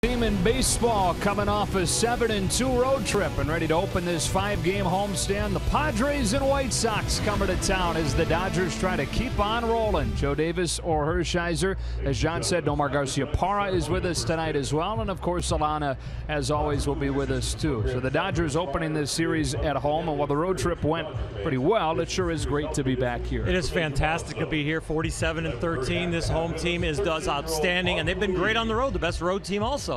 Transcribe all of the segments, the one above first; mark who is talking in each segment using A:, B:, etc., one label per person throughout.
A: Team in baseball coming off a 7-2 road trip and ready to open this 5-game homestand. The Padres and White Sox coming to town as the Dodgers try to keep on rolling. Joe Davis or Hershiser. As John said, Nomar Garciaparra is with us tonight as well. And of course, Alana, as always, will be with us too. So the Dodgers opening this series at home. And while the road trip went pretty well, it sure is great to be back here.
B: It is fantastic to be here. 47-13. This home team does outstanding. And they've been great on the road. The best road team also.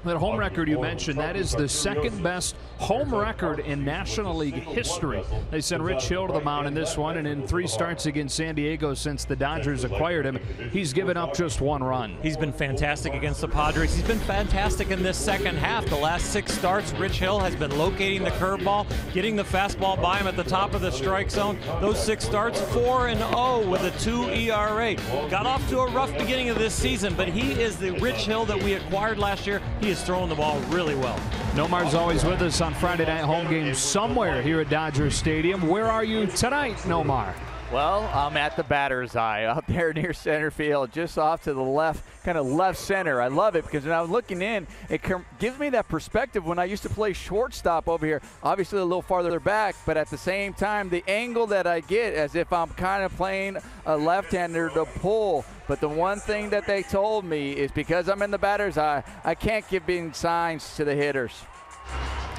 A: That home record you mentioned, that is the second best home record in National League history. They sent Rich Hill to the mound in this one, and in 3 starts against San Diego since the Dodgers acquired him, he's given up just 1 run.
B: He's been fantastic against the Padres. He's been fantastic in this second half. The last 6 starts, Rich Hill has been locating the curveball, getting the fastball by him at the top of the strike zone. Those 6 starts, 4-0 with a 2 ERA. Got off to a rough beginning of this season, but he is the Rich Hill that we acquired last year. He is throwing the ball really well.
A: Nomar's always with us on Friday night home games somewhere here at Dodger Stadium. Where are you tonight, Nomar?
C: Well, I'm at the batter's eye up there near center field, just off to the left, kind of left center. I love it because when I was looking in, it gives me that perspective when I used to play shortstop over here, obviously a little farther back, but at the same time, the angle that I get as if I'm kind of playing a left-hander to pull. But the one thing that they told me is because I'm in the batter's eye, I can't give any signs to the hitters.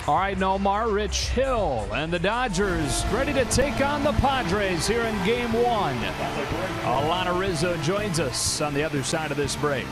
A: All right, Nomar, Rich Hill and the Dodgers ready to take on the Padres here in Game 1. Alana Rizzo joins us on the other side of this break.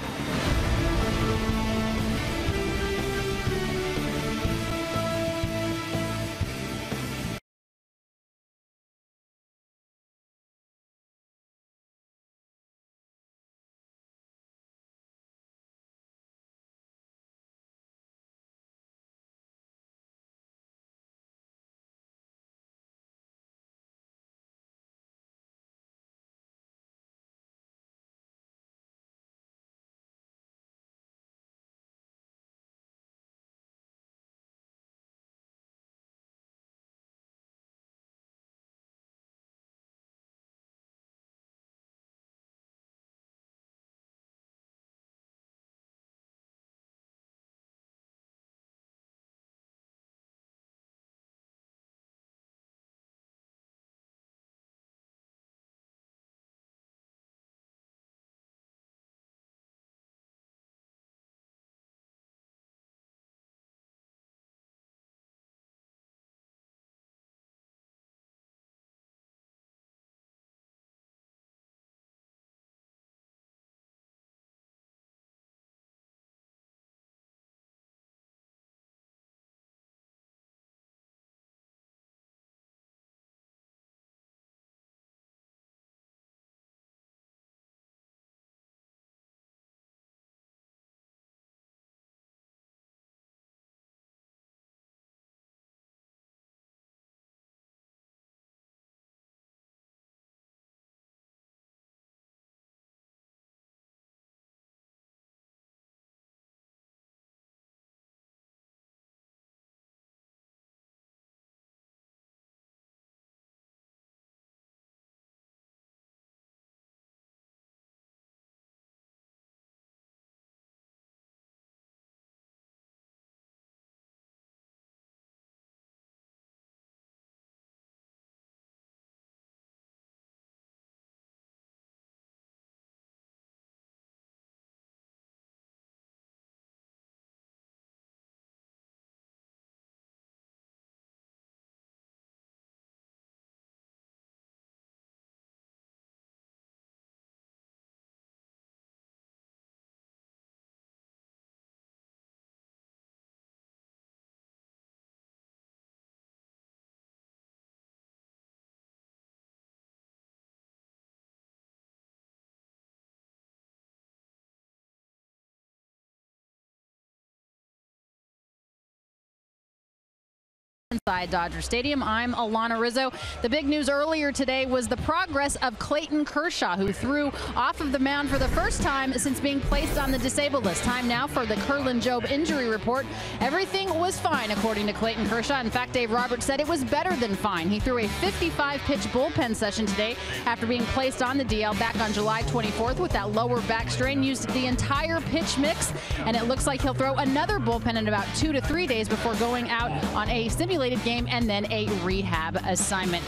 D: Inside Dodger Stadium, I'm Alana Rizzo. The big news earlier today was the progress of Clayton Kershaw, who threw off of the mound for the first time since being placed on the disabled list. Time now for the Kerlin-Jobe injury report. Everything was fine, according to Clayton Kershaw. In fact, Dave Roberts said it was better than fine. He threw a 55-pitch bullpen session today after being placed on the DL back on July 24th with that lower back strain. Used the entire pitch mix, and it looks like he'll throw another bullpen in about 2 to 3 days before going out on a simulated game and then a rehab assignment.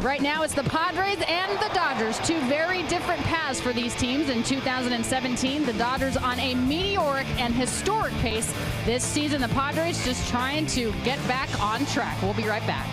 D: Right now it's the Padres and the Dodgers, two very different paths for these teams. In 2017, the Dodgers on a meteoric and historic pace. This season, the Padres just trying to get back on track. We'll be right back.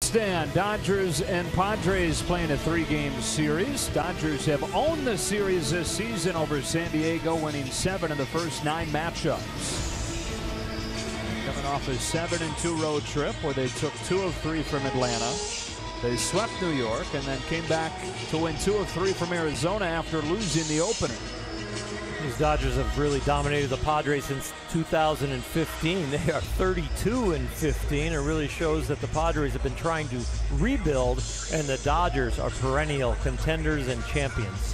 A: Stand. Dodgers and Padres playing a 3-game series. Dodgers have owned the series this season over San Diego, winning 7 of the first 9 matchups. Coming off a 7-2 road trip where they took 2 of 3 from Atlanta. They swept New York and then came back to win 2 of 3 from Arizona after losing the opener.
B: These Dodgers have really dominated the Padres since 2015. They are 32-15. It really shows that the Padres have been trying to rebuild, and the Dodgers are perennial contenders and champions.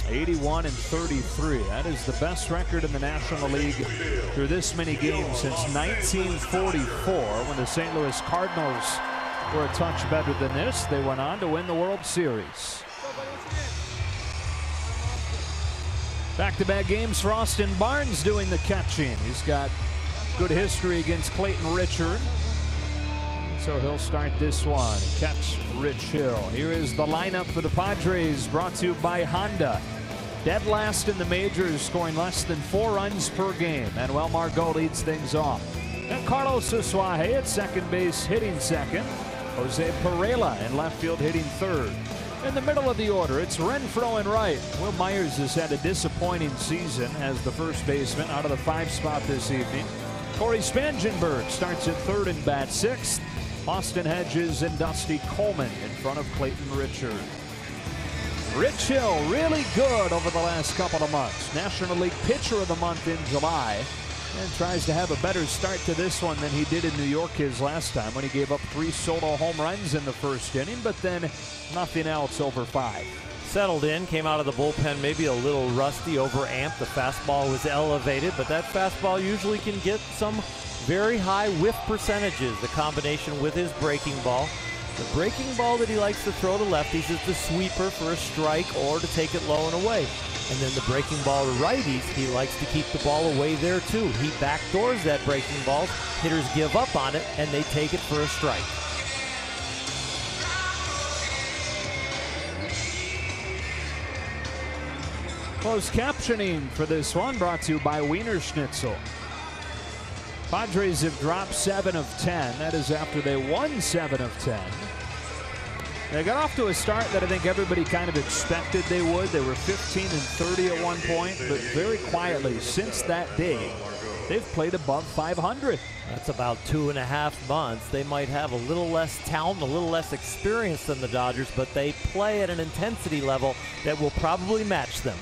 A: 81-33. That is the best record in the National League through this many games since 1944, when the St. Louis Cardinals were a touch better than this. They went on to win the World Series. Back-to-back games for Austin Barnes doing the catching. He's got good history against Clayton Richard, so he'll start this one. Catch Rich Hill. Here is the lineup for the Padres, brought to you by Honda. Dead last in the majors, scoring less than 4 runs per game. Manuel Margot leads things off. And Carlos Asuaje at second base, hitting second. Jose Pereira in left field, hitting third. In the middle of the order, it's Renfroe in right. Will Myers has had a disappointing season as the first baseman out of the 5 spot this evening. Corey Spangenberg starts at third and bats 6th. Austin Hedges and Dusty Coleman in front of Clayton Richard. Rich Hill really good over the last couple of months. National League Pitcher of the Month in July. And tries to have a better start to this one than he did in New York his last time when he gave up 3 solo home runs in the first inning, but then nothing else over 5.
B: Settled in, came out of the bullpen maybe a little rusty, overamped. The fastball was elevated, but that fastball usually can get some very high whiff percentages. The combination with his breaking ball. The breaking ball that he likes to throw to lefties is the sweeper for a strike or to take it low and away. And then the breaking ball to righties, he likes to keep the ball away there too. He backdoors that breaking ball. Hitters give up on it and they take it for a strike.
A: Closed captioning for this one brought to you by Wiener Schnitzel. Padres have dropped 7 of 10. That is after they won 7 of 10. They got off to a start that I think everybody kind of expected they would. They were 15-30 at one point, but very quietly since that day, they've played above 500.
B: That's about 2.5 months. They might have a little less talent, a little less experience than the Dodgers, but they play at an intensity level that will probably match them.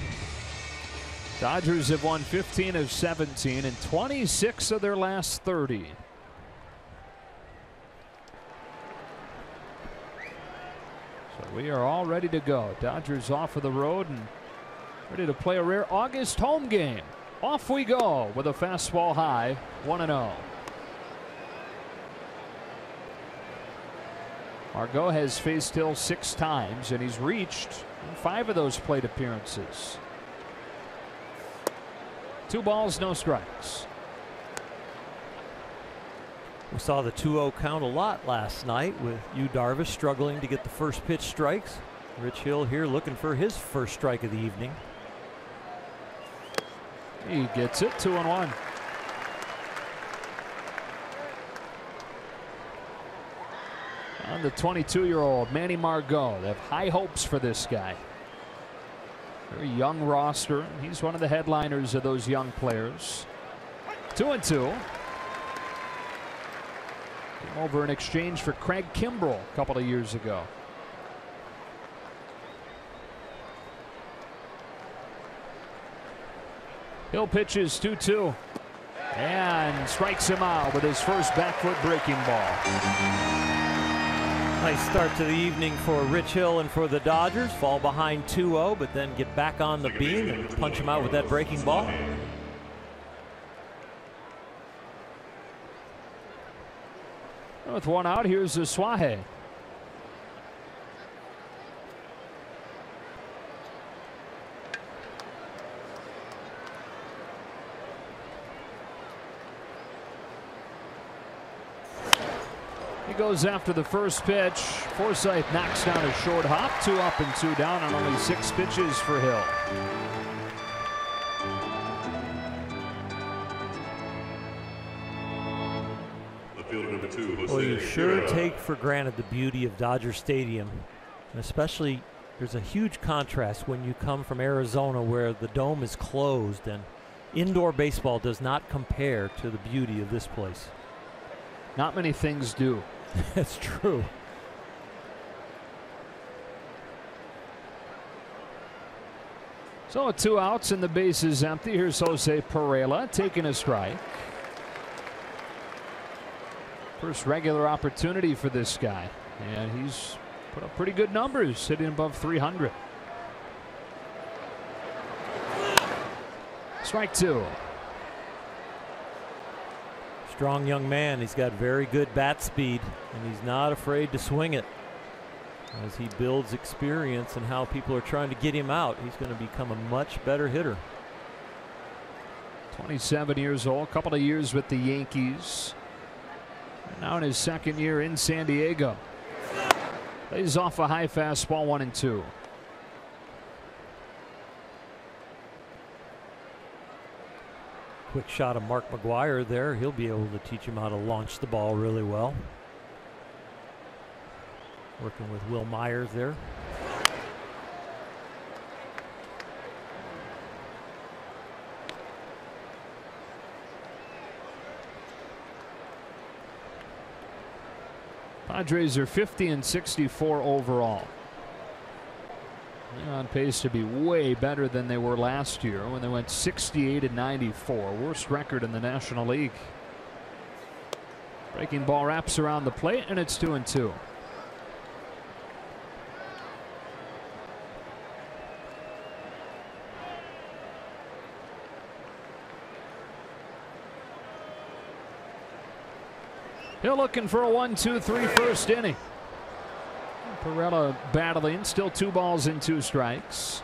A: Dodgers have won 15 of 17 and 26 of their last 30. So we are all ready to go. Dodgers off of the road and ready to play a rare August home game. Off we go with a fastball high, 1-0. Margot has faced Hill 6 times and he's reached in 5 of those plate appearances. 2 balls, no strikes.
B: We saw the 2-0 count a lot last night with Yu Darvish struggling to get the first pitch strikes. Rich Hill here looking for his first strike of the evening.
A: He gets it, 2-1. On the 22-year-old Manny Margot. They have high hopes for this guy. Very young roster. He's one of the headliners of those young players. 2-2. Came over in exchange for Craig Kimbrell a couple of years ago. Hill pitches 2-2 and strikes him out with his first back foot breaking ball.
B: Nice start to the evening for Rich Hill and for the Dodgers. Fall behind 2-0, but then get back on the beam and punch him out with that breaking ball.
A: With 1 out, here's Suaje. He goes after the first pitch. Forsythe knocks down a short hop. 2 up and 2 down on only 6 pitches for Hill.
B: Well, you sure take for granted the beauty of Dodger Stadium, and especially there's a huge contrast when you come from Arizona where the dome is closed and indoor baseball does not compare to the beauty of this place.
A: Not many things do.
B: That's true.
A: So 2 outs and the base is empty. Here's Jose Pereira taking a strike. First regular opportunity for this guy, and he's put up pretty good numbers, hitting above 300. Strike 2.
B: Strong young man. He's got very good bat speed, and he's not afraid to swing it. As he builds experience and how people are trying to get him out, he's going to become a much better hitter.
A: 27 years old, a couple of years with the Yankees. And now in his 2nd year in San Diego. Plays off a high fastball, 1-2.
B: Quick shot of Mark McGwire there. He'll be able to teach him how to launch the ball really well. Working with Will Myers there.
A: Padres are 50 and 64 overall. On pace to be way better than they were last year when they went 68-94, worst record in the National League. Breaking ball wraps around the plate, and it's 2-2. Hill looking for a 1-2-3 first inning. Perella battling, still 2 balls and 2 strikes.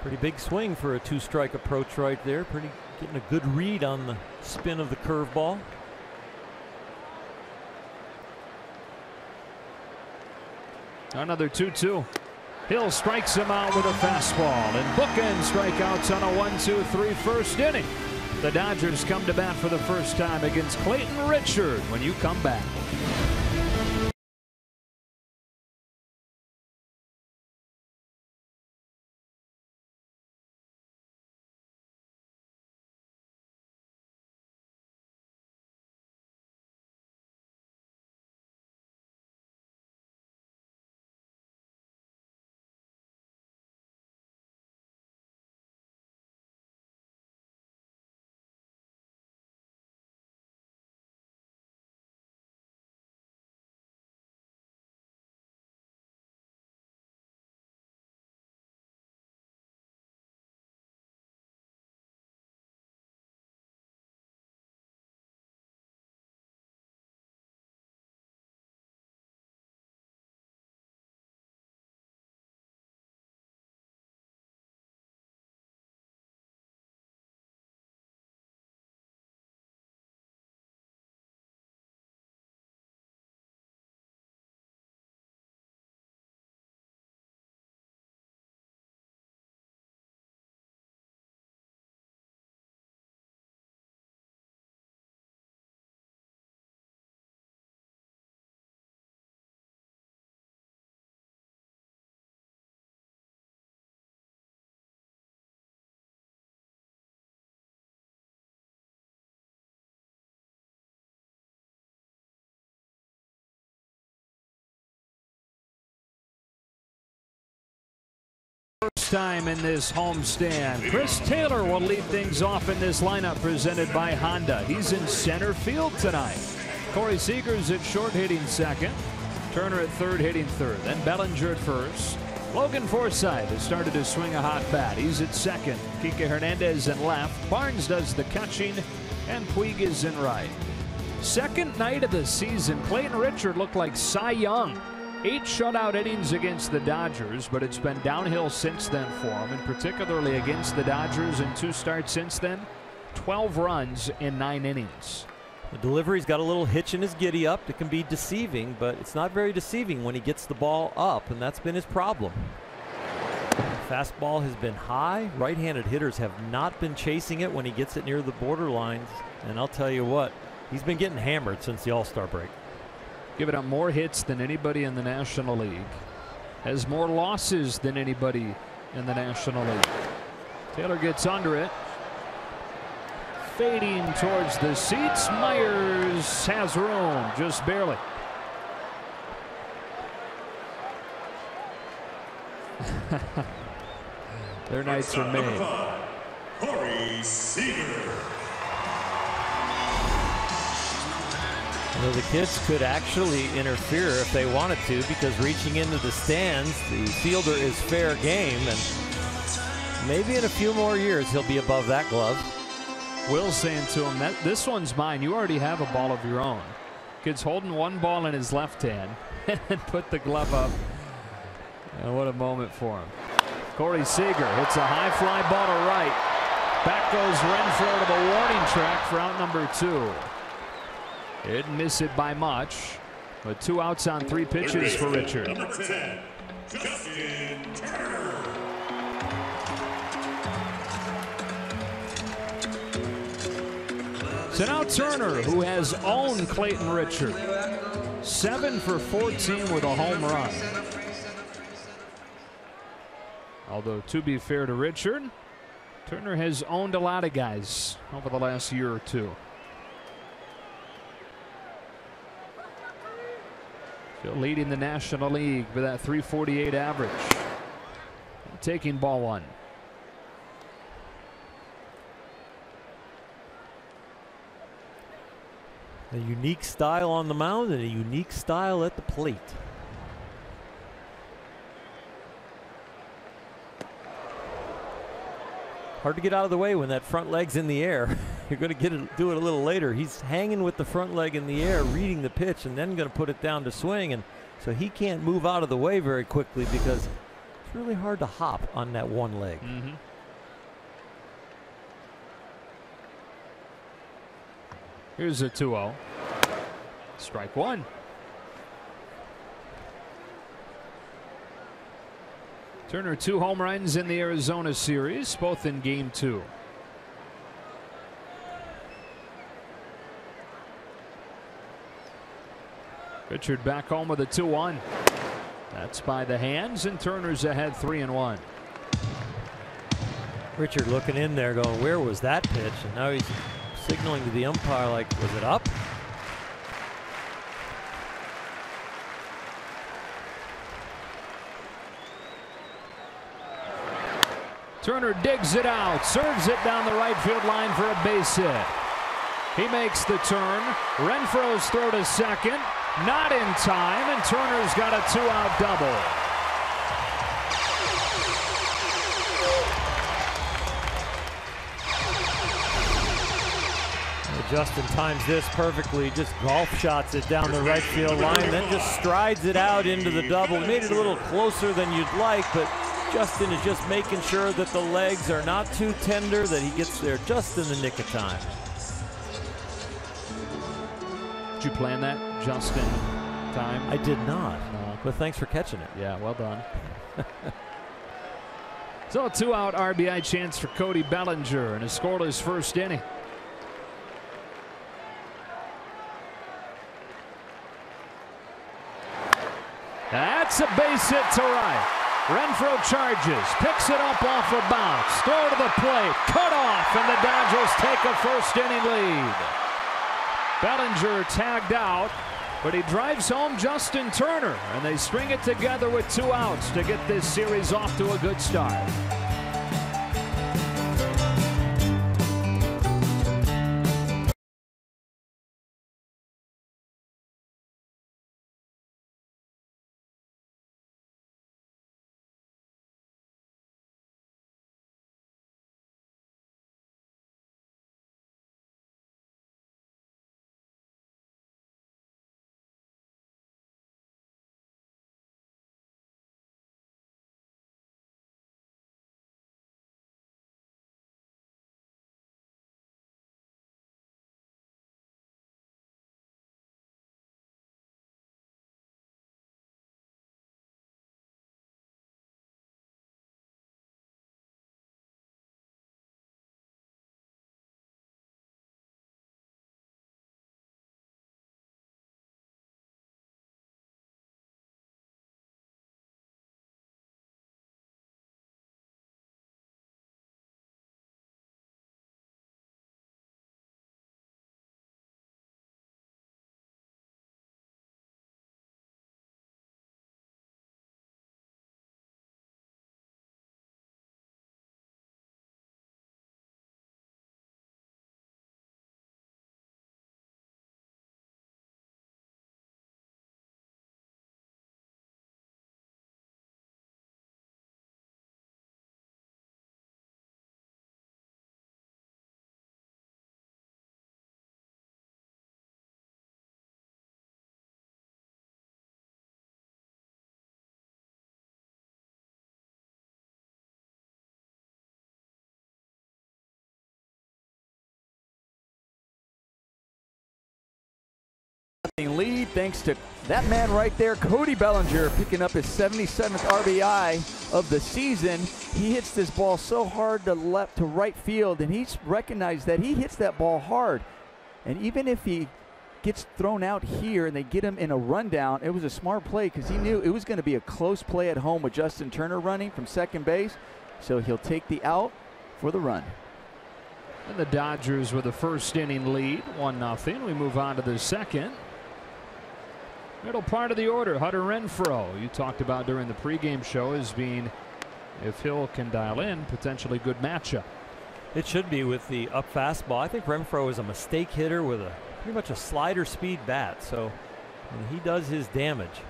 B: Pretty big swing for a 2-strike approach right there. Getting a good read on the spin of the curveball.
A: Another 2-2. Hill strikes him out with a fastball, and bookend strikeouts on a 1-2-3 first inning. The Dodgers come to bat for the first time against Clayton Richard when you come back. First time in this homestand. Chris Taylor will lead things off in this lineup presented by Honda. He's in center field tonight. Corey Seager's at short hitting second. Turner at third hitting third. Then Bellinger at first. Logan Forsythe has started to swing a hot bat. He's at second. Kike Hernandez in left. Barnes does the catching, and Puig is in right. Second night of the season, Clayton Richard looked like Cy Young. 8 shutout innings against the Dodgers, but it's been downhill since then for him, and particularly against the Dodgers in 2 starts since then. 12 runs in 9 innings.
B: The delivery's got a little hitch in his giddy up. It can be deceiving, but it's not very deceiving when he gets the ball up, and that's been his problem. Fastball has been high. Right-handed hitters have not been chasing it when he gets it near the borderlines, and I'll tell you what, he's been getting hammered since the All-Star break.
A: Giving up more hits than anybody in the National League. Has more losses than anybody in the National League. Taylor gets under it. Fading towards the seats. Myers has room, just barely. Their nights are made.
E: Corey Seager.
B: Well, the kids could actually interfere if they wanted to, because reaching into the stands, the fielder is fair game, and maybe in a few more years he'll be above that glove.
A: Will saying to him, that this one's mine. You already have a ball of your own. Kid's holding one ball in his left hand and put the glove up. And what a moment for him. Corey Seager hits a high fly ball to right. Back goes Renfroe to the warning track for out number 2. Didn't miss it by much, but 2 outs on 3 pitches for Richard.
E: Number 10, Justin Turner.
A: So now Turner, who has owned Clayton Richard, 7 for 14 with a home run. Although, to be fair to Richard, Turner has owned a lot of guys over the last year or two. Still leading the National League with that .348 average. Taking ball one.
B: A unique style on the mound and a unique style at the plate. Hard to get out of the way when that front leg's in the air. You're going to do it a little later. He's hanging with the front leg in the air, reading the pitch, and then going to put it down to swing. And so he can't move out of the way very quickly because it's really hard to hop on that one leg.
A: Here's a 2-0. Strike one. Turner 2 home runs in the Arizona series, both in game 2. Richard back home with a 2-1. That's by the hands, and Turner's ahead 3-1.
B: Richard looking in there going, where was that pitch? And now he's signaling to the umpire like, was it up?
A: Turner digs it out, serves it down the right field line for a base hit. He makes the turn. Renfroe's throw to second, not in time, and Turner's got a 2-out double.
B: Justin times this perfectly, just golf shots it down the right field line, then just strides it out into the double. He made it a little closer than you'd like, but Justin is just making sure that the legs are not too tender, that he gets there just in the nick of time.
A: Did you plan that, Justin time?
B: I did not, but thanks for catching it.
A: Yeah, well done. So a 2-out RBI chance for Cody Bellinger in a scoreless first inning. That's a base hit to right. Renfroe charges, picks it up off a bounce, throw to the plate, cut off, and the Dodgers take a first inning lead. Bellinger tagged out, but he drives home Justin Turner, and they string it together with 2 outs to get this series off to a good start.
C: Lead thanks to that man right there, Cody Bellinger, picking up his 77th RBI of the season. He hits this ball so hard to left to right field, and he's recognized that he hits that ball hard. And even if he gets thrown out here and they get him in a rundown, it was a smart play because he knew it was going to be a close play at home with Justin Turner running from second base. So he'll take the out for the run.
A: And the Dodgers with a first inning lead, 1-0. We move on to the second. Middle part of the order, Hunter Renfroe, you talked about during the pregame show as being, if Hill can dial in, potentially good matchup.
B: It should be with the up fastball. I think Renfroe is a mistake hitter with a pretty much a slider speed bat. So when he does his damage,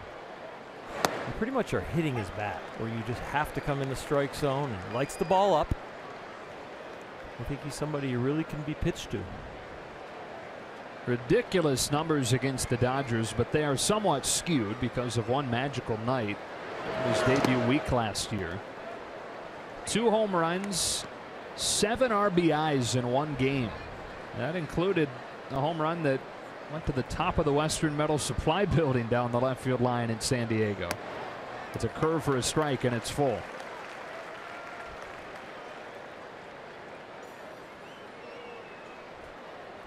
B: you pretty much are hitting his bat, where you just have to come in the strike zone, and he likes the ball up. I think he's somebody you really can be pitched to.
A: Ridiculous numbers against the Dodgers, but they are somewhat skewed because of one magical night, his debut week last year. 2 home runs, 7 RBIs in one game. That included a home run that went to the top of the Western Metal Supply building down the left field line in San Diego. It's a curve for a strike, and it's full.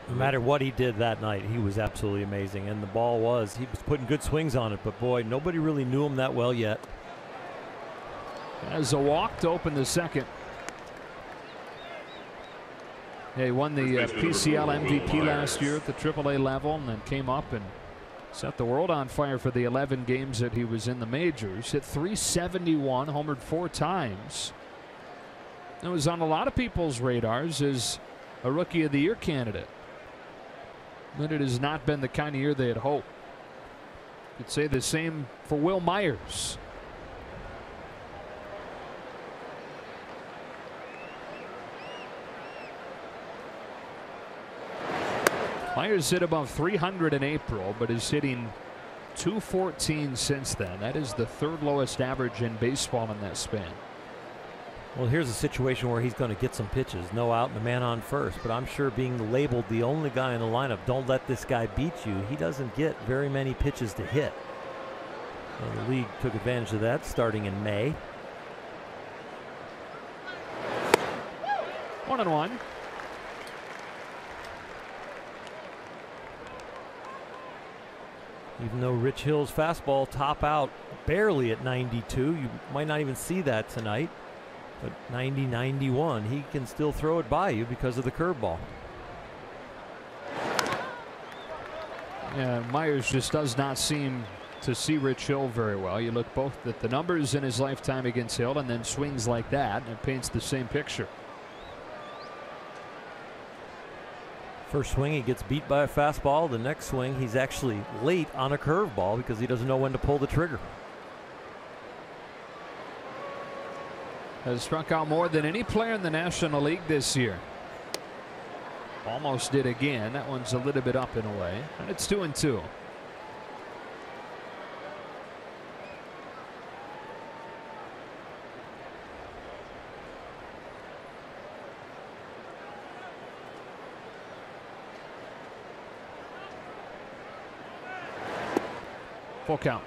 B: No matter what he did that night, he was absolutely amazing. And the ball was, he was putting good swings on it, but boy, nobody really knew him that well yet.
A: As a walk to open the second. He won the PCL MVP last year at the AAA level, and then came up and set the world on fire for the 11 games that he was in the majors. Hit .371, homered 4 times. It was on a lot of people's radars as a Rookie of the Year candidate. But it has not been the kind of year they had hoped. Could say the same for Will Myers. Myers hit above 300 in April, but is hitting .214 since then. That is the 3rd lowest average in baseball in that span.
B: Well, here's a situation where he's going to get some pitches, no out and the man on first, but I'm sure being labeled the only guy in the lineup, don't let this guy beat you, he doesn't get very many pitches to hit. And the league took advantage of that starting in May.
A: 1-1.
B: Even though Rich Hill's fastball top out barely at 92, you might not even see that tonight. But 90, 91, he can still throw it by you because of the curveball.
A: Yeah, Myers just does not seem to see Rich Hill very well. You look both at the numbers in his lifetime against Hill and then swings like that, and it paints the same picture.
B: First swing, he gets beat by a fastball. The next swing, he's actually late on a curveball because he doesn't know when to pull the trigger.
A: Has struck out more than any player in the National League this year. Almost did again. That one's a little bit up and away, and it's 2-2. Full count.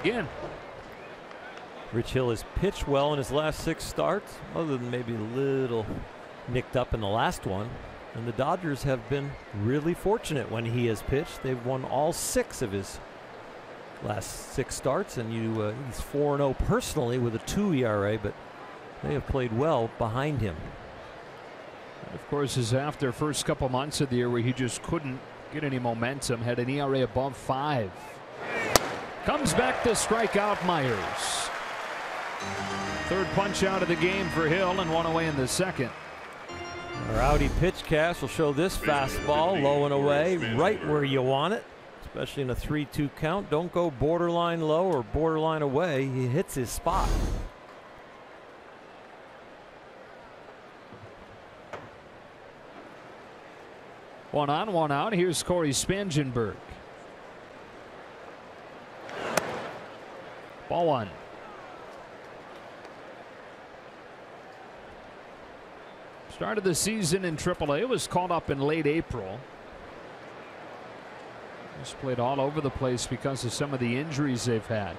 A: Again.
B: Rich Hill has pitched well in his last 6 starts, other than maybe a little nicked up in the last one. And the Dodgers have been really fortunate when he has pitched. They've won all 6 of his last 6 starts, and he's 4-0 personally with a 2 ERA, but they have played well behind him.
A: And of course, is after first couple months of the year where he just couldn't get any momentum, had an ERA above 5. Comes back to strike out Myers. 3rd punch out of the game for Hill, and 1 away in the second.
B: Our Audi pitch cast will show this fastball low and away, right where you want it, especially in a 3-2 count. Don't go borderline low or borderline away. He hits his spot.
A: One on, one out. Here's Corey Spangenberg. Ball 1. Started the season in AAA. Was called up in late April. Just played all over the place because of some of the injuries they've had.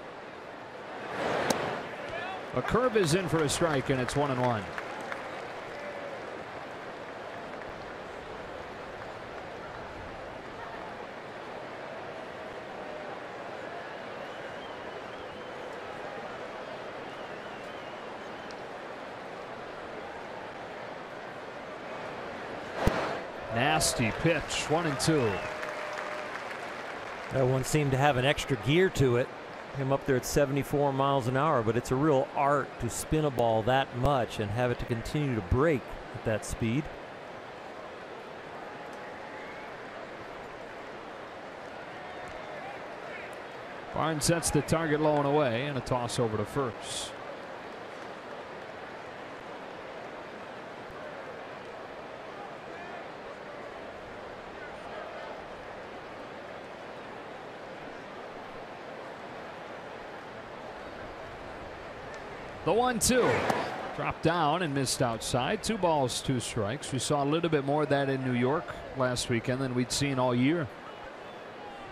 A: A curve is in for a strike, and it's 1-1. Nasty pitch, 1-2.
B: That one seemed to have an extra gear to it. Him up there at 74 miles an hour, but it's a real art to spin a ball that much and have it to continue to break at that speed.
A: Barnes sets the target low and away, and a toss over to first. The 1-2. Dropped down and missed outside. 2 balls, 2 strikes. We saw a little bit more of that in New York last weekend than we'd seen all year.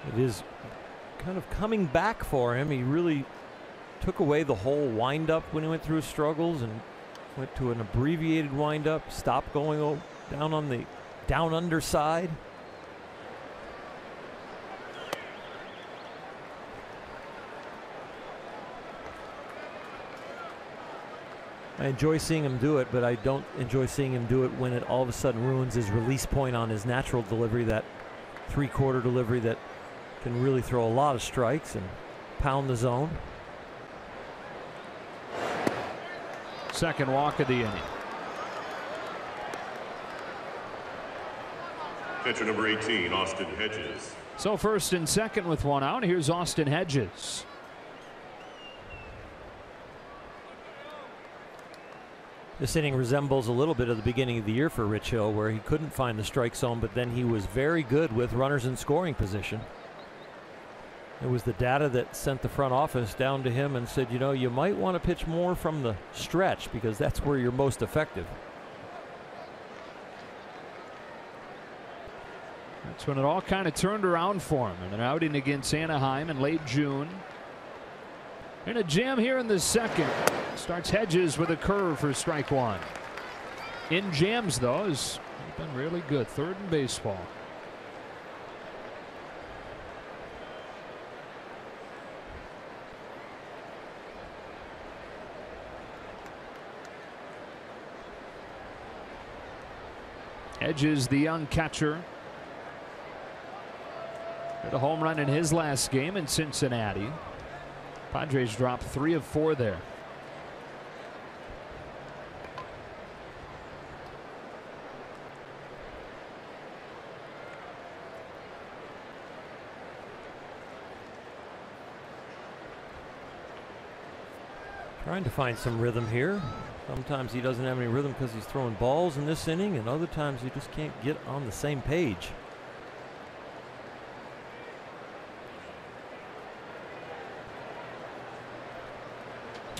B: It is kind of coming back for him. He really took away the whole windup when he went through his struggles and went to an abbreviated windup, stopped going down on the down underside. I enjoy seeing him do it, but I don't enjoy seeing him do it when it all of a sudden ruins his release point on his natural delivery, that 3/4 delivery that can really throw a lot of strikes and pound the zone.
A: Second walk of the inning.
E: Pitcher number 18, Austin Hedges.
A: So first and second with 1 out. Here's Austin Hedges.
B: This inning resembles a little bit of the beginning of the year for Rich Hill, where he couldn't find the strike zone, but then he was very good with runners in scoring position. It was the data that sent the front office down to him and said, you know, you might want to pitch more from the stretch because that's where you're most effective.
A: That's when it all kind of turned around for him in an outing against Anaheim in late June. And a jam here in the second. Starts Hedges with a curve for strike 1. In jams, though, has been really good. Third in baseball. Hedges, the young catcher, hit a home run in his last game in Cincinnati. Padres dropped 3 of 4 there.
B: Trying to find some rhythm here. Sometimes he doesn't have any rhythm because he's throwing balls in this inning, and other times he just can't get on the same page.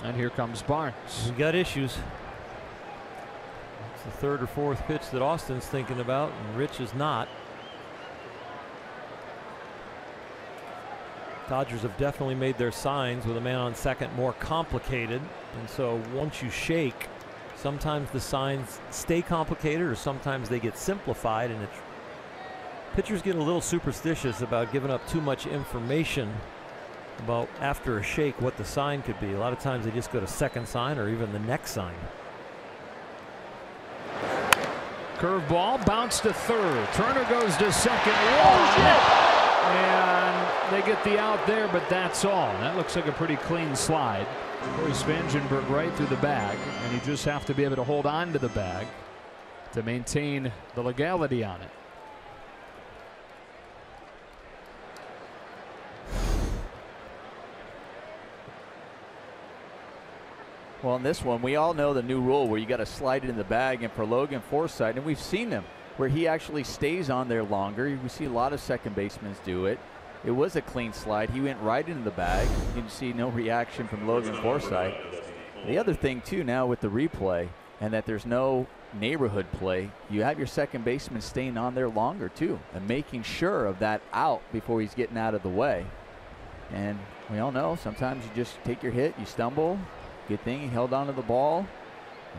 A: And here comes Barnes.
B: We got issues. It's the 3rd or 4th pitch that Austin's thinking about, and Rich is not. Dodgers have definitely made their signs with a man on second more complicated, and so once you shake, sometimes the signs stay complicated or sometimes they get simplified, and pitchers get a little superstitious about giving up too much information about after a shake what the sign could be. A lot of times they just go to second sign or even the next sign.
A: Curveball bounced to third. Turner goes to second. Whoa, and they get the out there, but that's all. That looks like a pretty clean slide. Corey Spangenberg right through the bag, and you just have to be able to hold on to the bag to maintain the legality on it.
C: Well, in this one, we all know the new rule where you got to slide it in the bag, and for Logan Forsythe, and we've seen him where he actually stays on there longer. We see a lot of second basemen do it. It was a clean slide. He went right into the bag. You can see no reaction from Logan Forsythe. The other thing, too, now with the replay and that there's no neighborhood play, you have your second baseman staying on there longer, too, and making sure of that out before he's getting out of the way. And we all know sometimes you just take your hit, you stumble. Good thing he held on to the ball.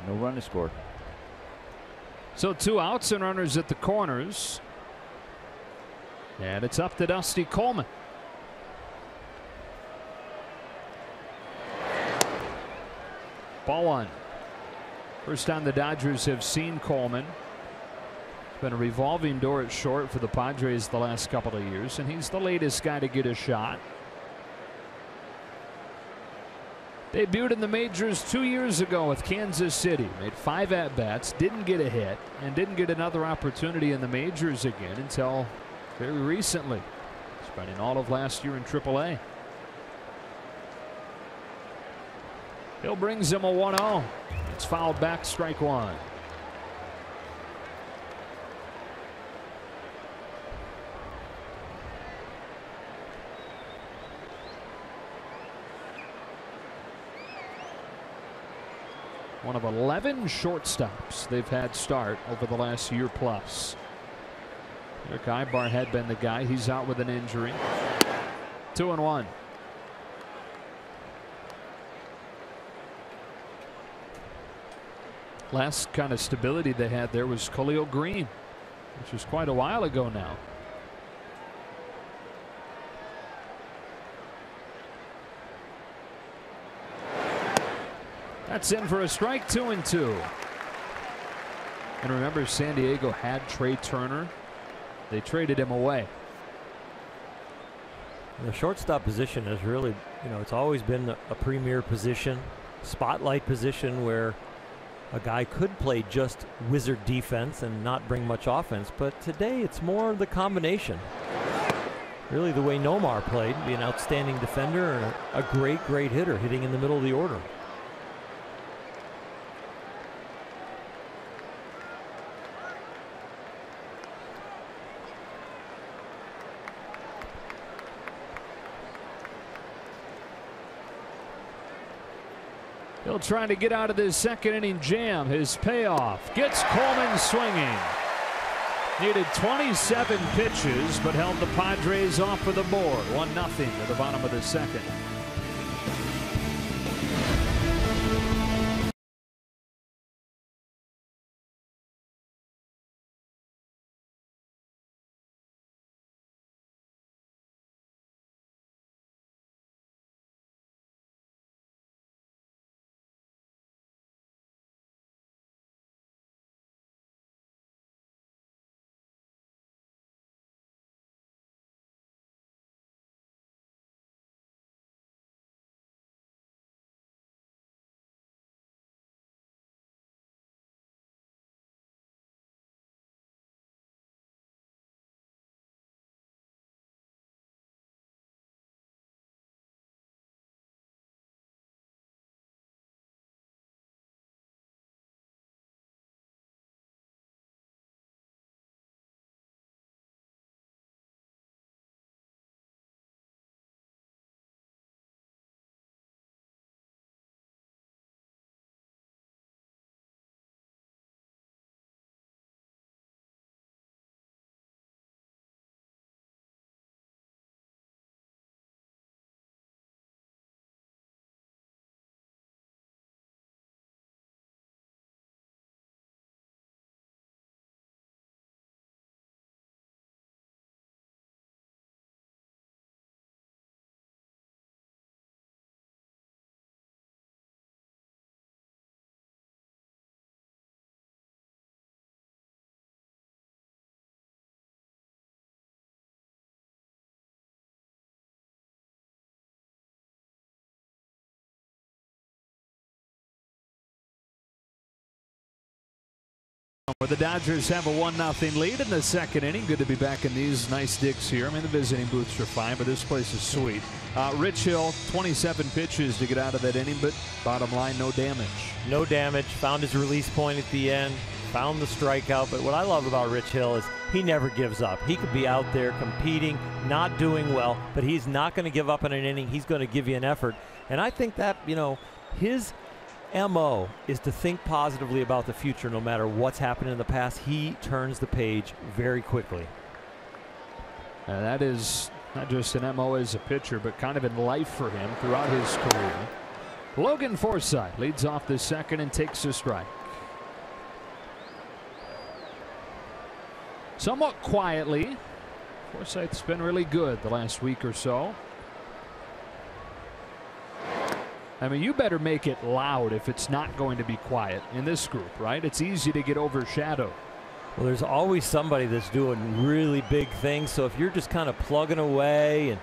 C: No run is scored.
A: So 2 outs and runners at the corners. And it's up to Dusty Coleman. Ball 1. First time the Dodgers have seen Coleman. Been a revolving door at short for the Padres the last couple of years, and he's the latest guy to get a shot. Debuted in the majors 2 years ago with Kansas City. Made 5 at-bats, didn't get a hit, and didn't get another opportunity in the majors again until very recently, spending all of last year in AAA. Hill brings him a 1-0. It's fouled back, strike one. One of 11 shortstops they've had start over the last year plus. Eric Ibar had been the guy. He's out with an injury. 2-1. Last kind of stability they had there was Khalil Green, which was quite a while ago now. That's in for a strike, 2-2. And remember, San Diego had Trey Turner. They traded him away.
B: The shortstop position is really, it's always been a premier position, spotlight position where a guy could play just wizard defense and not bring much offense. But today it's more the combination. Really the way Nomar played, be an outstanding defender and a great hitter hitting in the middle of the order.
A: Hill trying to get out of this second inning jam. His payoff gets Coleman swinging. Needed 27 pitches, but held the Padres off of the board. 1-0 at the bottom of the second. Where the Dodgers have a 1-0 lead in the second inning. Good to be back in these nice digs here. I mean, the visiting booths are fine, but this place is sweet. Rich Hill, 27 pitches to get out of that inning, but bottom line, no damage.
B: No damage. Found his release point at the end. Found the strikeout. But what I love about Rich Hill is he never gives up. He could be out there competing, not doing well, but he's not going to give up in an inning. He's going to give you an effort. And I think that, his MO is to think positively about the future no matter what's happened in the past. He turns the page very quickly.
A: And that is not just an MO as a pitcher, but kind of in life for him throughout his career. Logan Forsythe leads off the second and takes a strike. Somewhat quietly, Forsythe's been really good the last week or so. I mean, you better make it loud if it's not going to be quiet in this group, right? It's easy to get overshadowed.
B: Well, there's always somebody that's doing really big things. So if you're just kind of plugging away and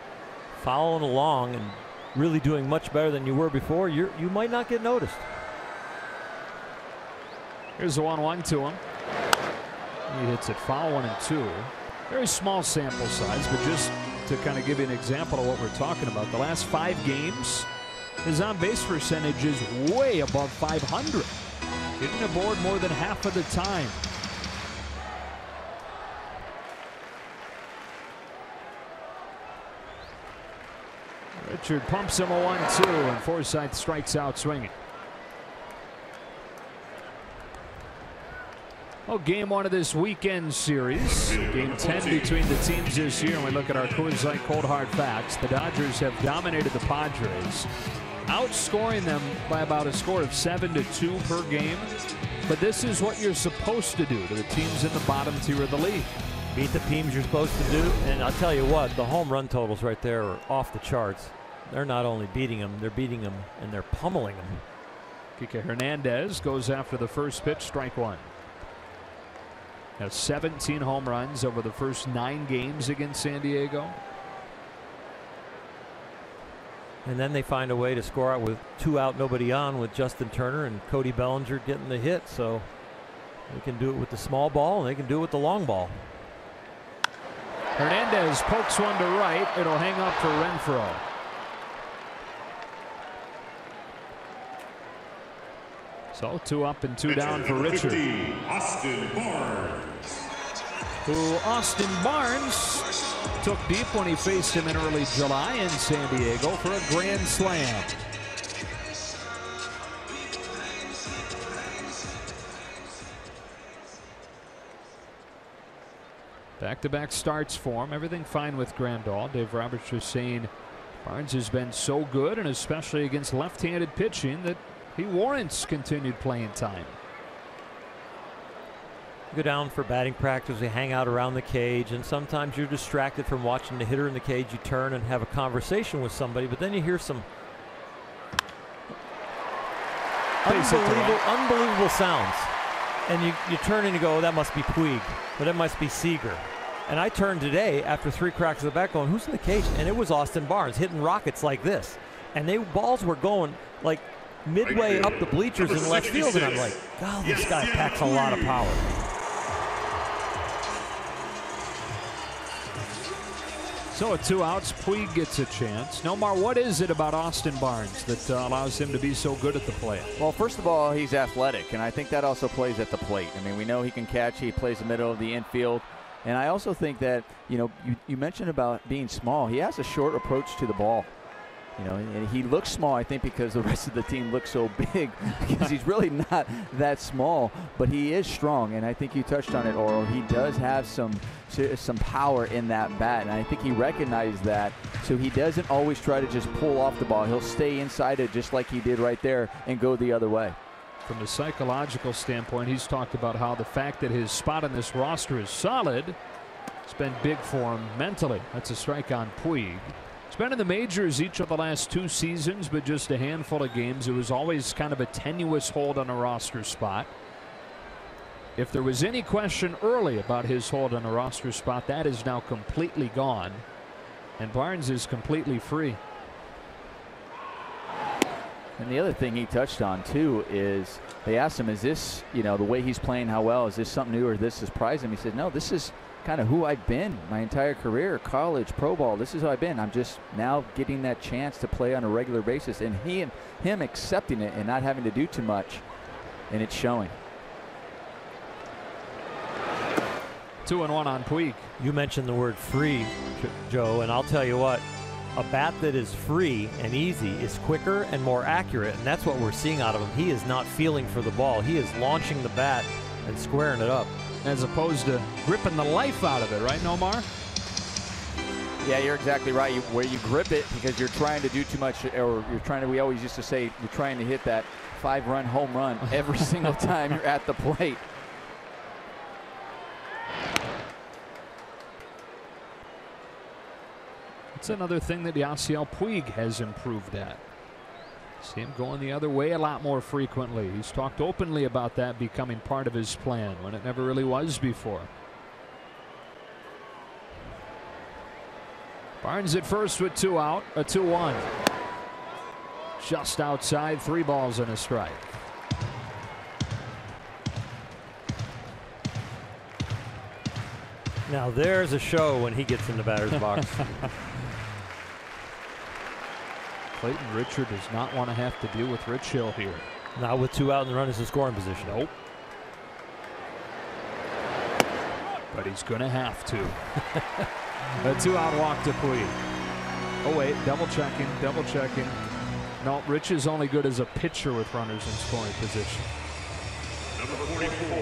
B: following along and really doing much better than you were before, you might not get noticed.
A: Here's the 1-1 to him. He hits it foul, 1-2. Very small sample size, but just to kind of give you an example of what we're talking about. The last 5 games, his on-base percentage is way above 500. Hitting the board more than half of the time. Richard pumps him a 1-2, and Forsythe strikes out swinging. Well, game 1 of this weekend series, game 10 between the teams this year, and we look at our Coors Light cold hard facts. The Dodgers have dominated the Padres, outscoring them by about a score of 7-2 per game. But this is what you're supposed to do to the teams in the bottom tier of the league.
B: Beat the teams you're supposed to do, and I'll tell you what, the home run totals right there are off the charts. They're not only beating them, they're beating them, and they're pummeling them.
A: Kike Hernandez goes after the first pitch, strike 1. Has 17 home runs over the first 9 games against San Diego.
B: And then they find a way to score out with 2 out, nobody on, with Justin Turner and Cody Bellinger getting the hit. So they can do it with the small ball, and they can do it with the long ball.
A: Hernandez pokes one to right. It'll hang up for Renfroe. So 2 up and 2 down for Richard.
E: Austin Barnes.
A: Who Austin Barnes took deep when he faced him in early July in San Diego for a grand slam. Back-to-back starts for him. Everything fine with Grandal. Dave Roberts just saying Barnes has been so good, and especially against left-handed pitching, that he warrants continued playing time.
B: Go down for batting practice, they hang out around the cage, and sometimes you're distracted from watching the hitter in the cage. You turn and have a conversation with somebody, but then you hear some unbelievable sounds. And you turn and you go, oh, that must be Puig, but it must be Seager. And I turned today after 3 cracks of the bat going, who's in the cage? And it was Austin Barnes hitting rockets like this. And balls were going like midway up the bleachers in left field, and I'm like, God, this guy packs a lot of power.
A: So at 2 outs, Puig gets a chance. Nomar, what is it about Austin Barnes that allows him to be so good at the plate?
C: Well, first of all, he's athletic, and I think that also plays at the plate. I mean, we know he can catch. He plays the middle of the infield. And I also think that, you mentioned about being small. He has a short approach to the ball. And he looks small, I think, because the rest of the team looks so big, because he's really not that small, but he is strong. And I think you touched on it, Oro. He does have some power in that bat, and I think he recognized that. So he doesn't always try to just pull off the ball. He'll stay inside it just like he did right there and go the other way.
A: From a psychological standpoint, he's talked about how the fact that his spot on this roster is solid has been big for him mentally. That's a strike on Puig. He's been in the majors each of the last 2 seasons, but just a handful of games. It was always kind of a tenuous hold on a roster spot. If there was any question early about his hold on a roster spot, that is now completely gone. And Barnes is completely free.
C: And the other thing he touched on, too, is they asked him, is this, the way he's playing, how well, is this something new or this surprised him? He said, no, this is kind of who I've been my entire career, college, pro ball. This is who I've been. I'm just now getting that chance to play on a regular basis, and him accepting it and not having to do too much, and it's showing.
A: 2-1 on Puig.
B: You mentioned the word free, Joe, and I'll tell you what, a bat that is free and easy is quicker and more accurate, and that's what we're seeing out of him. He is not feeling for the ball. He is launching the bat and squaring it up,
A: as opposed to gripping the life out of it, right, Nomar?
C: Yeah, you're exactly right. Where you grip it because you're trying to do too much, or you're trying to, we always used to say, you're trying to hit that 5-run home run every single time you're at the plate.
A: It's another thing that Yasiel Puig has improved at. See him going the other way a lot more frequently. He's talked openly about that becoming part of his plan when it never really was before. Barnes at first with 2 out, a 2-1. Just outside, 3 balls and a strike.
F: Now there's a show when he gets in the batter's box.
A: Clayton Richard does not want to have to deal with Rich Hill here.
F: Not with 2 out and the runners in scoring position.
A: Nope. But he's going to have to. A 2-out walk to Puig. Oh wait, double checking. No, Rich is only good as a pitcher with runners in scoring position.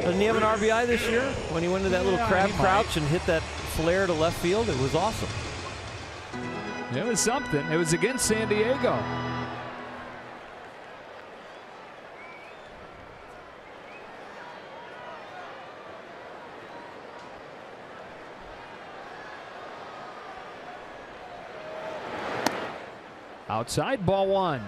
F: Doesn't he have an RBI this year? When he went to that little crab crouch and hit that flare to left field, it was awesome.
A: It was something. It was against San Diego. Outside, ball 1.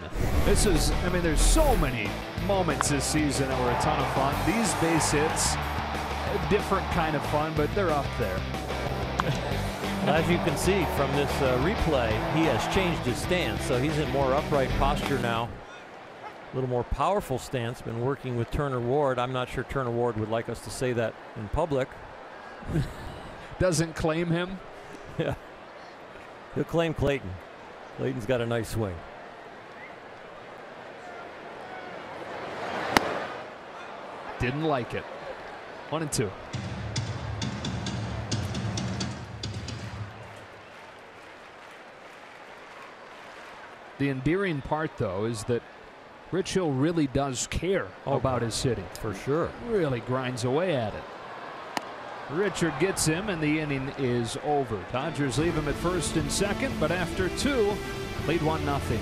A: This is, I mean, there's so many moments this season that were a ton of fun. These base hits, a different kind of fun, but they're up there.
F: As you can see from this replay, he has changed his stance, so he's in more upright posture now. A little more powerful stance, been working with Turner Ward. I'm not sure Turner Ward would like us to say that in public.
A: Doesn't claim him?
F: Yeah. He'll claim Clayton. Clayton's got a nice swing.
A: Didn't like it. 1-2. The endearing part, though, is that Rich Hill really does care about his city.
F: For sure.
A: Really grinds away at it. Richard gets him, and the inning is over. Dodgers leave him at first and second, but after 2, lead 1-0.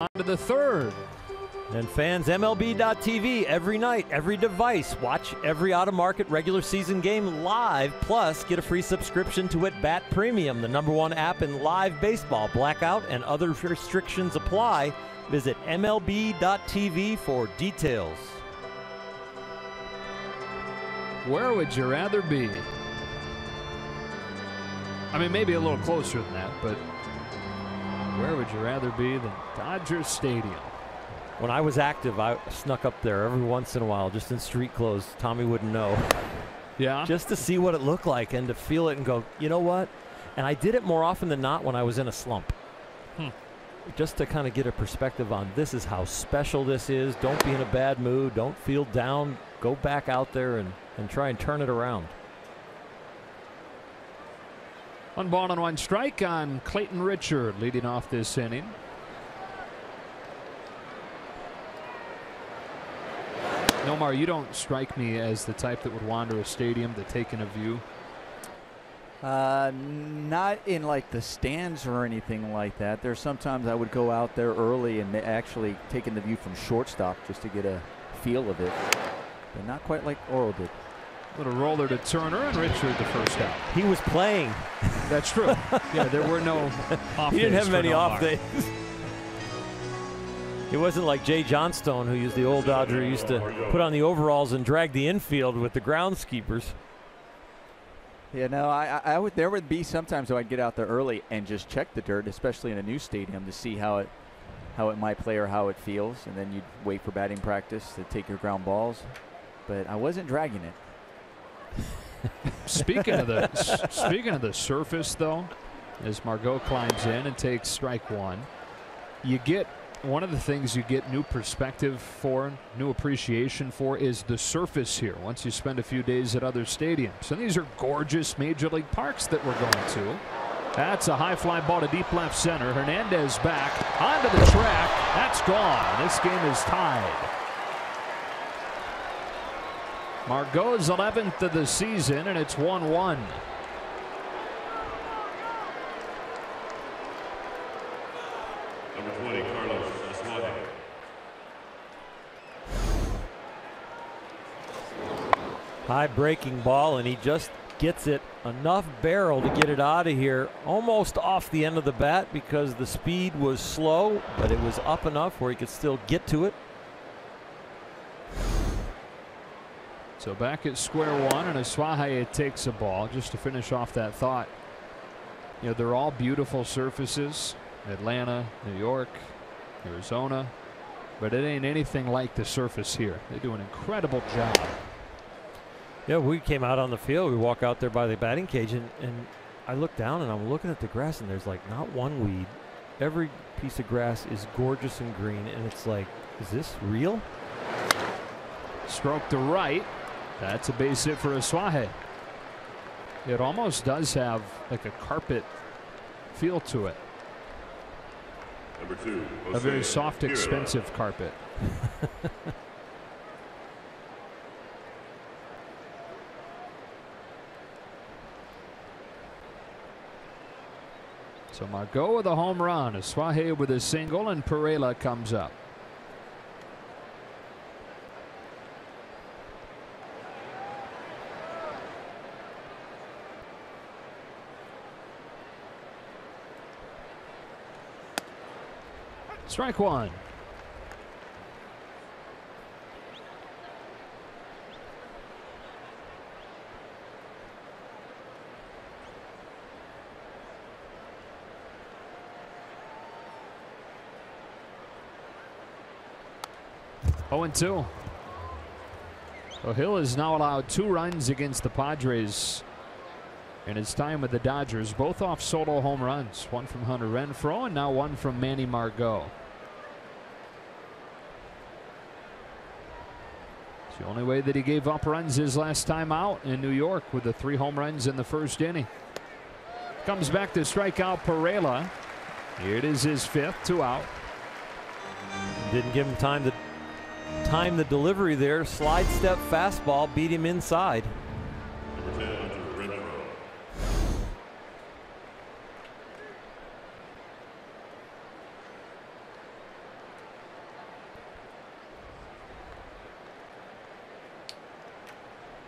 A: On to the 3rd.
F: And fans, MLB.tv every night, every device. Watch every out-of-market regular season game live, plus get a free subscription to At Bat Premium, the #1 app in live baseball. Blackout and other restrictions apply. Visit MLB.tv for details.
A: Where would you rather be? I mean, maybe a little closer than that, but where would you rather be than Dodger Stadium?
F: When I was active, I snuck up there every once in a while, just in street clothes. Tommy wouldn't know.
A: Yeah.
F: Just to see what it looked like and to feel it and go, you know what? And I did it more often than not when I was in a slump. Just to kind of get a perspective on this is how special this is. Don't be in a bad mood. Don't feel down. Go back out there and try and turn it around.
A: 1 ball and 1 strike on Clayton Richard leading off this inning. Nomar, you don't strike me as the type that would wander a stadium to take in a view.
C: Not in like the stands or anything like that. There's sometimes I would go out there early and actually take in the view from shortstop just to get a feel of it, but not quite like Oro did.
A: Little roller to Turner and Richard the first out.
F: He was playing.
A: That's true. Yeah, there were no off days.
F: He didn't have many
A: Nomar.
F: off days. It wasn't like Jay Johnstone, who used the old Dodger, who used to put on the overalls and drag the infield with the groundskeepers.
C: Yeah, no, there would be sometimes though I'd get out there early and just check the dirt, especially in a new stadium, to see how it might play or how it feels, and then you'd wait for batting practice to take your ground balls. But I wasn't dragging it.
A: Speaking of the surface, though, as Margot climbs in and takes strike 1, you get one of the things you get new perspective for, new appreciation for, is the surface here once you spend a few days at other stadiums. And these are gorgeous major league parks that we're going to. That's a high fly ball to deep left center. Hernandez back onto the track. That's gone. This game is tied. Margot's 11th of the season, and it's 1-1.
E: Number 20, Carlos Aswade.
F: High breaking ball, and he just gets it enough barrel to get it out of here, almost off the end of the bat because the speed was slow, but it was up enough where he could still get to it.
A: So back at square one, and Aswahe takes a ball. Just to finish off that thought, you know, they're all beautiful surfaces. Atlanta, New York, Arizona, but it ain't anything like the surface here. They do an incredible job.
F: Yeah, we came out on the field. We walk out there by the batting cage, and I look down and I'm looking at the grass, and there's like not one weed. Every piece of grass is gorgeous and green, and it's like, is this real?
A: Stroke to right. That's a base hit for Aswahe. It almost does have like a carpet feel to it.
E: Number 2,
A: A very soft, expensive carpet. So Margot with a home run, Aswahe with a single, and Perela comes up. Strike 1. Oh, 2. So Hill is now allowed 2 runs against the Padres in his time with the Dodgers, both off solo home runs. One from Hunter Renfroe and now one from Manny Margot. It's the only way that he gave up runs his last time out in New York with the 3 home runs in the first inning. Comes back to strike out Perela. Here it is, his 5th, 2 out.
F: Didn't give him time to time the delivery there. Slide step fastball beat him inside.
E: Number 10, Renfroe.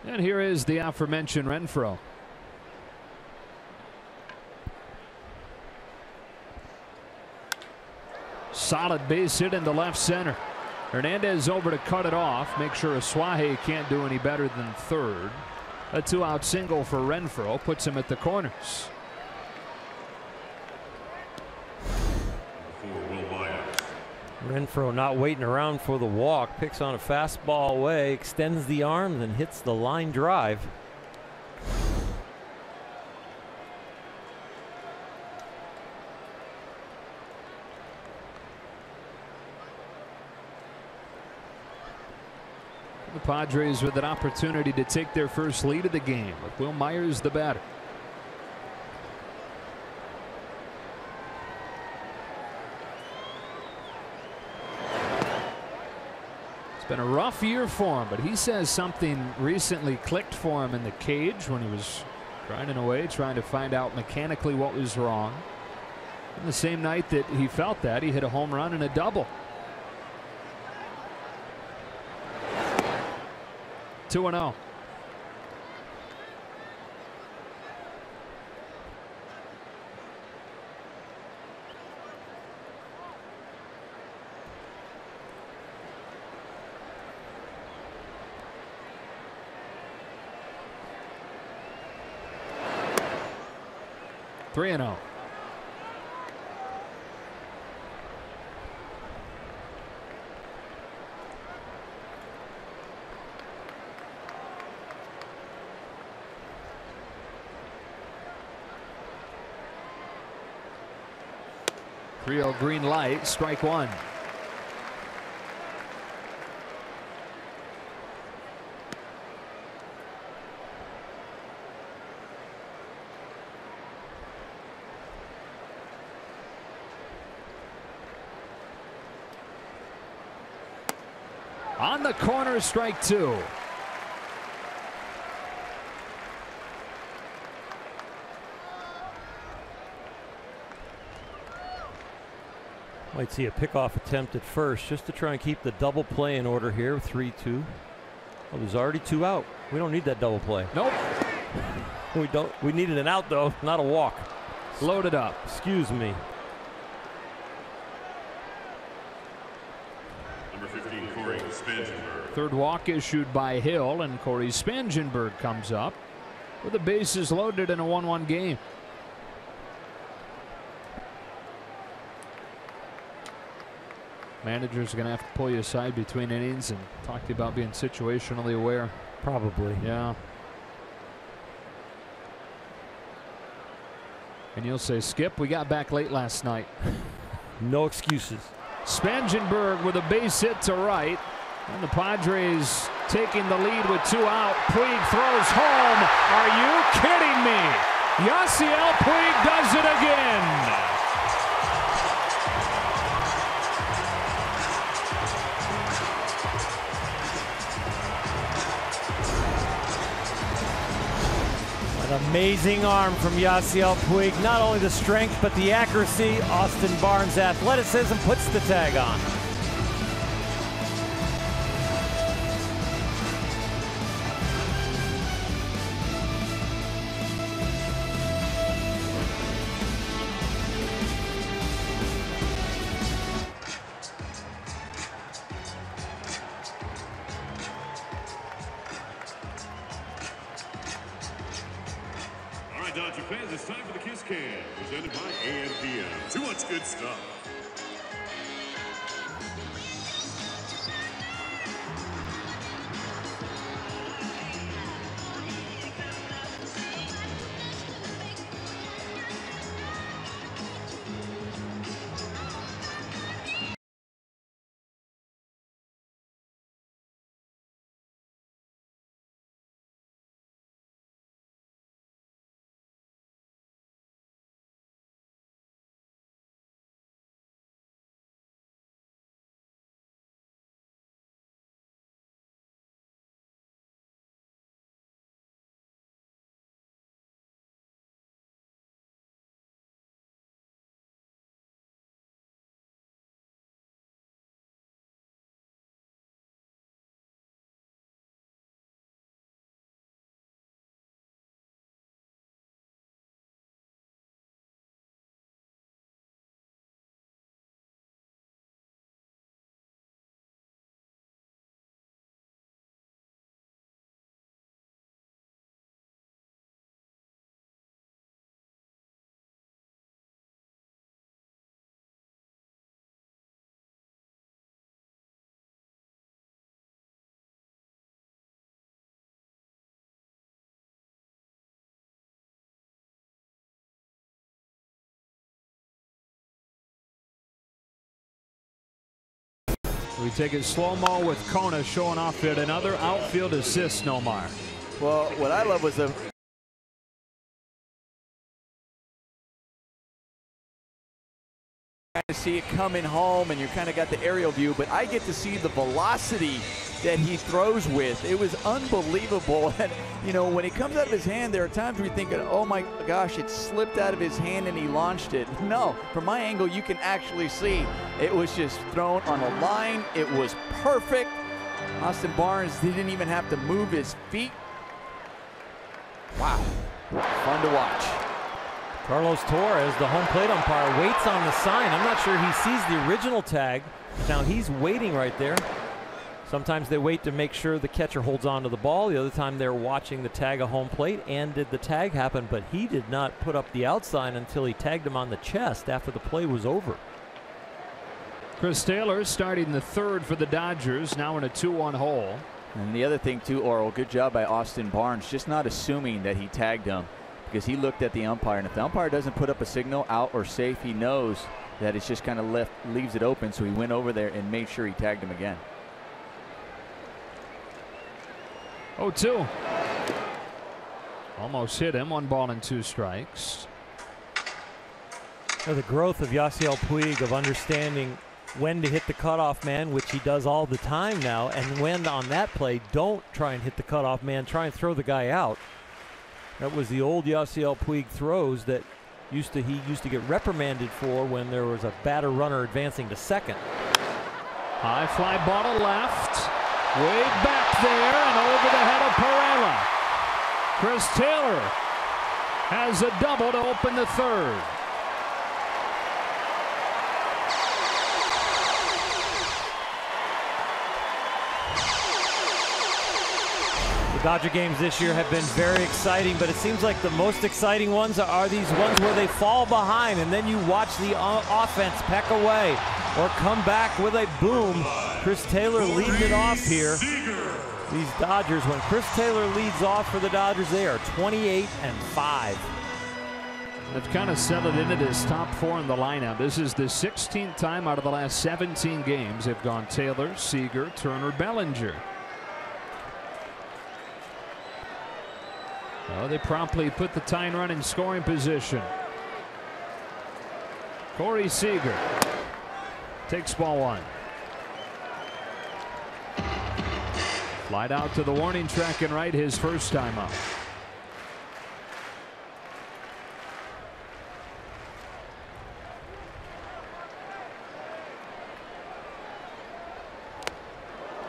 A: And here is the aforementioned Renfroe. Solid base hit into left center. Hernandez over to cut it off. Make sure Aswahe can't do any better than third. A 2-out single for Renfroe puts him at the corners.
F: Renfroe not waiting around for the walk. Picks on a fastball away, extends the arms, and hits the line drive.
A: The Padres with an opportunity to take their first lead of the game with Will Myers the batter. Been a rough year for him, but he says something recently clicked for him in the cage when he was grinding away, trying to find out mechanically what was wrong. And the same night that he felt that, he hit a home run and a double. 2-0. Three and 0. Green light, strike one. On the corner, strike two.
F: Might see a pickoff attempt at first just to try and keep the double play in order here. 3-2. Well, there's already two out. We don't need that double play.
A: Nope.
F: We don't. We needed an out though, not a walk.
A: Loaded up.
F: Excuse me.
E: Number 15, Corey Spangenberg.
A: Third walk issued by Hill, and Corey Spangenberg comes up with the bases loaded in a 1-1 game. Manager's going to have to pull you aside between innings and talk to you about being situationally aware.
F: Probably.
A: Yeah. And you'll say, Skip, we got back late last night.
F: No excuses.
A: Spangenberg with a base hit to right. And the Padres taking the lead with two out. Puig throws home. Are you kidding me? Yasiel Puig does it again.
F: An amazing arm from Yasiel Puig. Not only the strength, but the accuracy. Austin Barnes' athleticism puts the tag on.
E: Dodger fans, it's time for the Kiss Cam, presented by AMPM. Too much good stuff.
A: We take it slow-mo with Kona showing off yet another outfield assist, Nomar.
C: Well, what I love was the to see it coming home, and you kind of got the aerial view, but I get to see the velocity that he throws with. It was unbelievable. And, you know, when it comes out of his hand, there are times where you're thinking, oh my gosh, it slipped out of his hand and he launched it. No, from my angle, you can actually see it was just thrown on a line. It was perfect. Austin Barnes didn't even have to move his feet. Wow, fun to watch.
F: Carlos Torres, the home plate umpire, waits on the sign. I'm not sure he sees the original tag. Now he's waiting right there. Sometimes they wait to make sure the catcher holds on to the ball. The other time they're watching the tag of home plate. And did the tag happen? But he did not put up the out sign until he tagged him on the chest after the play was over.
A: Chris Taylor starting the third for the Dodgers, now in a 2-1 hole.
C: And the other thing too, Oral, good job by Austin Barnes, just not assuming that he tagged him, because he looked at the umpire, and if the umpire doesn't put up a signal, out or safe, he knows that it's just kind of leaves it open. So he went over there and made sure he tagged him again.
A: 0-2. Almost hit him. 1 ball and 2 strikes.
F: So the growth of Yasiel Puig of understanding when to hit the cutoff man, which he does all the time now, and when on that play, don't try and hit the cutoff man, try and throw the guy out. That was the old Yasiel Puig throws that he used to get reprimanded for when there was a batter runner advancing to second.
A: High fly ball to left. Way back there and over the head of Perella. Chris Taylor has a double to open the third.
F: The Dodger games this year have been very exciting, but it seems like the most exciting ones are these ones where they fall behind and then you watch the offense peck away or come back with a boom. Chris Taylor leading it off here. These Dodgers, when Chris Taylor leads off for the Dodgers, they are 28-5.
A: They've kind of settled into this top 4 in the lineup. This is the 16th time out of the last 17 games they've gone Taylor, Seager, Turner, Bellinger. Oh, they promptly put the tying run in scoring position. Corey Seager takes ball 1. Flied out to the warning track and right, his first time up.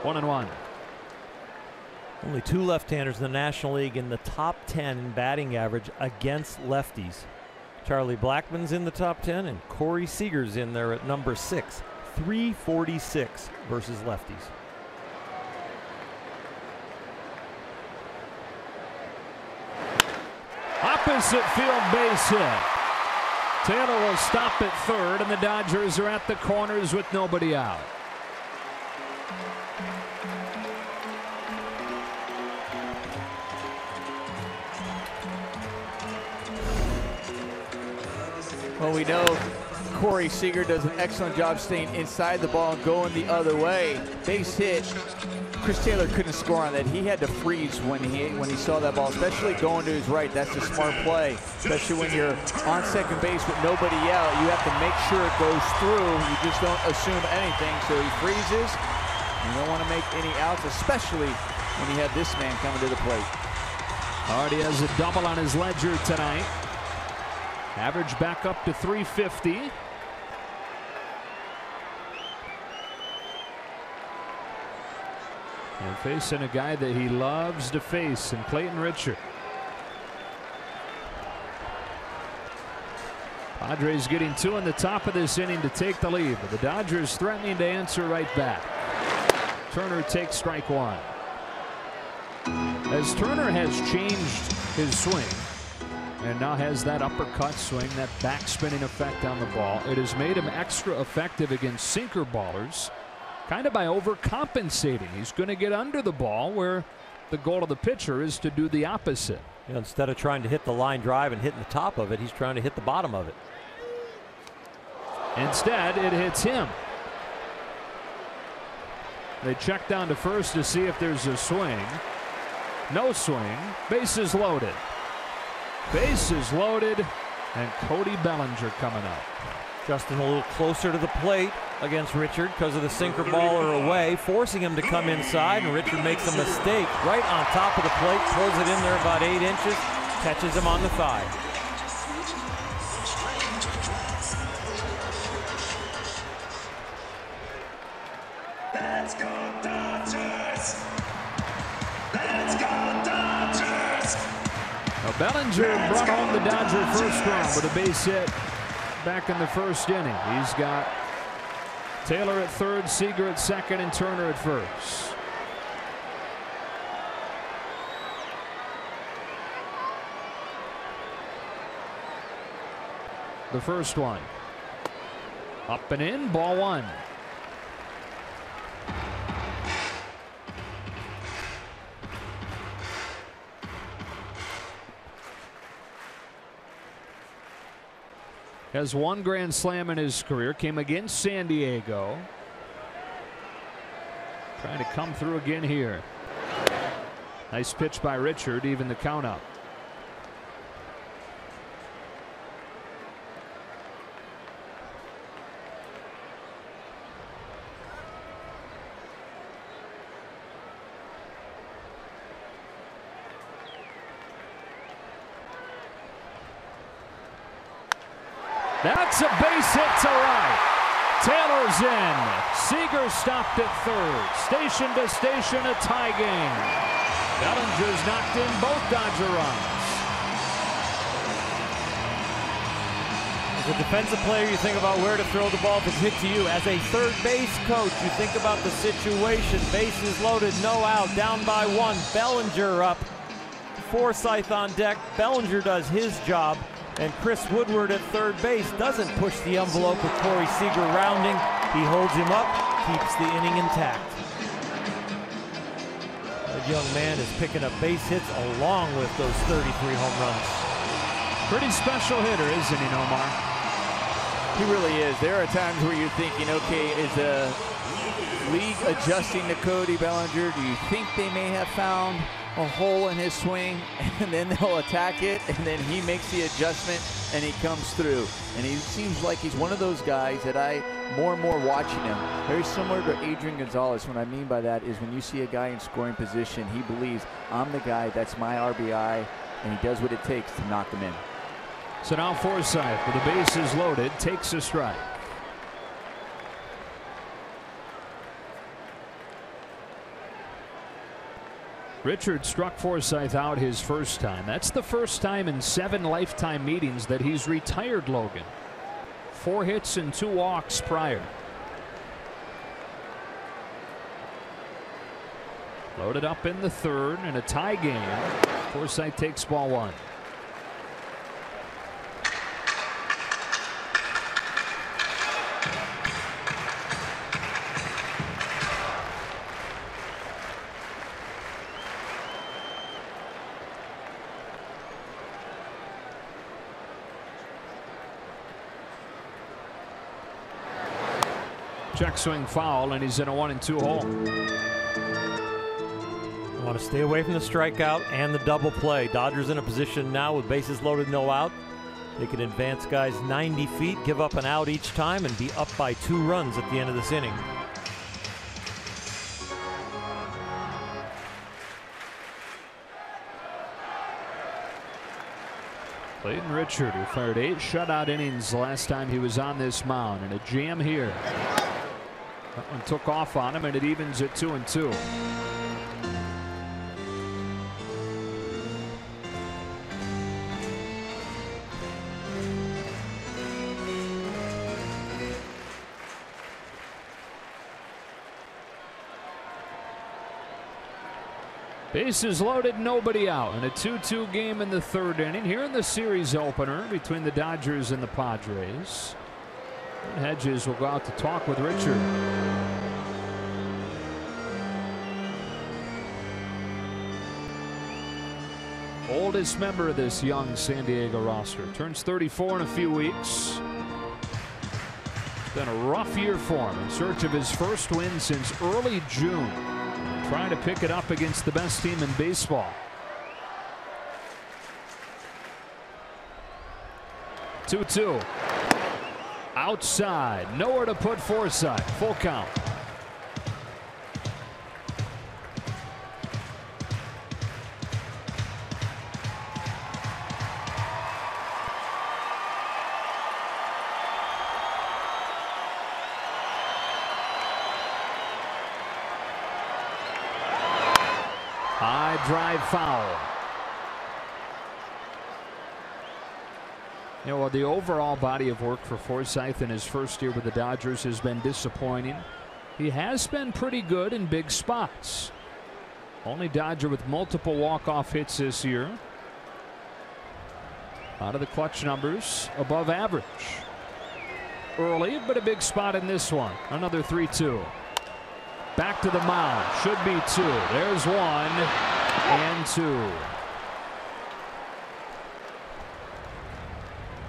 A: One and one.
F: Only 2 left-handers in the National League in the top 10 in batting average against lefties. Charlie Blackmon's in the top 10 and Corey Seager's in there at number 6. 346 versus lefties.
A: Opposite field base hit. Taylor will stop at third, and the Dodgers are at the corners with nobody out.
C: Well, we know Corey Seager does an excellent job staying inside the ball and going the other way. Base hit. Chris Taylor couldn't score on that. He had to freeze when he saw that ball, especially going to his right. That's a smart play, especially when you're on second base with nobody out. You have to make sure it goes through. You just don't assume anything. So he freezes. You don't want to make any outs, especially when you have this man coming to the plate.
A: Already has a double on his ledger tonight. Average back up to 350. And facing a guy that he loves to face in Clayton Richard. Padres getting 2 in the top of this inning to take the lead, but the Dodgers threatening to answer right back. Turner takes strike 1. As Turner has changed his swing and now has that uppercut swing, that backspinning effect on the ball, it has made him extra effective against sinker ballers, kind of by overcompensating. He's going to get under the ball where the goal of the pitcher is to do the opposite.
F: You know, instead of trying to hit the line drive and hitting the top of it, he's trying to hit the bottom of it.
A: Instead, it hits him. They check down to first to see if there's a swing. No swing. Bases loaded. Bases loaded, and Cody Bellinger coming up.
F: Justin a little closer to the plate against Richard because of the sinker baller away, forcing him to come inside, and Richard makes a mistake right on top of the plate, pulls it in there about 8 inches, catches him on the thigh.
E: Let's go Dodgers! Let's go Dodgers!
A: Now Bellinger brought home the Dodger first run with a base hit back in the first inning. He's got Taylor at third, Seager at second, and Turner at first. The first one. Up and in, ball one. Has one grand slam in his career. Came against San Diego. Trying to come through again here. Nice pitch by Richard, even the count up. That's a base hit to right. Taylor's in. Seager stopped at third. Station to station, a tie game. Bellinger's knocked in both Dodger runs.
F: As a defensive player, you think about where to throw the ball if it's hit to you. As a third base coach, you think about the situation. Bases loaded, no out, down by one. Bellinger up. Forsythe on deck. Bellinger does his job. And Chris Woodward at third base doesn't push the envelope with Corey Seager rounding. He holds him up, keeps the inning intact. That young man is picking up base hits along with those 33 home runs.
A: Pretty special hitter, isn't he, Omar?
C: He really is. There are times where you're thinking, okay, is the league adjusting to Cody Bellinger? Do you think they may have found a hole in his swing, and then they'll attack it, and then he makes the adjustment and he comes through? And he seems like he's one of those guys that more and more watching him, very similar to Adrian Gonzalez. What I mean by that is when you see a guy in scoring position, he believes, I'm the guy, that's my RBI, and he does what it takes to knock them in.
A: So now Forsythe, with the bases loaded, takes a strike. Richard struck Forsythe out his first time. That's the first time in 7 lifetime meetings that he's retired Logan. 4 hits and 2 walks prior. Loaded up in the third in a tie game. Forsythe takes ball one. Check swing foul, and he's in a 1-2 hole.
F: You want to stay away from the strikeout and the double play. Dodgers in a position now with bases loaded, no out. They can advance guys 90 feet, give up an out each time, and be up by 2 runs at the end of this inning.
A: Clayton Richard, who fired 8 shutout innings last time he was on this mound, and a jam here. That one took off on him, and it evens at 2-2. Bases loaded, nobody out, and a 2-2 game in the third inning here in the series opener between the Dodgers and the Padres. And Hedges will go out to talk with Richard. Oldest member of this young San Diego roster. Turns 34 in a few weeks. It's been a rough year for him, in search of his first win since early June. Trying to pick it up against the best team in baseball. 2-2. Outside, nowhere to put Forsythe. Full count. High drive foul. You know, the overall body of work for Forsythe in his first year with the Dodgers has been disappointing. He has been pretty good in big spots. Only Dodger with multiple walk-off hits this year. Out of the clutch numbers, above average. Early, but a big spot in this one. Another 3-2. Back to the mound. Should be 2. There's 1 and 2.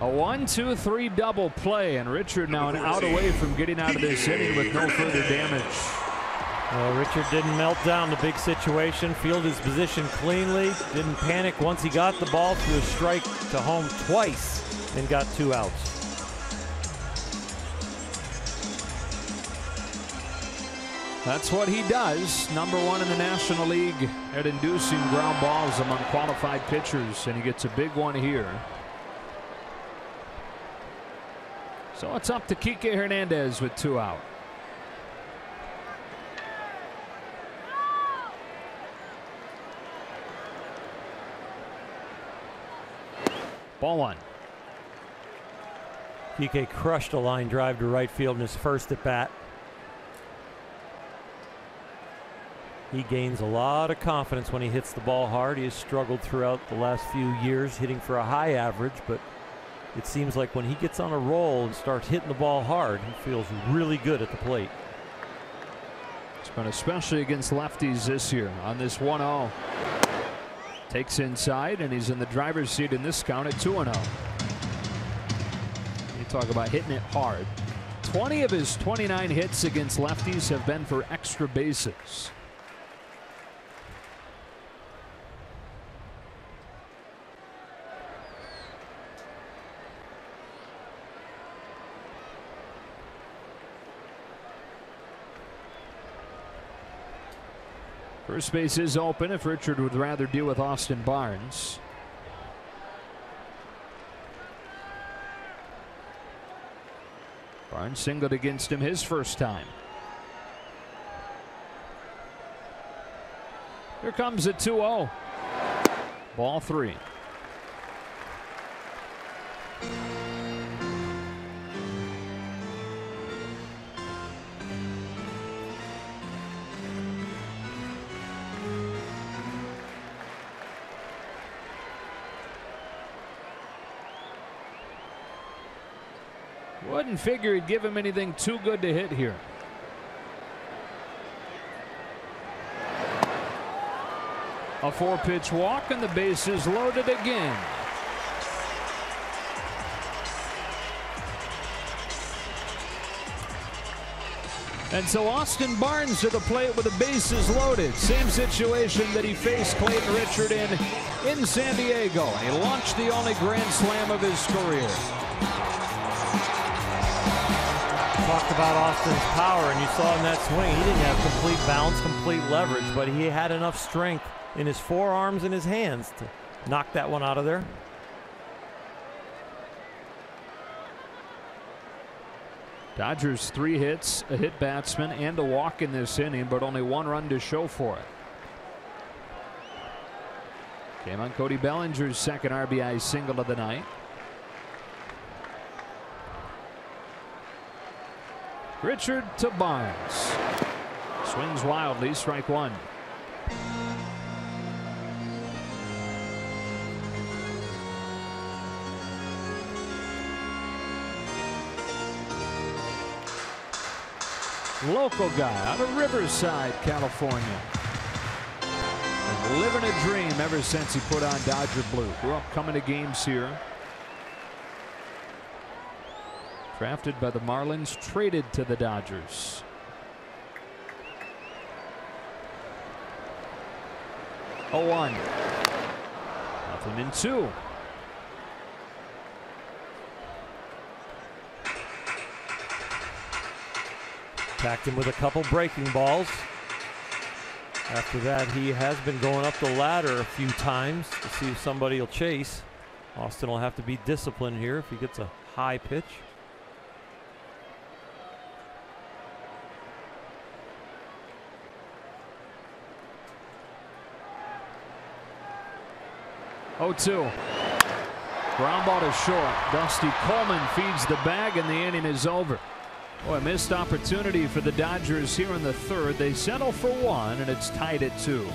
A: A 1-2-3 double play, and Richard now an out away from getting out of this inning with no further damage.
F: Well, Richard didn't melt down the big situation, fielded his position cleanly, didn't panic once he got the ball, threw a strike to home twice and got 2 outs.
A: That's what he does. #1 in the National League at inducing ground balls among qualified pitchers, and he gets a big one here. So it's up to Kike Hernandez with 2 out. Ball 1.
F: Kike crushed a line drive to right field in his first at bat. He gains a lot of confidence when he hits the ball hard. He has struggled throughout the last few years hitting for a high average, but it seems like when he gets on a roll and starts hitting the ball hard, he feels really good at the plate.
A: It's been especially against lefties this year on this 1-0. Takes inside, and he's in the driver's seat in this count at 2-0. You talk about hitting it hard. 20 of his 29 hits against lefties have been for extra bases. First base is open if Richard would rather deal with Austin Barnes. Barnes singled against him his first time. Here comes a 2-0. Ball 3. Wouldn't figure he'd give him anything too good to hit here. A 4-pitch walk, and the bases loaded again. And so Austin Barnes to the plate with the bases loaded. Same situation that he faced Clayton Richard in San Diego. He launched the only grand slam of his career.
F: Talked about Austin's power, and you saw in that swing he didn't have complete balance, complete leverage, but he had enough strength in his forearms and his hands to knock that one out of there.
A: Dodgers 3 hits, a hit batsman, and a walk in this inning, but only 1 run to show for it. Came on Cody Bellinger's second RBI single of the night. Richard to Barnes. Swings wildly, strike 1. Local guy out of Riverside, California. And living a dream ever since he put on Dodger blue. Grew up coming to games here. Drafted by the Marlins, traded to the Dodgers. Oh, 1. Nothing in 2.
F: Attacked him with a couple breaking balls. After that, he has been going up the ladder a few times to see if somebody will chase. Austin will have to be disciplined here if he gets a high pitch.
A: Oh, 2. Ground ball to short. Dusty Coleman feeds the bag, and the inning is over. Boy, a missed opportunity for the Dodgers here in the third. They settle for 1, and it's tied at 2.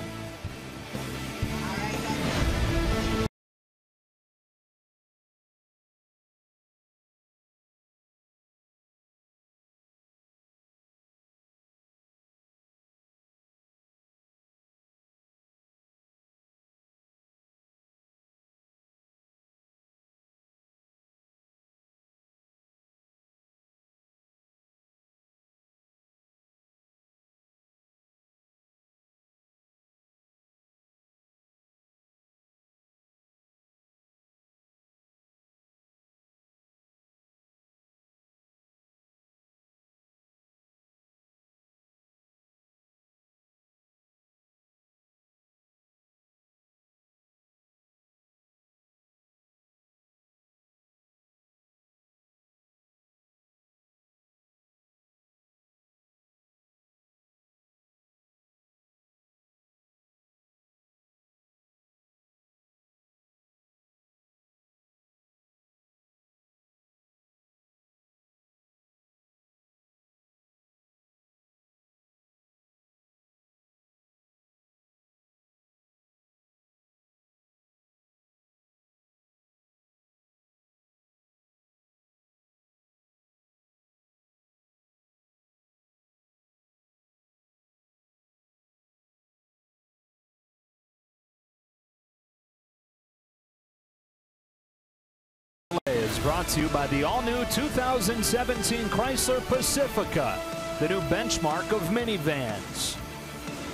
A: Is brought to you by the all-new 2017 Chrysler Pacifica, the new benchmark of minivans,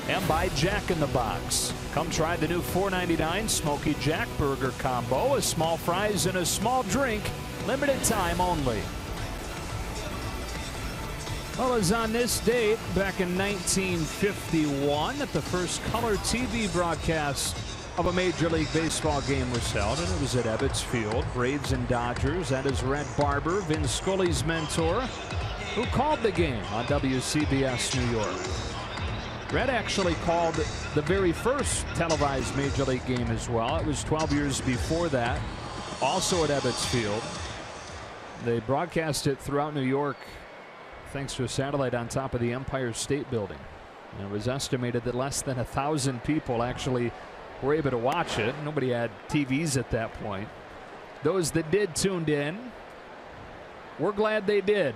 A: and by Jack in the Box. Come try the new $4.99 Smoky Jack Burger combo, a small fries and a small drink, limited time only. Well, it was on this date back in 1951 that the first color TV broadcast of a Major League Baseball game was held, and it was at Ebbets Field. Braves and Dodgers. That is Red Barber, Vin Scully's mentor, who called the game on WCBS New York. Red actually called the very first televised Major League game as well. It was 12 years before that, also at Ebbets Field. They broadcast it throughout New York thanks to a satellite on top of the Empire State Building. And it was estimated that less than 1,000 people actually were able to watch it. Nobody had TVs at that point. Those that did tuned in, we're glad they did.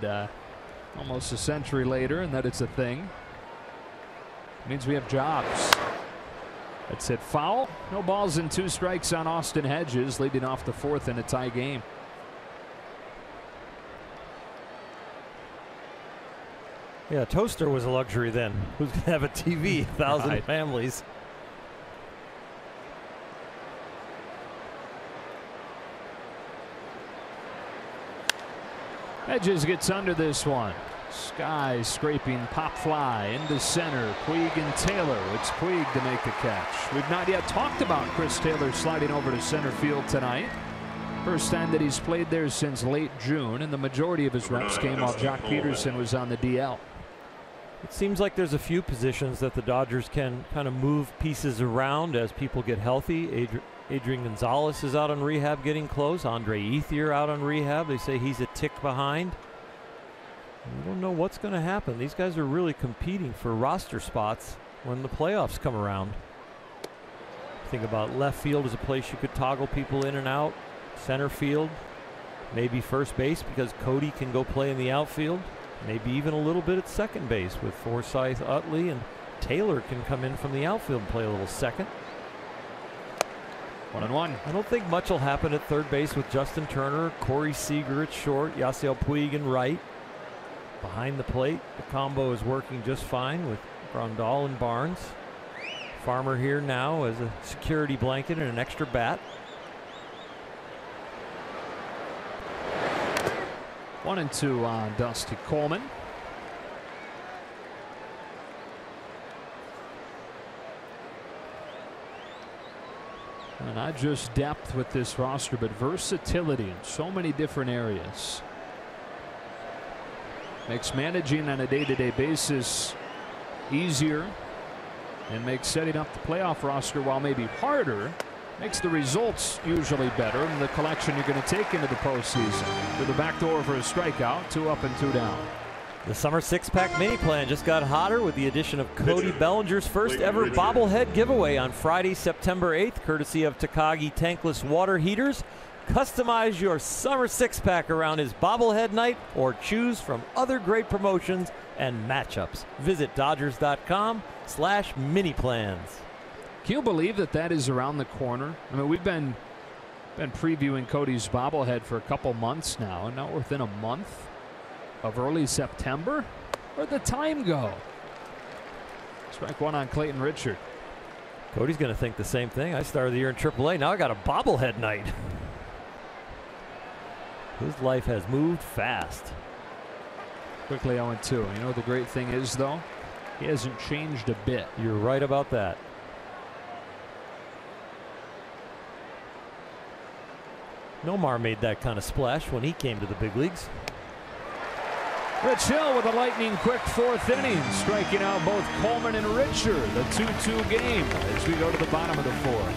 A: Almost a century later, and that it's a thing. It means we have jobs. That's hit foul. No balls and 2 strikes on Austin Hedges, leading off the 4th in a tie game.
F: Yeah, a toaster was a luxury then. Who's going to have a TV? 1,000 right. Families.
A: Hedges gets under this one. Sky scraping pop fly into center. Puig and Taylor. It's Puig to make the catch. We've not yet talked about Chris Taylor sliding over to center field tonight. First time that he's played there since late June, and the majority of his reps came while Jock Peterson was on the DL.
F: It seems like there's a few positions that the Dodgers can kind of move pieces around as people get healthy. Adrian Gonzalez is out on rehab getting close. Andre Ethier out on rehab. They say he's a tick behind. We don't know what's going to happen. These guys are really competing for roster spots when the playoffs come around. Think about left field as a place you could toggle people in and out. Center field, maybe first base because Cody can go play in the outfield. Maybe even a little bit at second base with Forsythe, Utley, and Taylor can come in from the outfield and play a little second.
A: 1-1.
F: I don't think much will happen at third base with Justin Turner, Corey Seager at short, Yasiel Puig in right. Behind the plate, the combo is working just fine with Grandal and Barnes. Farmer here now as a security blanket and an extra bat.
A: 1-2 on Dusty Coleman. Not just depth with this roster, but versatility in so many different areas. Makes managing on a day-to-day basis easier and makes setting up the playoff roster, while maybe harder, makes the results usually better and the collection you're going to take into the postseason. To the back door for a strikeout, 2 up and 2 down.
F: The summer six-pack mini plan just got hotter with the addition of Cody Bellinger's first ever bobblehead giveaway on Friday, September 8th, courtesy of Takagi tankless water heaters. Customize your summer six-pack around his bobblehead night or choose from other great promotions and matchups. Visit Dodgers.com/mini plans.
A: Can you believe that that is around the corner? I mean, we've been previewing Cody's bobblehead for a couple months now, and now we're within a month of early September. Where'd the time go? Strike 1 on Clayton Richard.
F: Cody's going to think the same thing. I started the year in AAA. Now I got a bobblehead night. His life has moved fast.
A: Quickly 0-2. You know what the great thing is, though? He hasn't changed a bit.
F: You're right about that. Nomar made that kind of splash when he came to the big leagues.
A: Rich Hill with a lightning quick 4th inning, striking out both Coleman and Richard. The 2-2 game as we go to the bottom of the 4th.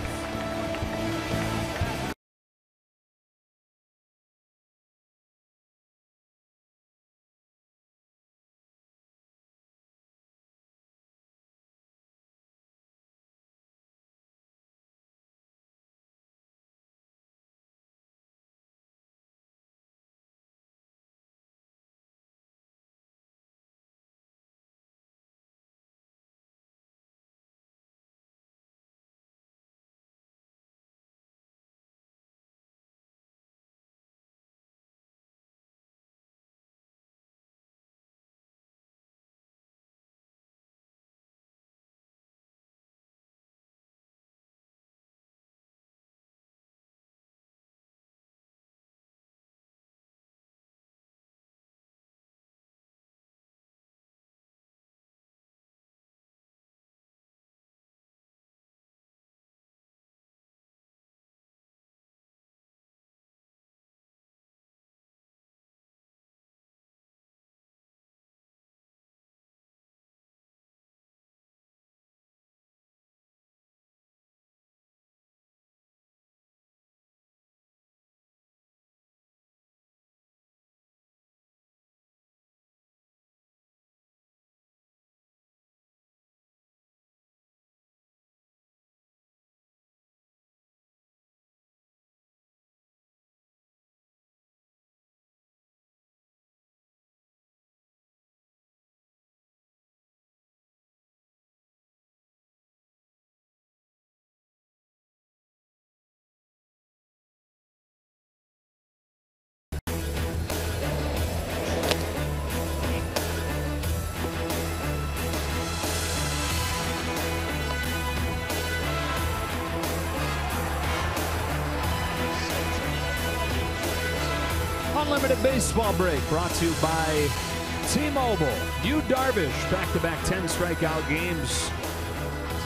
A: Unlimited baseball break brought to you by T-Mobile. Yu Darvish, back-to-back 10 strikeout games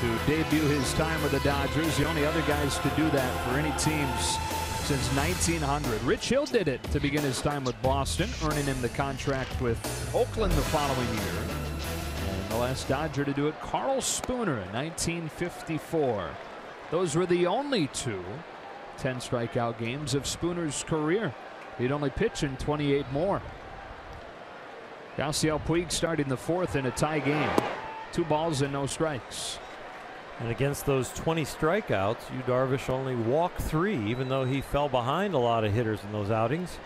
A: to debut his time with the Dodgers. The only other guys to do that for any teams since 1900. Rich Hill did it to begin his time with Boston, earning him the contract with Oakland the following year. And the last Dodger to do it, Carl Spooner in 1954. Those were the only 2 10 strikeout games of Spooner's career. He'd only pitch in 28 more. Yasiel Puig starting the 4th in a tie game. 2 balls and no strikes.
F: And against those 20 strikeouts, Yu Darvish only walked 3, even though he fell behind a lot of hitters in those outings.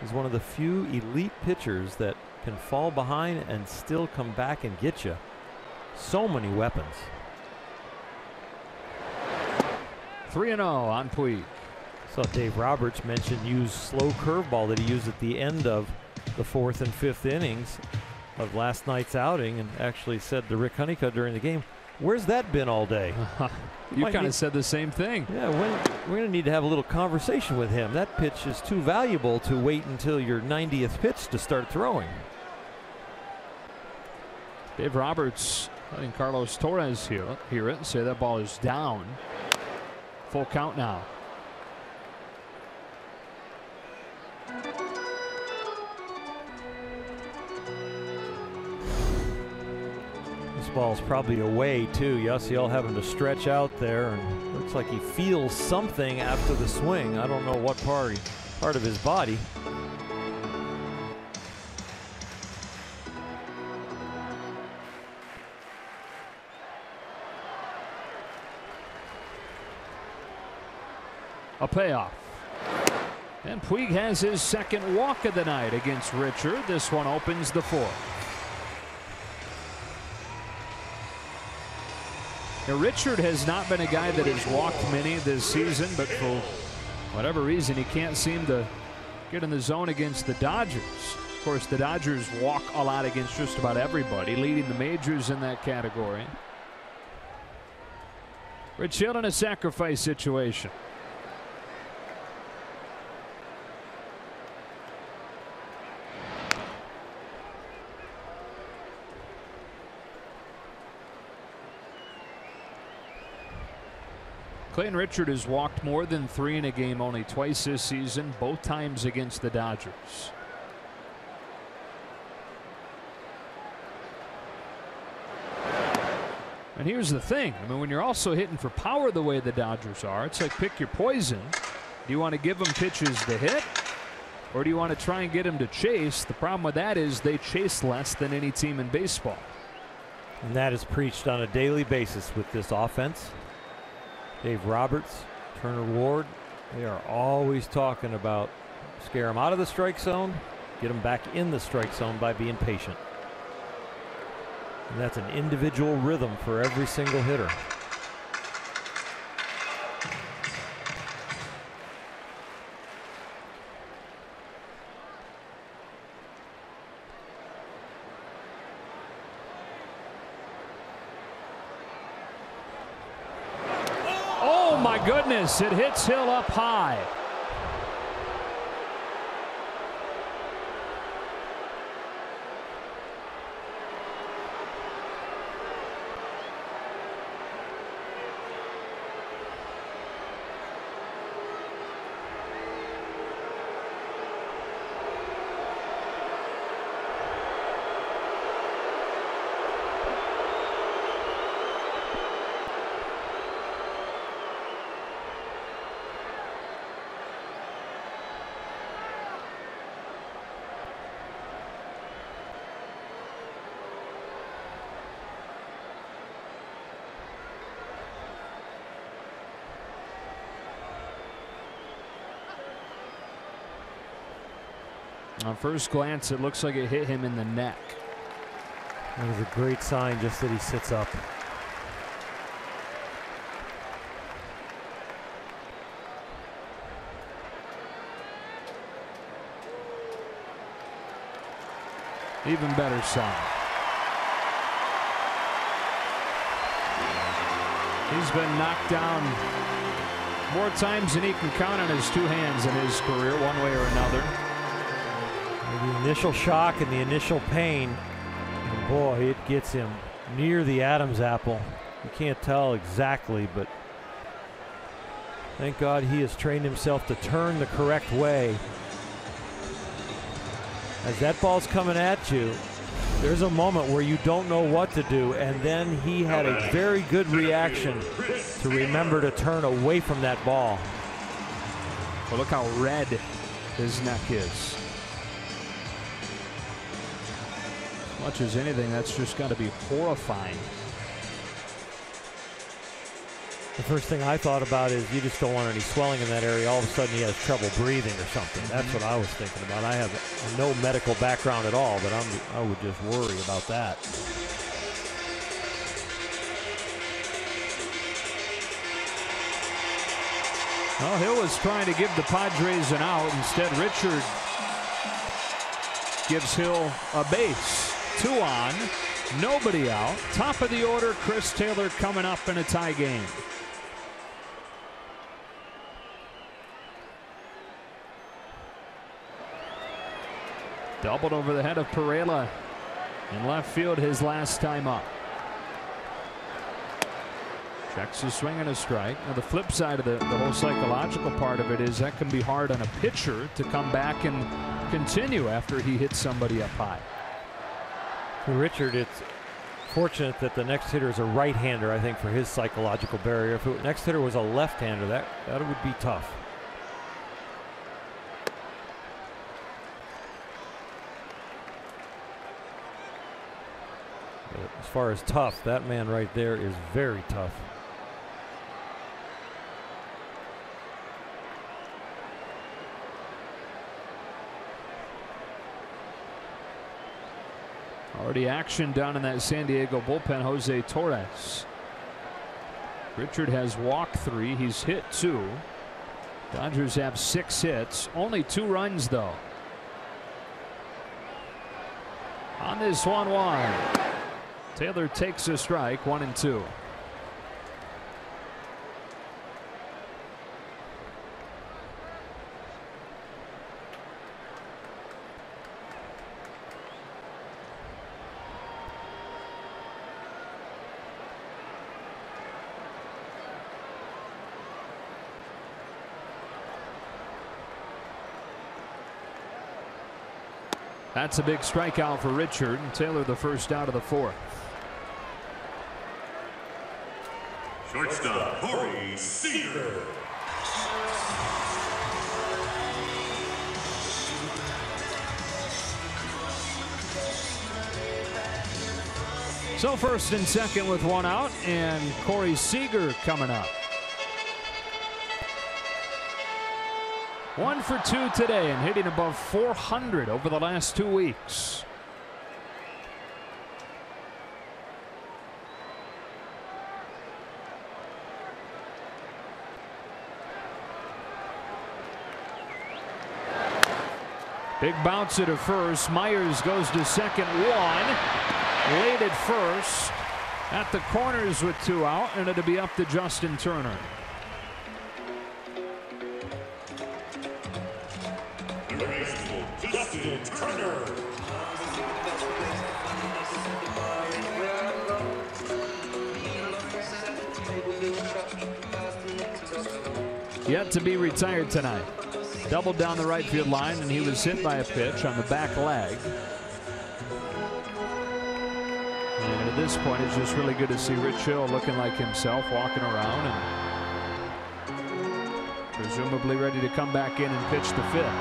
F: He's one of the few elite pitchers that can fall behind and still come back and get you. So many weapons.
A: 3-0 on Puig.
F: So Dave Roberts mentioned Yu's slow curveball that he used at the end of the 4th and 5th innings of last night's outing, and actually said to Rick Honeycutt during the game, "Where's that been all day?"
A: You kind of said the same thing.
F: Yeah, we're going to need to have a little conversation with him. That pitch is too valuable to wait until your 90th pitch to start throwing.
A: Dave Roberts letting Carlos Torres hear it, say that ball is down. Full count now.
F: This ball's probably away too. Yasiel having to stretch out there, and looks like he feels something after the swing. I don't know what part of his body.
A: A payoff. And Puig has his second walk of the night against Richard. This one opens the fourth. Now, Richard has not been a guy that has walked many this season, but for whatever reason, he can't seem to get in the zone against the Dodgers. Of course, the Dodgers walk a lot against just about everybody, leading the majors in that category. Rich Hill in a sacrifice situation. Clayton Richard has walked more than 3 in a game only twice this season, both times against the Dodgers. And here's the thing. I mean, when you're also hitting for power the way the Dodgers are, it's like pick your poison. Do you want to give them pitches to hit, or do you want to try and get them to chase? The problem with that is they chase less than any team in baseball.
F: And that is preached on a daily basis with this offense. Dave Roberts, Turner Ward, they are always talking about scare them out of the strike zone, get them back in the strike zone by being patient. And that's an individual rhythm for every single hitter.
A: My goodness, it hits Hill up high. On first glance, it looks like it hit him in the neck.
F: That is a great sign, just that he sits up.
A: Even better sign. He's been knocked down more times than he can count on his 2 hands in his career, one way or another.
F: The initial shock and the initial pain, and boy, it gets him near the Adam's apple. You can't tell exactly, but thank God he has trained himself to turn the correct way. As that ball's coming at you, there's a moment where you don't know what to do, and then he had a very good reaction to remember to turn away from that ball.
A: Well, look how red his neck is. Much as anything, that's just got to be horrifying.
F: The first thing I thought about is you just don't want any swelling in that area. All of a sudden he has trouble breathing or something. That's what I was thinking about. I have no medical background at all, but I would just worry about that.
A: Well, Hill was trying to give the Padres an out. Instead, Richard gives Hill a base. 2 on, nobody out. Top of the order, Chris Taylor coming up in a tie game. Doubled over the head of Perella in left field his last time up. Checks a swing and a strike. Now the flip side of the whole psychological part of it is that can be hard on a pitcher to come back and continue after he hits somebody up high.
F: For Richard, it's fortunate that the next hitter is a right-hander, I think, for his psychological barrier. If the next hitter was a left-hander, that would be tough. But as far as tough, that man right there is very tough.
A: Already action down in that San Diego bullpen. Jose Torres. Richard has walked 3. He's hit 2. Dodgers have 6 hits. Only 2 runs though. On this 1-1. Taylor takes a strike. 1-2. That's a big strikeout for Richard, and Taylor the first out of the 4th.
E: Shortstop, Corey Seager.
A: So first and second with 1 out, and Corey Seager coming up. 1 for 2 today and hitting above 400 over the last 2 weeks. Big bounce at first. Myers goes to second. 1. Laid at first. At the corners with 2 out, and it'll be up to Justin Turner. Yet to be retired tonight. Doubled down the right field line, and he was hit by a pitch on the back leg. And at this point, it's just really good to see Rich Hill looking like himself, walking around and presumably ready to come back in and pitch the 5th.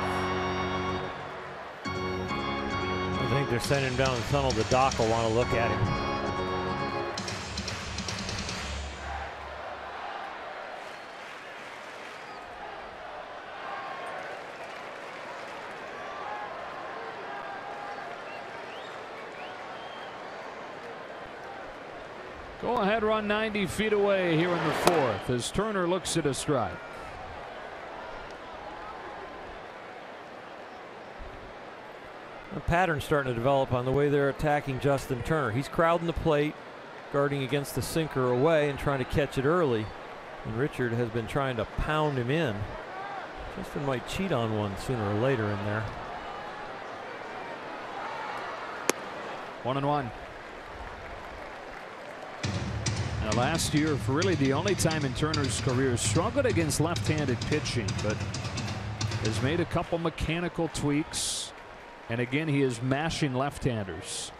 F: I think they're sending him down the tunnel. The doc will want to look at him.
A: Go ahead run 90 feet away here in the 4th as Turner looks at a strike.
F: A pattern starting to develop on the way they're attacking Justin Turner. He's crowding the plate, guarding against the sinker away and trying to catch it early. And Richard has been trying to pound him in. Justin might cheat on one sooner or later in there.
A: 1-1. Now last year, for really the only time in Turner's career, struggled against left-handed pitching, but has made a couple mechanical tweaks. And again, he is mashing left-handers.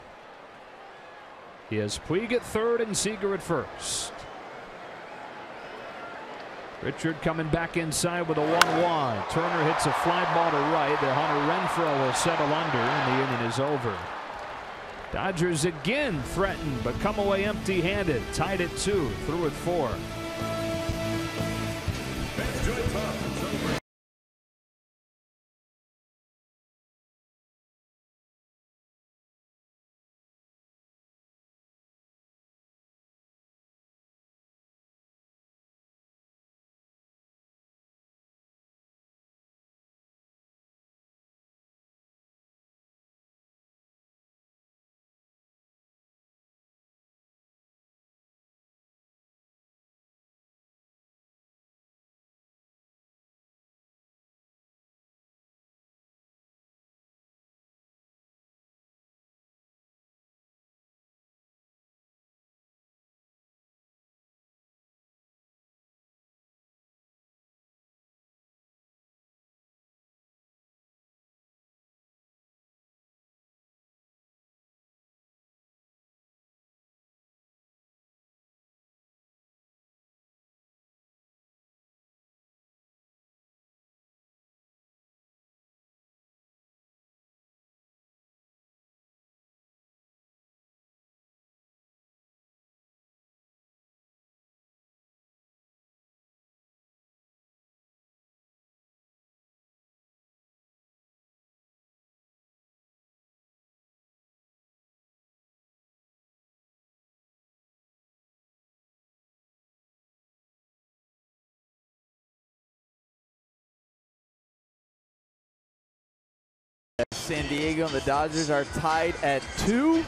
A: He has Puig at 3rd and Seager at 1st. Richard coming back inside with a 1-1. Turner hits a fly ball to right. The Hunter Renfroe will settle under, and the inning is over. Dodgers again threatened, but come away empty-handed. Tied at 2, through at 4.
C: San Diego and the Dodgers are tied at 2.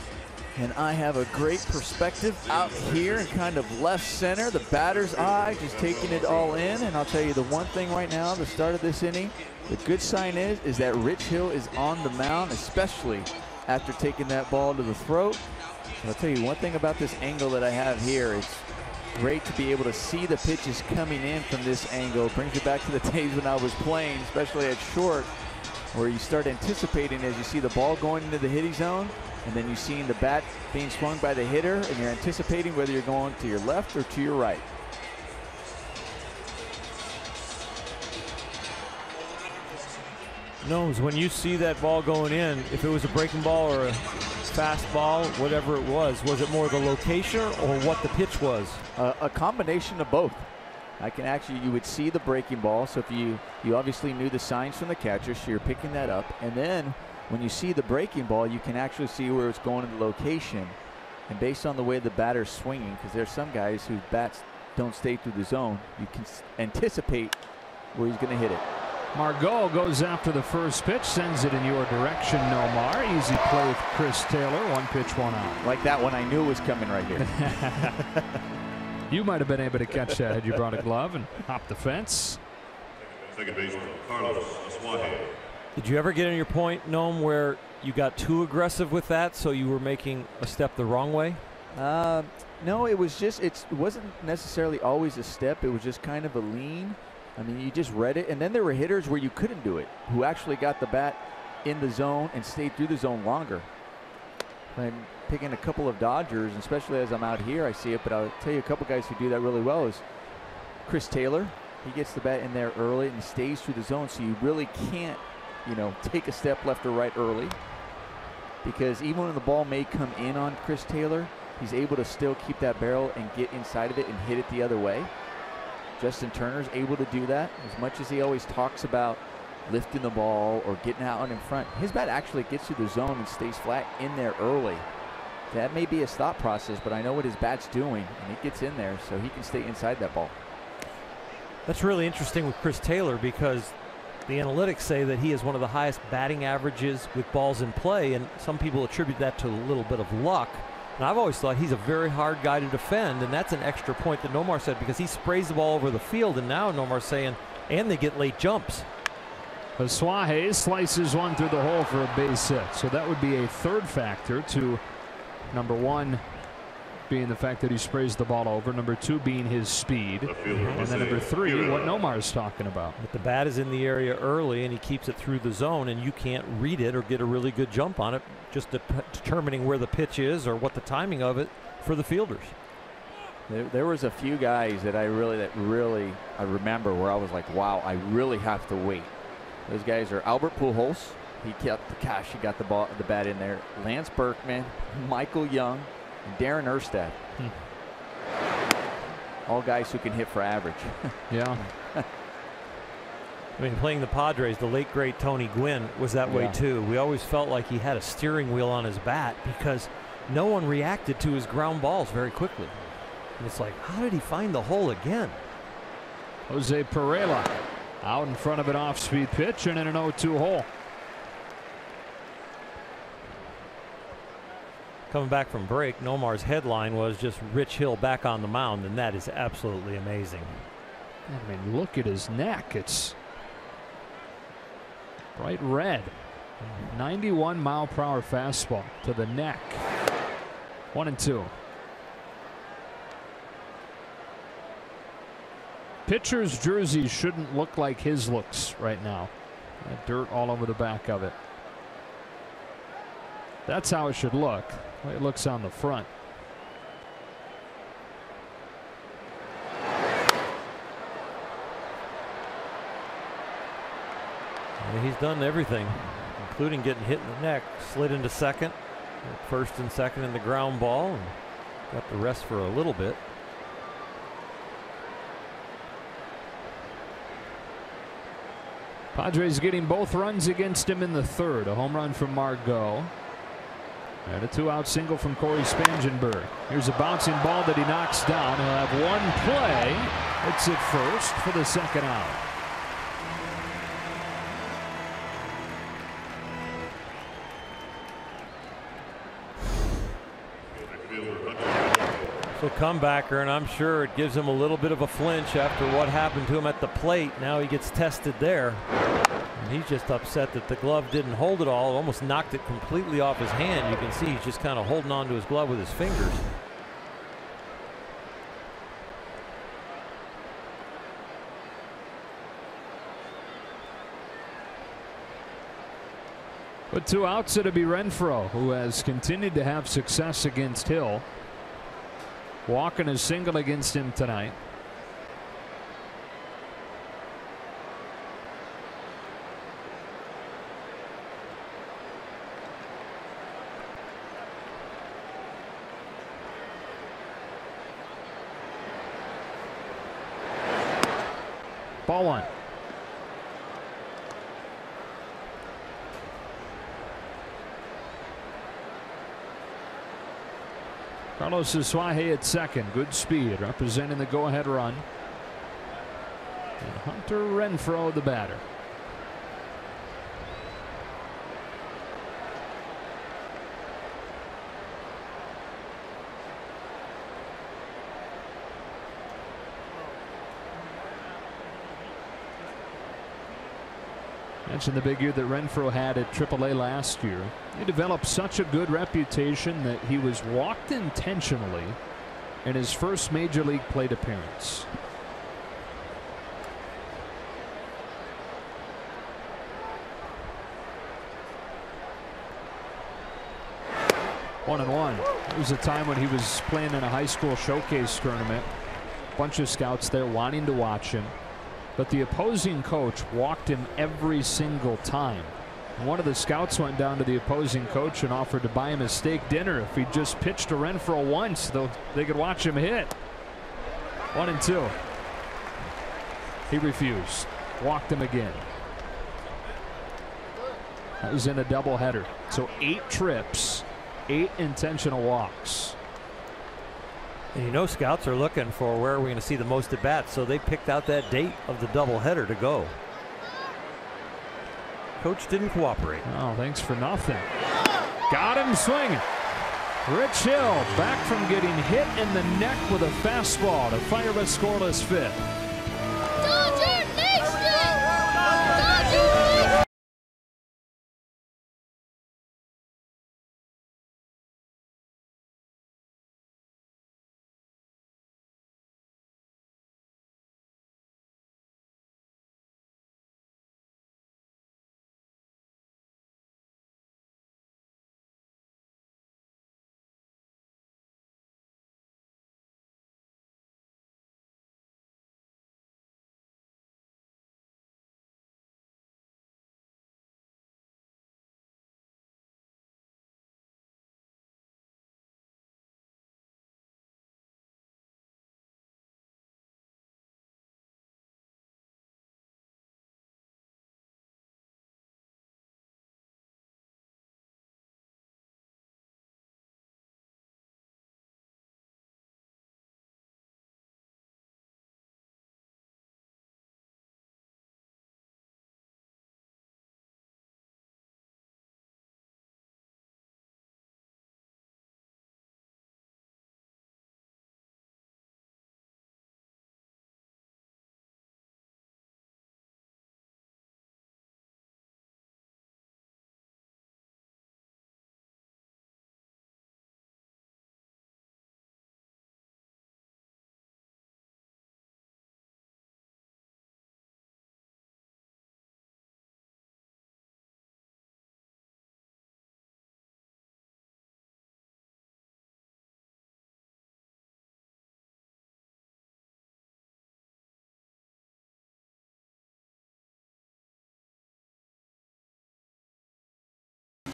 C: And I have a great perspective out here in kind of left center. The batter's eye just taking it all in. And I'll tell you the one thing right now, the start of this inning, the good sign is that Rich Hill is on the mound, especially after taking that ball to the throat. So I'll tell you one thing about this angle that I have here. It's great to be able to see the pitches coming in from this angle. It brings you back to the days when I was playing, especially at short, where you start anticipating as you see the ball going into the hitting zone. And then you're seeing the bat being swung by the hitter, and you're anticipating whether you're going to your left or to your right.
F: Gnomes, when you see that ball going in, if it was a breaking ball or a fastball, whatever it was it more the location or what the pitch was?
C: A combination of both. I can actually, you would see the breaking ball. So if you obviously knew the signs from the catcher, so you're picking that up. And then when you see the breaking ball, you can actually see where it's going in the location. And based on the way the batter's swinging, because there's some guys whose bats don't stay through the zone, you can anticipate where he's going to hit it.
A: Margot goes after the first pitch, sends it in your direction, Nomar. Easy play with Chris Taylor. 1 pitch, 1 out.
C: Like that one, I knew it was coming right here.
A: You might have been able to catch that had you brought a glove and hopped the fence.
E: Second baseman, Carlos Aswahe.
F: Did you ever get in your point, Gnome, where you got too aggressive with that, so you were making a step the wrong way?
C: No, it was just, it wasn't necessarily always a step. It was just kind of a lean. I mean, you just read it. And then there were hitters where you couldn't do it, who actually got the bat in the zone and stayed through the zone longer. I'm picking a couple of Dodgers, especially as I'm out here, I see it. But I'll tell you a couple guys who do that really well is Chris Taylor. He gets the bat in there early and stays through the zone, so you really can't, you know, take a step left or right early, because even when the ball may come in on Chris Taylor, he's able to still keep that barrel and get inside of it and hit it the other way. Justin Turner's able to do that. As much as he always talks about lifting the ball or getting out in front, his bat actually gets to the zone and stays flat in there early. That may be his thought process, but I know what his bat's doing, and it gets in there so he can stay inside that ball.
F: That's really interesting with Chris Taylor, because the analytics say that he has one of the highest batting averages with balls in play, and some people attribute that to a little bit of luck. And I've always thought he's a very hard guy to defend, and that's an extra point that Nomar said, because he sprays the ball over the field, and now Nomar's saying, and they get late jumps.
A: Aswahe slices one through the hole for a base hit. So that would be a third factor to number one being the fact that he sprays the ball over, number two being his speed, and then number three, what Nomar's talking about.
F: But the bat is in the area early and he keeps it through the zone, and you can't read it or get a really good jump on it, just determining where the pitch is or what the timing of it for the fielders.
C: There was a few guys that I remember where I was like, wow, I really have to wait. Those guys are Albert Pujols. He got the bat in there. Lance Berkman, Michael Young, and Darren Erstad. All guys who can hit for average.
A: Yeah.
F: I mean, playing the Padres, the late great Tony Gwynn was that way too. We always felt like he had a steering wheel on his bat because no one reacted to his ground balls very quickly. And it's like, how did he find the hole again?
A: Jose Pereira out in front of an off-speed pitch and in an 0-2 hole.
F: Coming back from break, Nomar's headline was just Rich Hill back on the mound, and that is absolutely amazing.
A: I mean, look at his neck. It's bright red. 91-mile-per-hour fastball to the neck. 1-2. Pitcher's jersey shouldn't look like his looks right now. That dirt all over the back of it. That's how it should look. The way it looks on the front.
F: And he's done everything, including getting hit in the neck. Slid into second, first and second in the ground ball, and got the rest for a little bit.
A: Padres getting both runs against him in the third. A home run from Margot. And a 2-out single from Corey Spangenberg. Here's a bouncing ball that he knocks down. He'll have one play. It's at first for the second out.
F: The comebacker, and I'm sure it gives him a little bit of a flinch after what happened to him at the plate. Now he gets tested there. And he's just upset that the glove didn't hold it all. It almost knocked it completely off his hand. You can see he's just kind of holding on to his glove with his fingers.
A: With 2 outs, it'll be Renfroe, who has continued to have success against Hill. Walking a single against him tonight. Ball 1. Carlos Suaje at second. Good speed, representing the go-ahead run. And Hunter Renfroe, the batter. Mentioned the big year that Renfroe had at AAA last year. He developed such a good reputation that he was walked intentionally in his first major league plate appearance. One and one. It was a time when he was playing in a high school showcase tournament. Bunch of scouts there wanting to watch him. But the opposing coach walked him every single time. And one of the scouts went down to the opposing coach and offered to buy him a steak dinner if he just pitched to Renfroe once, though they could watch him hit. 1 and 2. He refused. Walked him again. That was in a doubleheader. So 8 trips, 8 intentional walks.
F: And you know scouts are looking for where we're going to see the most at bats, so they picked out that date of the doubleheader to go. Coach didn't cooperate.
A: Oh, thanks for nothing. Got him swinging. Rich Hill back from getting hit in the neck with a fastball to fire a scoreless 5th.
G: Dodger Nation! Dodger Nation!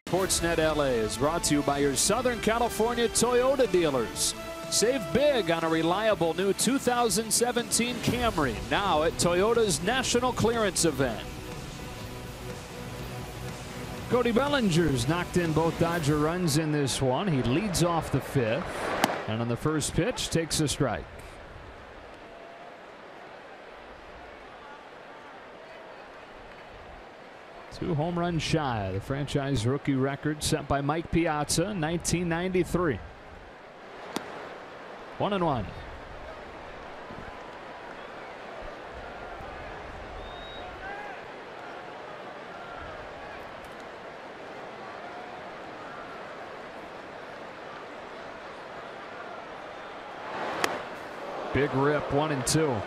A: Sportsnet LA is brought to you by your Southern California Toyota dealers. Save big on a reliable new 2017 Camry, now at Toyota's National Clearance Event. Cody Bellinger's knocked in both Dodger runs in this one. He leads off the 5th, and on the first pitch takes a strike. Two home runs shy of the franchise rookie record set by Mike Piazza in 1993. 1-1. Big rip, 1-2.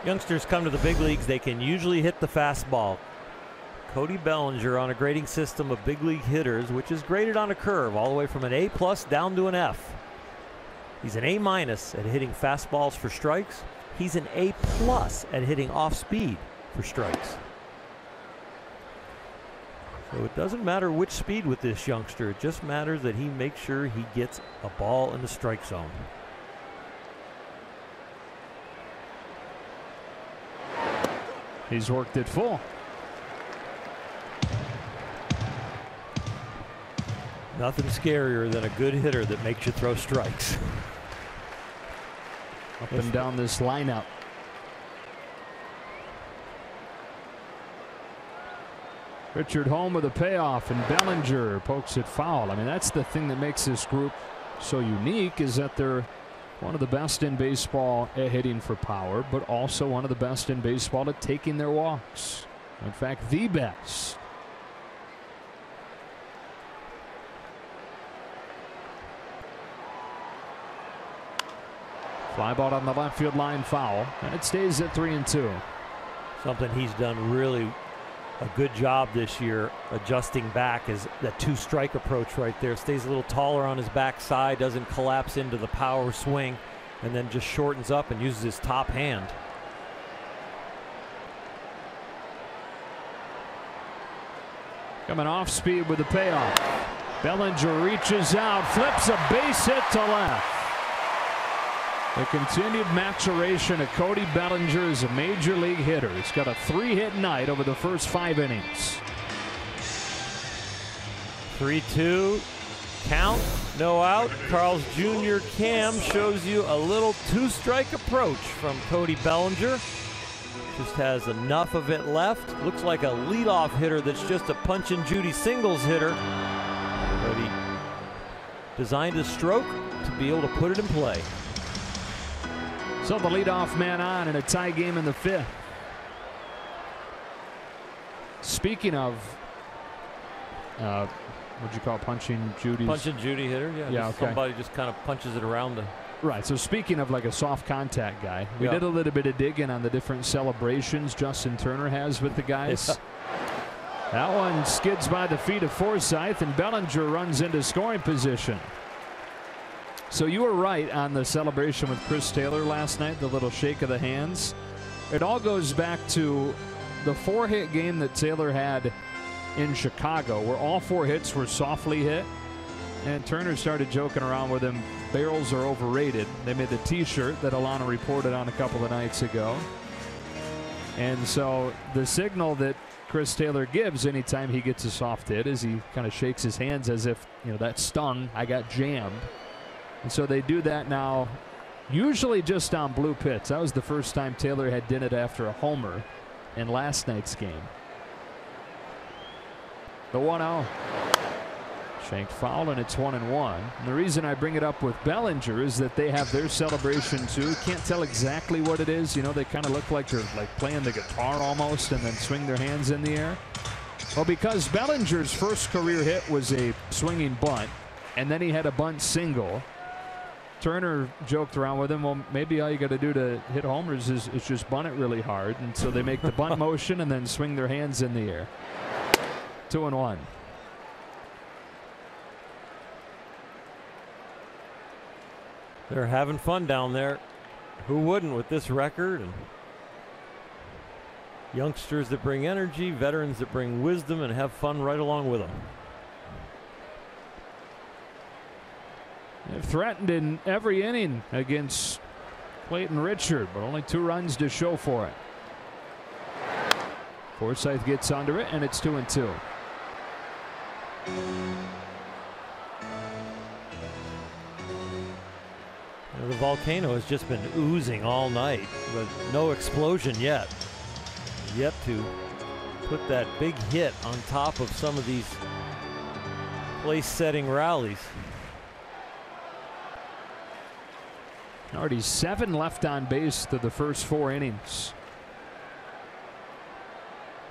F: Youngsters come to the big leagues, they can usually hit the fastball. Cody Bellinger on a grading system of big league hitters, which is graded on a curve all the way from an A+ down to an F. He's an A- at hitting fastballs for strikes. He's an A+ at hitting off speed for strikes. So it doesn't matter which speed with this youngster. It just matters that he makes sure he gets a ball in the strike zone.
A: He's worked it full.
F: Nothing scarier than a good hitter that makes you throw strikes.
A: Up and down this lineup. Richard home with a payoff, and Bellinger pokes it foul. I mean, that's the thing that makes this group so unique, is that they're one of the best in baseball at hitting for power, but also one of the best in baseball at taking their walks. In fact, the best. Fly ball on the left field line, foul, and it stays at 3-2.
F: Something he's done really a good job this year adjusting back is that two-strike approach right there. Stays a little taller on his backside, doesn't collapse into the power swing, and then just shortens up and uses his top hand.
A: Coming off speed with the payoff. Bellinger reaches out, flips a base hit to left. The continued maturation of Cody Bellinger as a major league hitter. He's got a 3-hit night over the first 5 innings.
F: 3-2 count, no out. Carl's Jr. Cam shows you a little two-strike approach from Cody Bellinger. Just has enough of it left. Looks like a leadoff hitter that's just a punch and Judy singles hitter. But he designed his stroke to be able to put it in play.
A: So the leadoff man on in a tie game in the 5th. Speaking of, what'd you call it, punching Judy's?
F: Punch and Judy hitter, yeah.
A: Okay.
F: Somebody just kind of punches it around the.
A: Right. So speaking of like a soft contact guy, we did a little bit of digging on the different celebrations Justin Turner has with the guys. Yeah. That one skids by the feet of Forsythe, and Bellinger runs into scoring position. So you were right on the celebration with Chris Taylor last night, the little shake of the hands. It all goes back to the 4-hit game that Taylor had in Chicago, where all 4 hits were softly hit. And Turner started joking around with him. Barrels are overrated. They made the T-shirt that Alana reported on a couple of nights ago. And so the signal that Chris Taylor gives anytime he gets a soft hit is he kind of shakes his hands as if, you know, that stung. I got jammed. And so they do that now, usually just on blue pits. That was the first time Taylor had done it after a homer in last night's game. The 1-0. Shanked foul, and it's 1-1. And the reason I bring it up with Bellinger is that they have their celebration too. Can't tell exactly what it is. You know, they kind of look like they're like playing the guitar almost and then swing their hands in the air. Well, because Bellinger's first career hit was a swinging bunt, and then he had a bunt single. Turner joked around with him, well, maybe all you got to do to hit homers is just bunt it really hard. And so they make the bunt motion and then swing their hands in the air. 2-1.
F: They're having fun down there. Who wouldn't with this record? And youngsters that bring energy, veterans that bring wisdom and have fun right along with them.
A: They've threatened in every inning against Clayton Richard, but only 2 runs to show for it. Forsythe gets under it, and it's 2-2.
F: The volcano has just been oozing all night, but no explosion yet. Yet to put that big hit on top of some of these place-setting rallies.
A: Already 7 left on base through the first 4 innings.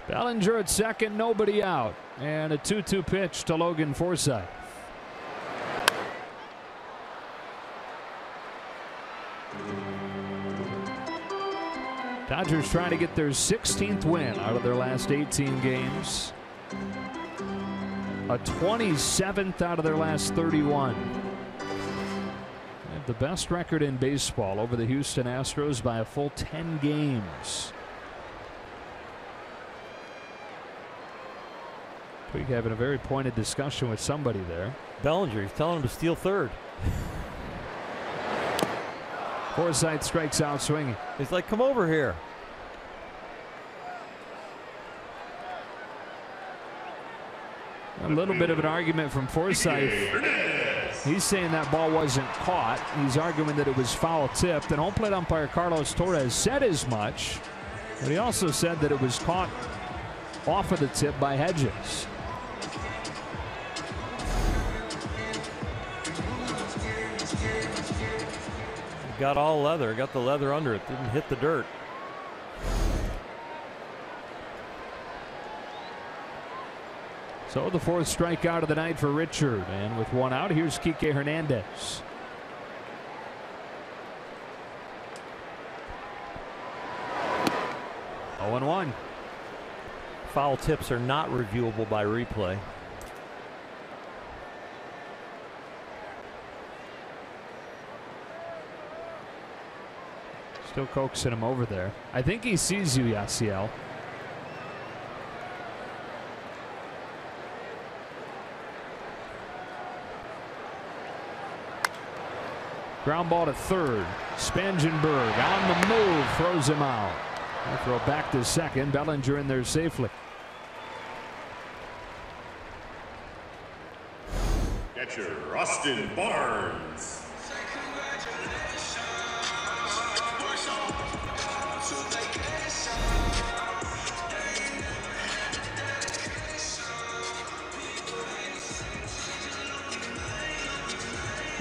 A: Bellinger at second, nobody out, and a 2-2 pitch to Logan Forsythe. Dodgers trying to get their 16th win out of their last 18 games. A 27th out of their last 31. They have the best record in baseball over the Houston Astros by a full 10 games. We're having a very pointed discussion with somebody there.
F: Bellinger, he's telling him to steal third.
A: Forsythe strikes out swinging.
F: He's like, come over here.
A: A little bit of an argument from Forsythe. He's saying that ball wasn't caught. He's arguing that it was foul tipped. And home plate umpire Carlos Torres said as much, but he also said that it was caught off of the tip by Hedges.
F: Got all leather, got the leather under it, didn't hit the dirt.
A: So the 4th strikeout of the night for Richard, and with 1 out, here's Kike Hernandez. Oh, 0-1.
F: Foul tips are not reviewable by replay.
A: Still coaxing him over there. I think he sees you, Yasiel. Ground ball to third. Spangenberg on the move, throws him out. They'll throw back to second. Bellinger in there safely.
E: Catcher Austin Barnes.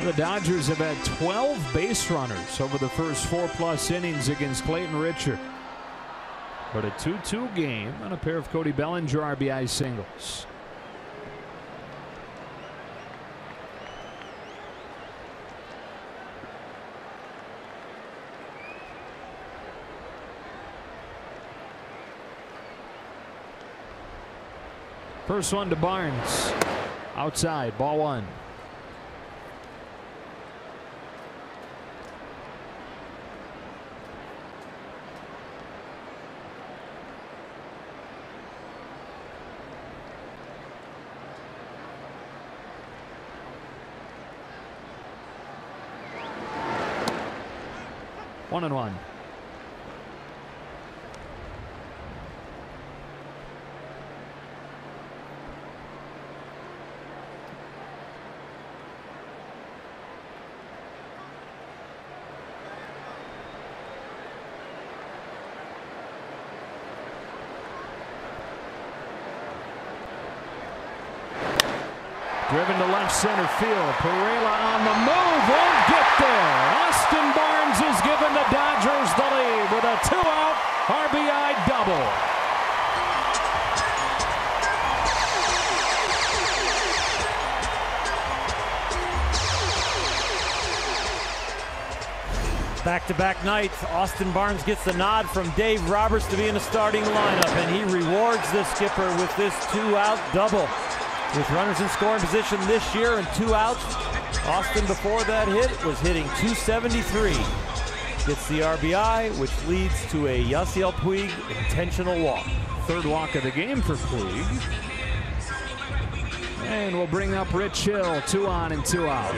A: The Dodgers have had 12 base runners over the first 4+ innings against Clayton Richard. But a 2-2 game and a pair of Cody Bellinger RBI singles. First one to Barnes. Outside, ball 1. One and one. Driven to left center field. Pereira on the move. Won't get there. Austin Barnes has given the Dodgers the lead with a 2-out RBI double.
F: Back-to-back nights, Austin Barnes gets the nod from Dave Roberts to be in the starting lineup, and he rewards the skipper with this 2-out double. With runners in scoring position this year and 2 outs, Austin before that hit was hitting .273. Gets the RBI, which leads to a Yasiel Puig intentional walk.
A: Third walk of the game for Puig. And we'll bring up Rich Hill, 2 on and 2 out.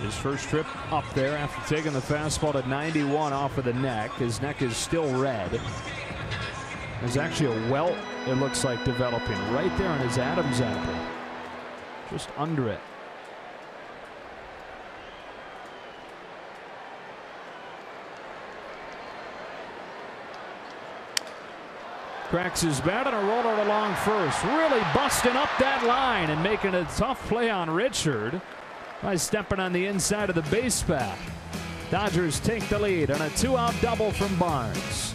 A: His first trip up there after taking the fastball to 91 off of the neck. His neck is still red. There's actually a welt, it looks like, developing right there on his Adam's apple. Just under it. Cracks his bat and a roller along first. Really busting up that line and making a tough play on Richard by stepping on the inside of the base path. Dodgers take the lead on a 2-out double from Barnes.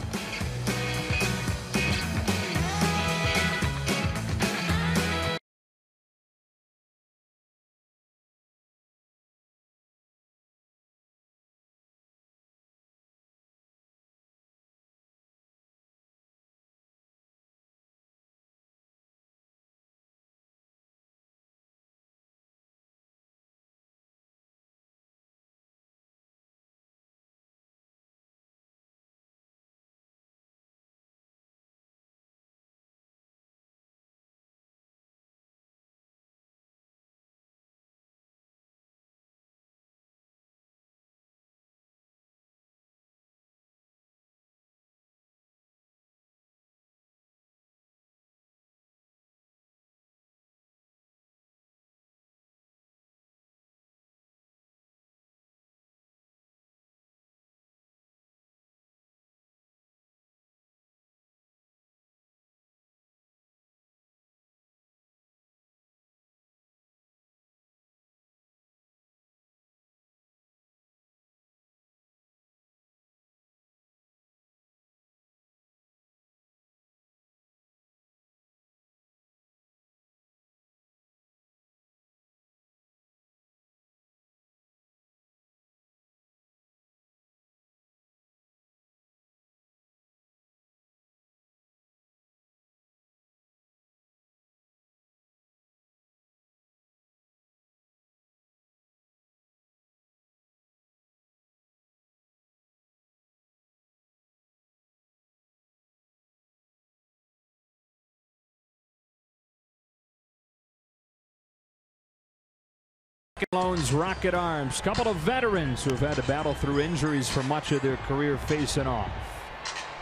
A: Loans Rocket Arms, couple of veterans who have had to battle through injuries for much of their career facing off.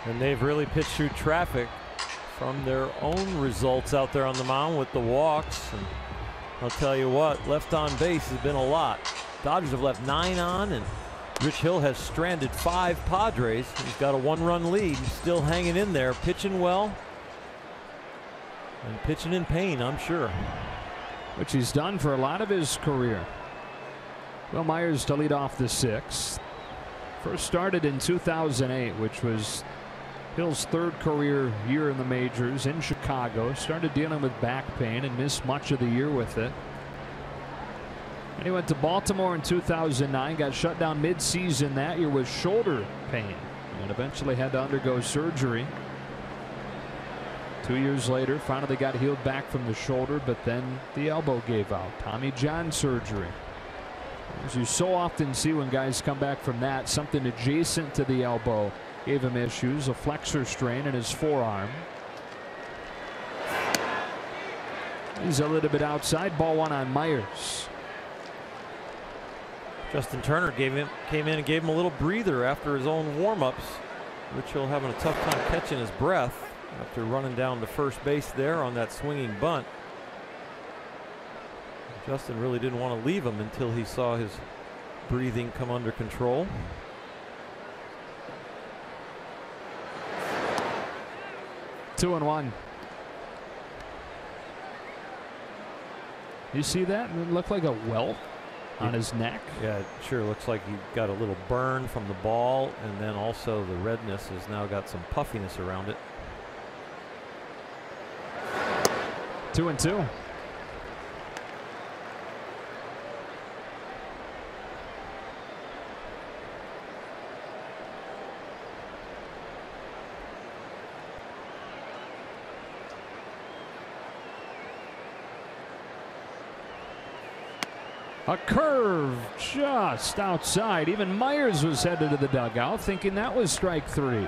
F: And they've really pitched through traffic from their own results out there on the mound with the walks. And I'll tell you what, left on base has been a lot. Dodgers have left 9 on, and Rich Hill has stranded 5 Padres. He's got a 1-run lead, still hanging in there, pitching well and pitching in pain, I'm sure.
A: Which he's done for a lot of his career. Will Myers to lead off the 6th. First started in 2008, which was Hill's 3rd career year in the majors in Chicago. Started dealing with back pain and missed much of the year with it. And he went to Baltimore in 2009, got shut down mid-season that year with shoulder pain, and eventually had to undergo surgery. 2 years later, finally got healed back from the shoulder, but then the elbow gave out. Tommy John surgery. As you so often see when guys come back from that, something adjacent to the elbow gave him issues, a flexor strain in his forearm. He's a little bit outside, ball 1 on Myers.
F: Justin Turner came in and gave him a little breather after his own warm-ups. Rich Hill having a tough time catching his breath after running down to first base there on that swinging bunt. Justin really didn't want to leave him until he saw his breathing come under control.
A: Two and one. You see that? It looked like a welt on his neck.
F: Yeah, it sure looks like he got a little burn from the ball, and then also the redness has now got some puffiness around it.
A: 2-2. A curve just outside. Even Myers was headed to the dugout thinking that was strike 3.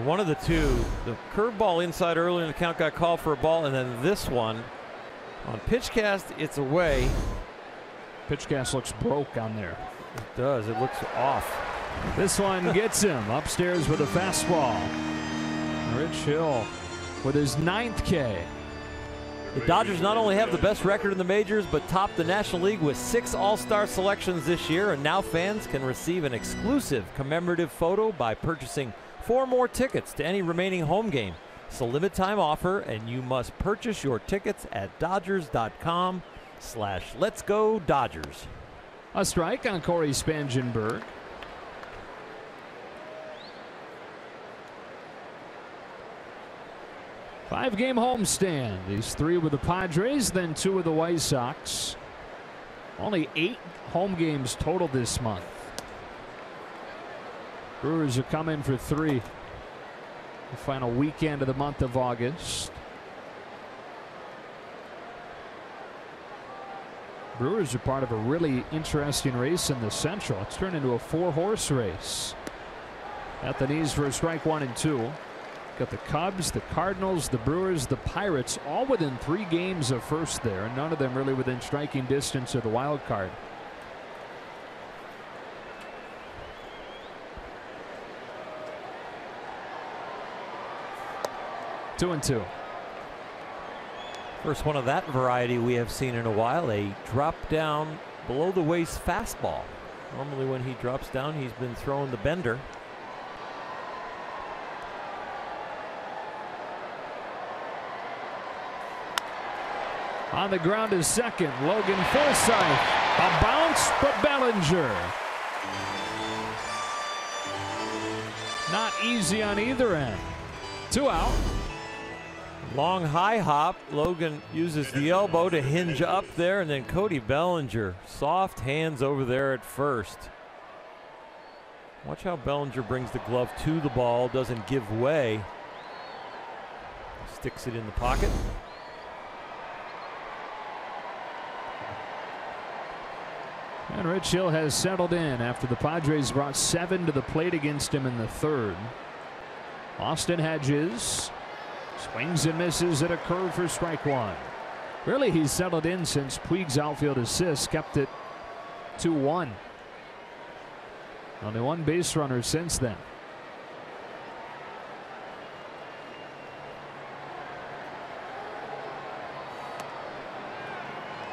F: One of the two. The curveball inside early in the count got called for a ball, and then this one on PitchCast, it's away.
A: PitchCast looks broke on there.
F: It does. It looks off.
A: This one gets him upstairs with a fastball. Rich Hill with his 9th K.
F: The Dodgers not only have the best record in the majors, but top the National League with 6 All-Star selections this year, and now fans can receive an exclusive commemorative photo by purchasing 4 more tickets to any remaining home game. It's a limited time offer, and you must purchase your tickets at Dodgers.com/Let'sGoDodgers.
A: A strike on Corey Spangenberg. Five-game homestand. He's 3 with the Padres, then 2 with the White Sox. Only 8 home games total this month. Brewers are coming for 3. The final weekend of the month of August. Brewers are part of a really interesting race in the Central. It's turned into a 4-horse race. At the knees for a strike 1 and 2. Got the Cubs, the Cardinals, the Brewers, the Pirates, all within 3 games of first there, and none of them really within striking distance of the wild card. Two and 2.
F: First one of that variety we have seen in a while, a drop down below the waist fastball. Normally when he drops down, he's been throwing the bender.
A: On the ground is second, Logan Forsythe. A bounce, but Bellinger. Not easy on either end. 2 out.
F: Long high hop. Logan uses the elbow to hinge up there, and then Cody Bellinger. Soft hands over there at first. Watch how Bellinger brings the glove to the ball, doesn't give way. Sticks it in the pocket.
A: And Rich Hill has settled in after the Padres brought 7 to the plate against him in the 3rd. Austin Hedges swings and misses at a curve for strike 1. Really, he's settled in since Puig's outfield assist kept it 2-1. Only 1 base runner since then.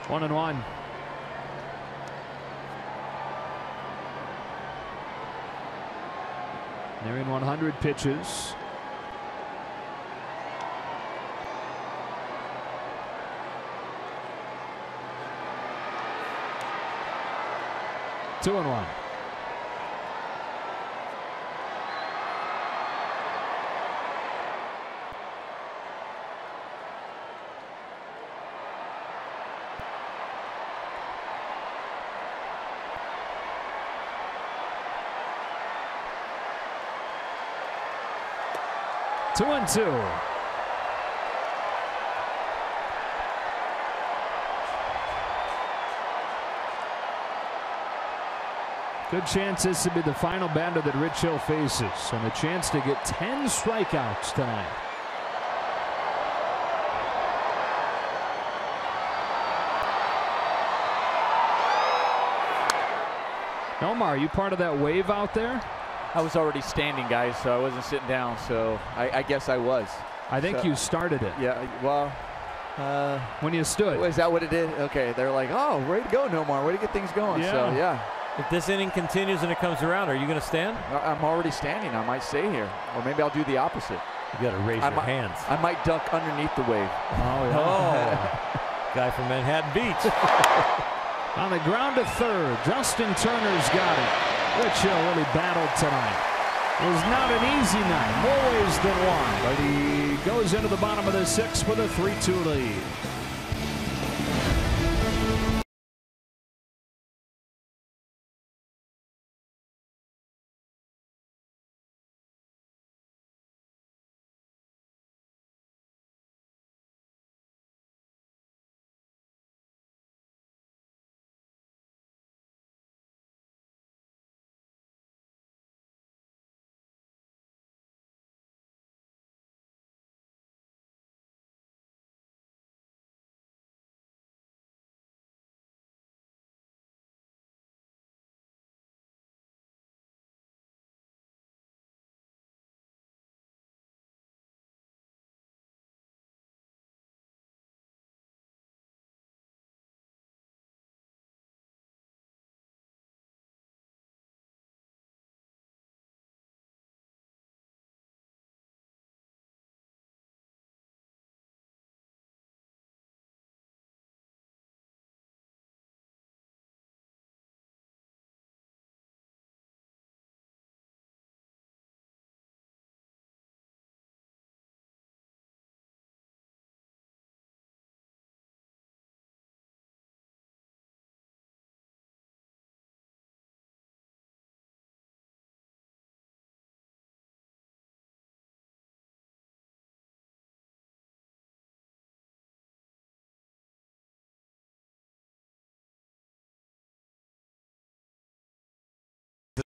A: One and 1. Nearing 100 pitches. Two and 1. Two and 2. Good chance this to be the final batter that Rich Hill faces, and a chance to get 10 strikeouts tonight. Omar, are you part of that wave out there?
C: I was already standing, guys, so I wasn't sitting down, so I guess I was.
A: I think you started it.
C: Yeah, well.
A: When you stood.
C: Is that what it did? Okay, they're like, oh, way to go, Nomar, way to get things going.
A: Yeah.
C: So, yeah.
F: If this inning continues and it comes around, are you going to stand?
C: I'm already standing. I might stay here, or maybe I'll do the opposite.
F: You got to raise your hands.
C: I might duck underneath the wave.
A: Oh, yeah.
F: Guy from Manhattan Beach.
A: On the ground to 3rd, Justin Turner's got it. Rich Hill really battled tonight. It was not an easy night, more ways than one, but he goes into the bottom of the 6th with a 3-2 lead.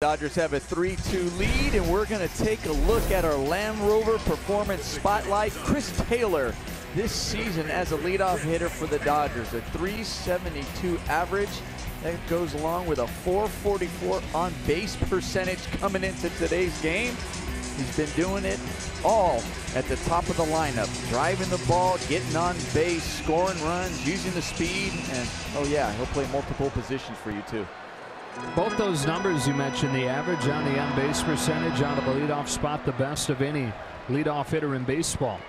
C: Dodgers have a 3-2 lead, and we're going to take a look at our Land Rover Performance Spotlight. Chris Taylor this season as a leadoff hitter for the Dodgers, a 372 average. That goes along with a 444 on base percentage coming into today's game. He's been doing it all at the top of the lineup, driving the ball, getting on base, scoring runs, using the speed, and oh yeah, he'll play multiple positions for you too.
A: Both those numbers you mentioned, the average on the on-base percentage out of the leadoff spot, the best of any leadoff hitter in baseball.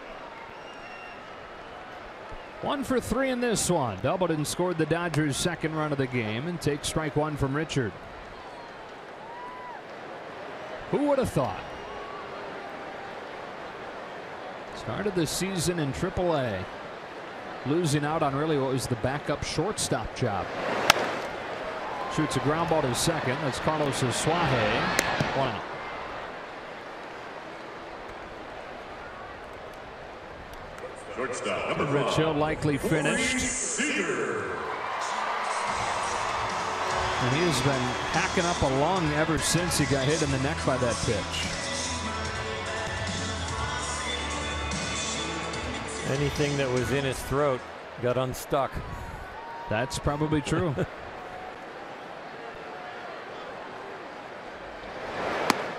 A: 1 for 3 in this one. Doubled and scored the Dodgers' second run of the game, and takes strike 1 from Richard. Who would have thought? Started the season in AAA, losing out on really what was the backup shortstop job. Shoots a ground ball to second. That's Carlos Suaje. 1 out.
E: Shortstop,
A: Rich Hill likely finished. And he has been hacking up a lung ever since he got hit in the neck by that pitch.
F: Anything that was in his throat got unstuck.
A: That's probably true.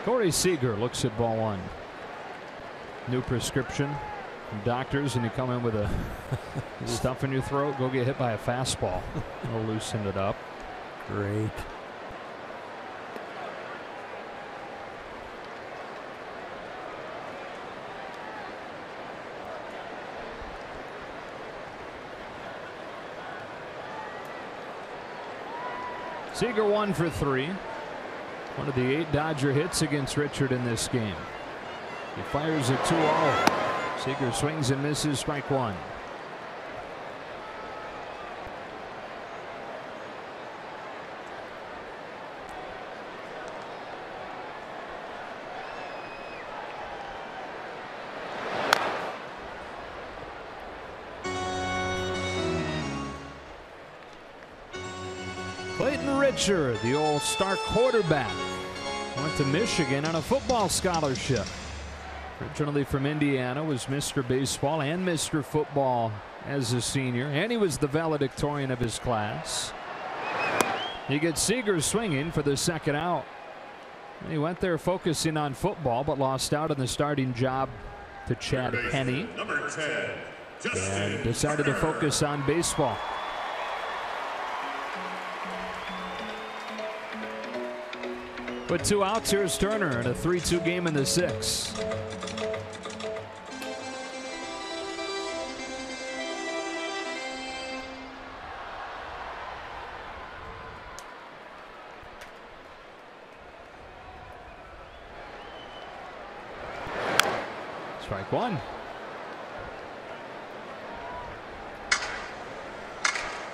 A: Corey Seager looks at ball 1. New prescription from doctors, and you come in with a stuff in your throat, go get hit by a fastball. It'll loosen it up.
F: Great.
A: Seager 1 for 3. One of the 8 Dodger hits against Richard in this game. He fires a 2-0. Seager swings and misses, strike 1. Clayton Richard, the all-star quarterback, went to Michigan on a football scholarship. Originally from Indiana, was Mr. Baseball and Mr. Football as a senior, and he was the valedictorian of his class. He gets Seager swinging for the second out. He went there focusing on football, but lost out on the starting job to Chad Henne,
E: number 10,
A: and decided to focus on baseball. With 2 outs, here's Turner in a 3-2 game in the 6th. Strike 1.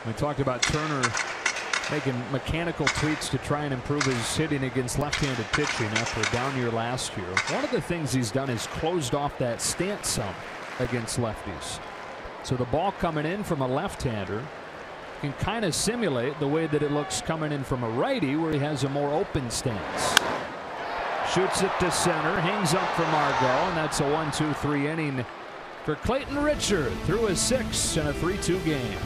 A: We talked about Turner making mechanical tweaks to try and improve his hitting against left-handed pitching after a down year last year. One of the things he's done is closed off that stance some against lefties. So the ball coming in from a left-hander can kind of simulate the way that it looks coming in from a righty, where he has a more open stance. Shoots it to center, hangs up for Margot, and that's a 1-2-3 inning for Clayton Richard through a 6 in a 3-2 game.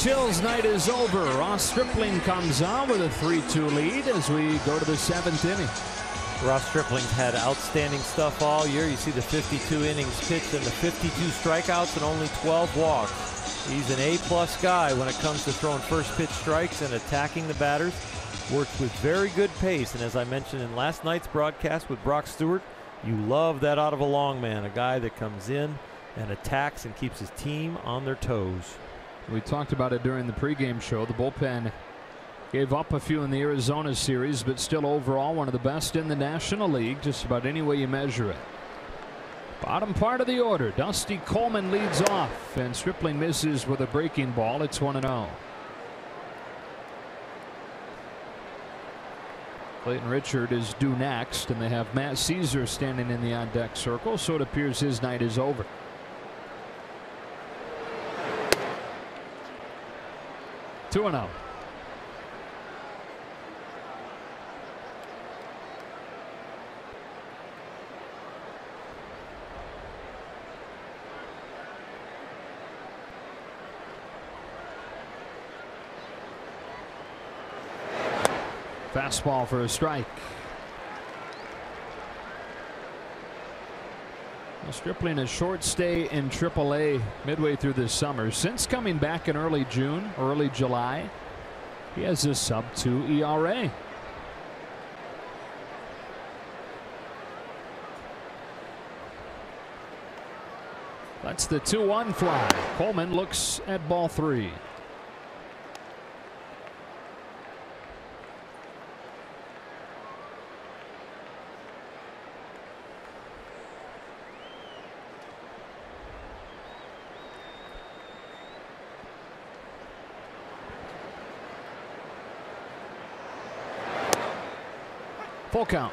A: Rich Hill's night is over. Ross Stripling comes on with a 3-2 lead as we go to the 7th inning.
F: Ross Stripling's had outstanding stuff all year. You see the 52 innings pitched and the 52 strikeouts and only 12 walks. He's an A-plus guy when it comes to throwing first pitch strikes and attacking the batters. Works with very good pace, and as I mentioned in last night's broadcast with Brock Stewart, you love that out of a long man, a guy that comes in and attacks and keeps his team on their toes.
A: We talked about it during the pregame show. The bullpen gave up a few in the Arizona series, but still overall one of the best in the National League, just about any way you measure it. Bottom part of the order, Dusty Coleman leads off, and Stripling misses with a breaking ball. It's 1-0. Clayton Richard is due next, and they have Matt Caesar standing in the on-deck circle, so it appears his night is over. Two and 0. Fastball for a strike. Stripling a short stay in AAA midway through this summer. Since coming back in early June, early July, he has a sub-2 ERA. That's the 2-1 fly. Coleman looks at ball 3. Full count.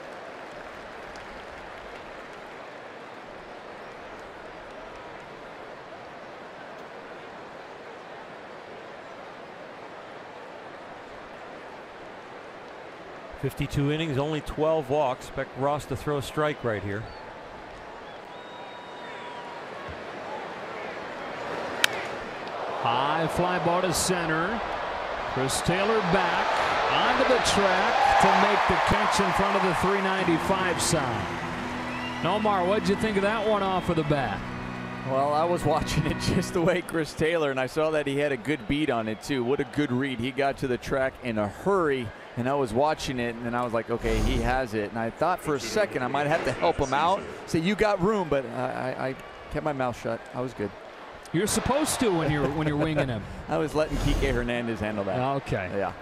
F: .52 innings, only 12 walks. Expect Ross to throw a strike right here.
A: High fly ball to center. Chris Taylor back onto the track to make the catch in front of the 395 sign. Nomar, what'd you think of that one off of the bat?
C: Well, I was watching it just the way Chris Taylor, and I saw that he had a good beat on it too. What a good read. He got to the track in a hurry, and I was watching it, and then I was like, okay, he has it. And I thought for a second I might have to help him out, say you got room, but I kept my mouth shut. I was good.
A: You're supposed to when you're winging him.
C: I was letting Kike Hernandez handle that.
A: Okay.
C: Yeah.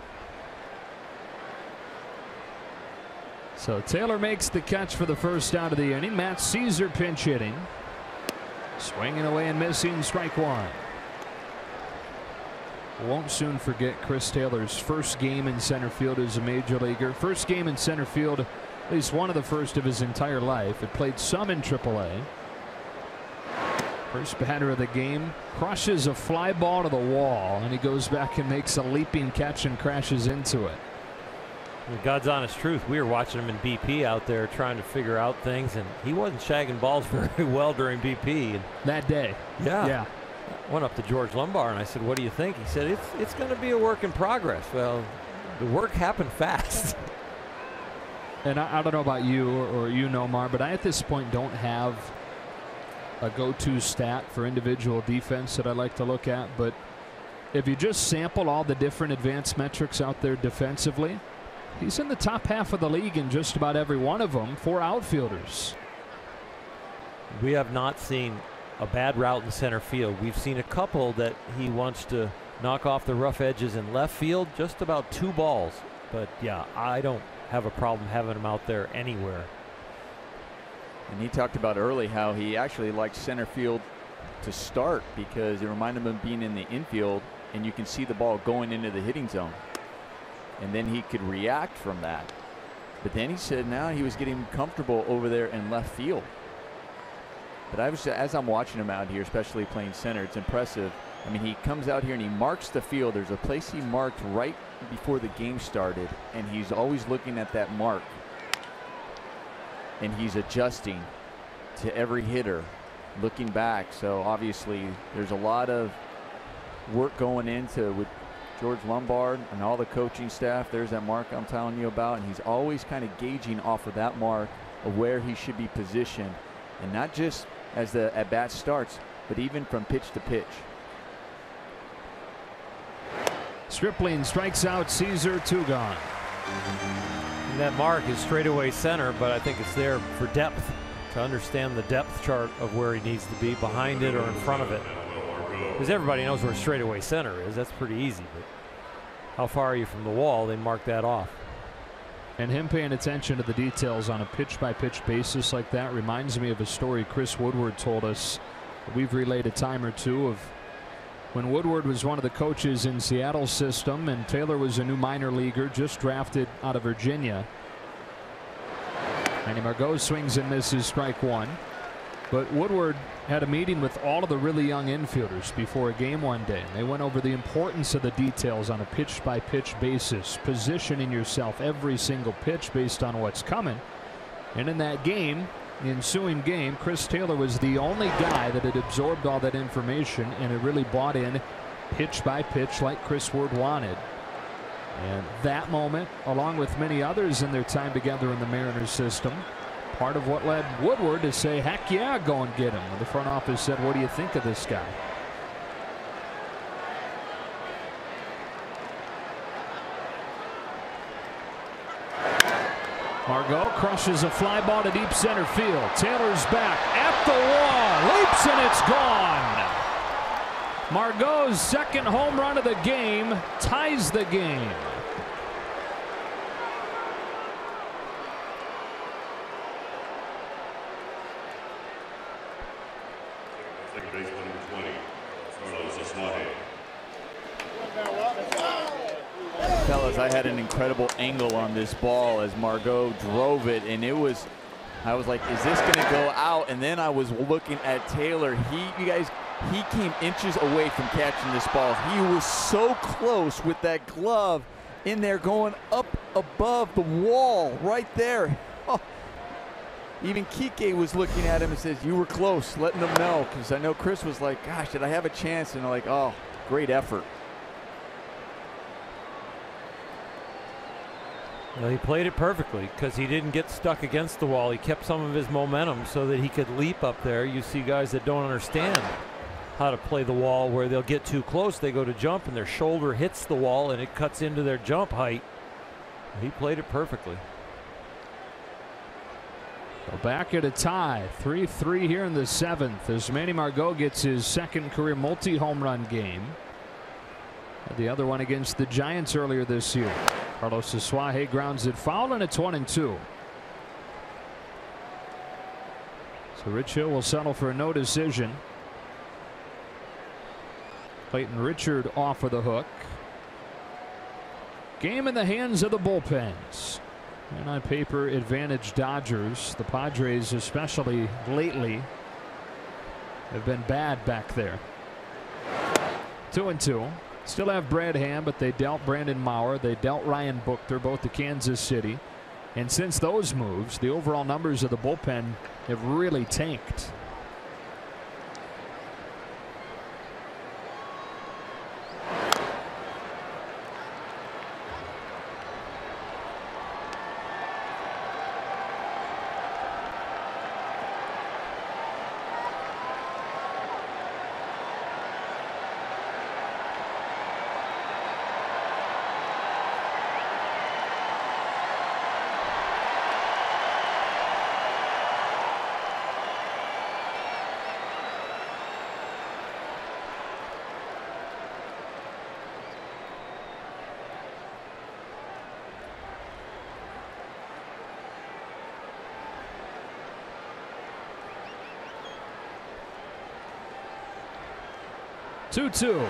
A: So Taylor makes the catch for the first out of the inning. Matt Caesar pinch hitting. Swinging away and missing, strike one. Won't soon forget Chris Taylor's first game in center field as a major leaguer. First game in center field, at least one of the first of his entire life. It played some in AAA. First batter of the game crushes a fly ball to the wall, and he goes back and makes a leaping catch and crashes into it.
F: God's honest truth, we were watching him in BP out there trying to figure out things, and he wasn't shagging balls very well during BP. And
A: that day.
F: Yeah. I went up to George Lumbar and I said, what do you think? He said, it's going to be a work in progress. Well, the work happened fast.
A: And I don't know about you or you, Nomar, but I at this point don't have a go-to stat for individual defense that I like to look at. But if you just sample all the different advanced metrics out there defensively, he's in the top half of the league in just about every one of them for outfielders.
F: We have not seen a bad route in center field. We've seen a couple that he wants to knock off the rough edges in left field, just about 2 balls. But yeah, I don't have a problem having him out there anywhere.
C: And he talked about early how he actually liked center field to start because it reminded him of being in the infield and you can see the ball going into the hitting zone. And then he could react from that. But then he said now he was getting comfortable over there in left field. But as I'm watching him out here, especially playing center, it's impressive. I mean, he comes out here and he marks the field. There's a place he marked right before the game started, and he's always looking at that mark. And he's adjusting to every hitter, looking back. So obviously there's a lot of work going into with George Lombard and all the coaching staff. There's that mark I'm telling you about, and he's always kind of gauging off of that mark of where he should be positioned, and not just as the at-bat starts, but even from pitch to pitch.
A: Stripling strikes out Caesar, 2 gone.
F: And that mark is straightaway center, but I think it's there for depth, to understand the depth chart of where he needs to be, behind it or in front of it. Because everybody knows where straightaway center is. That's pretty easy. But how far are you from the wall? They mark that off.
A: And him paying attention to the details on a pitch-by-pitch basis like that reminds me of a story Chris Woodward told us. We've relayed a time or two of when Woodward was one of the coaches in Seattle's system and Taylor was a new minor leaguer just drafted out of Virginia. Manny Margot swings and misses, strike 1. But Woodward had a meeting with all of the really young infielders before a game one day. They went over the importance of the details on a pitch-by-pitch basis, positioning yourself every single pitch based on what's coming. And in that game, the ensuing game, Chris Taylor was the only guy that had absorbed all that information and had really bought in pitch by pitch like Chris Wood wanted. And that moment, along with many others in their time together in the Mariners system, part of what led Woodward to say, heck yeah, go and get him. And the front office said, what do you think of this guy? Margot crushes a fly ball to deep center field. Taylor's back at the wall, leaps, and it's gone. Margot's second home run of the game ties the game.
E: Second baseman number 20,
C: Fellas, I had an incredible angle on this ball as Margot drove it, and I was like, is this gonna go out? And then I was looking at Taylor. He came inches away from catching this ball. He was so close with that glove in there, going up above the wall right there. Oh. Even Kike was looking at him and says, you were close, letting them know, because I know Chris was like, gosh, did I have a chance? And they're like, oh, great effort.
F: Well, he played it perfectly because he didn't get stuck against the wall. He kept some of his momentum so that he could leap up there. You see guys that don't understand how to play the wall, where they'll get too close, they go to jump and their shoulder hits the wall and it cuts into their jump height. He played it perfectly.
A: So back at a tie, 3-3 here in the 7th as Manny Margot gets his second career multi-home run game. The other one against the Giants earlier this year. Carlos Asuaje grounds it foul, and it's 1-2. So Rich Hill will settle for a no decision. Clayton Richard off of the hook. Game in the hands of the bullpens. And on paper, advantage Dodgers. The Padres, especially lately, have been bad back there. 2-2. Still have Brad Ham, but they dealt Brandon Maurer. They dealt Ryan Buchter, both to Kansas City. And since those moves, the overall numbers of the bullpen have really tanked. Two.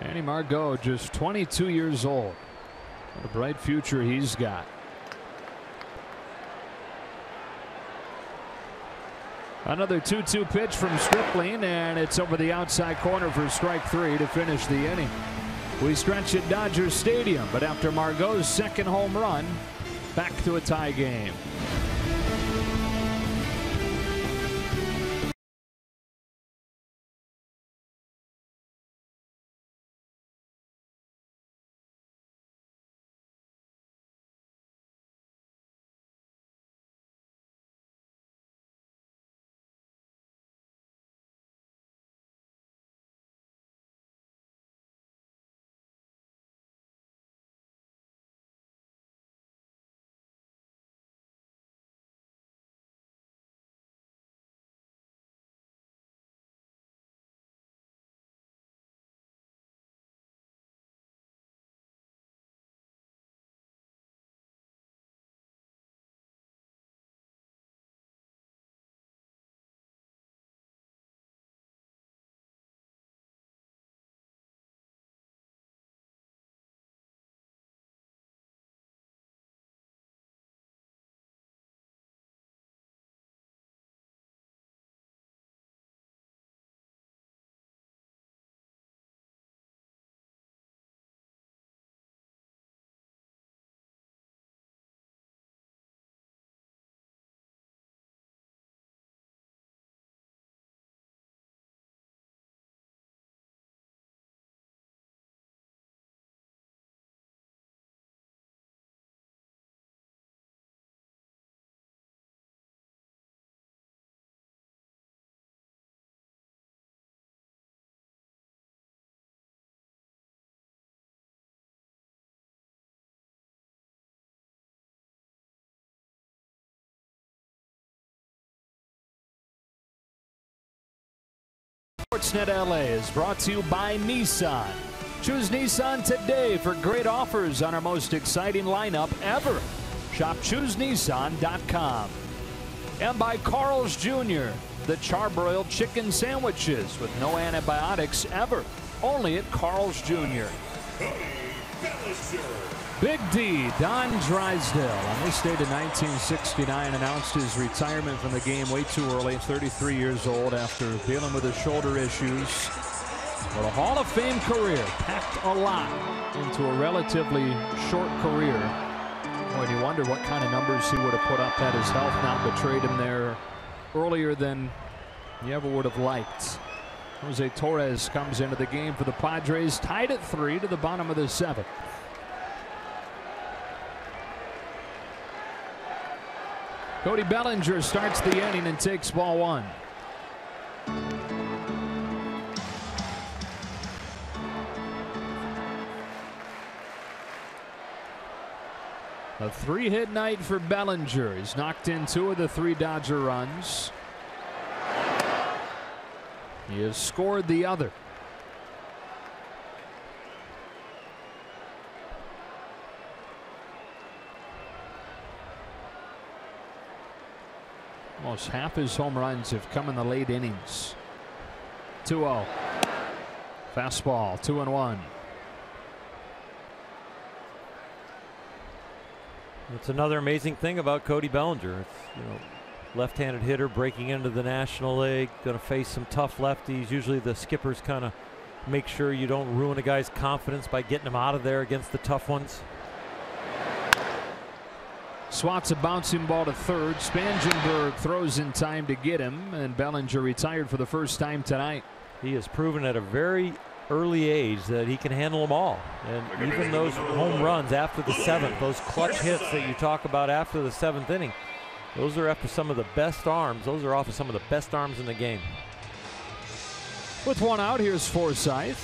A: Manny Margot, just 22 years old. What a bright future he's got. Another 2-2 pitch from Stripling, and it's over the outside corner for strike 3 to finish the inning. We stretch at Dodger Stadium, but after Margot's second home run, back to a tie game. Sportsnet LA is brought to you by Nissan. Choose Nissan today for great offers on our most exciting lineup ever. Shop ChooseNissan.com. And by Carl's Jr., the charbroiled chicken sandwiches with no antibiotics ever. Only at Carl's Jr. Big D, Don Drysdale, on this date in 1969, announced his retirement from the game way too early, 33 years old, after dealing with his shoulder issues. But a Hall of Fame career, packed a lot into a relatively short career. When you wonder what kind of numbers he would have put up had his health not betrayed him there earlier than you ever would have liked. Jose Torres comes into the game for the Padres, tied at 3 to the bottom of the 7th. Cody Bellinger starts the inning and takes ball 1. A 3-hit night for Bellinger. He's knocked in 2 of the 3 Dodger runs. He has scored the other. Almost half his home runs have come in the late innings. 2-0. Fastball, 2-1.
F: It's another amazing thing about Cody Bellinger. It's, left-handed hitter breaking into the National League, going to face some tough lefties. Usually the skippers kind of make sure you don't ruin a guy's confidence by getting him out of there against the tough ones.
A: Swats a bouncing ball to third. Spangenberg throws in time to get him, and Bellinger retired for the first time tonight.
F: He has proven at a very early age that he can handle them all. And even those home runs after the 7th, those clutch hits that you talk about after the 7th inning, those are after some of the best arms. Those are off of some of the best arms in the game.
A: With 1 out, here's Forsythe.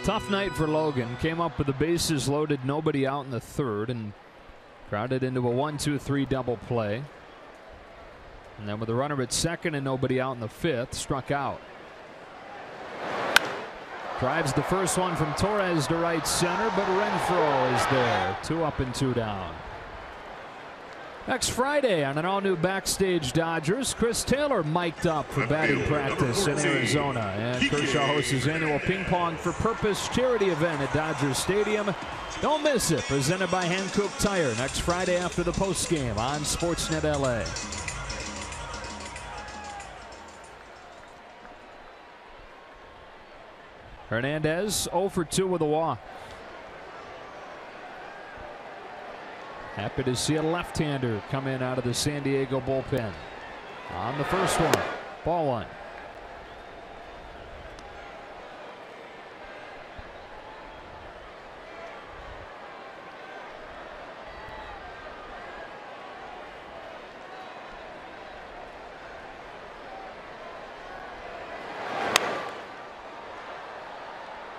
A: Tough night for Logan. Came up with the bases loaded, nobody out in the 3rd, and grounded into a 1-2-3 double play. And then with a runner at 2nd and nobody out in the 5th, struck out. Drives the first one from Torres to right center, but Renfroe is there. 2 up and 2 down. Next Friday on an all-new Backstage Dodgers, Chris Taylor mic'd up for batting practice in Arizona. And Kershaw hosts his annual Ping Pong for Purpose charity event at Dodger Stadium. Don't miss it. Presented by Hankook Tire next Friday after the postgame on Sportsnet LA. Hernandez 0 for 2 with a walk. Happy to see a left-hander come in out of the San Diego bullpen. On the first one, ball one.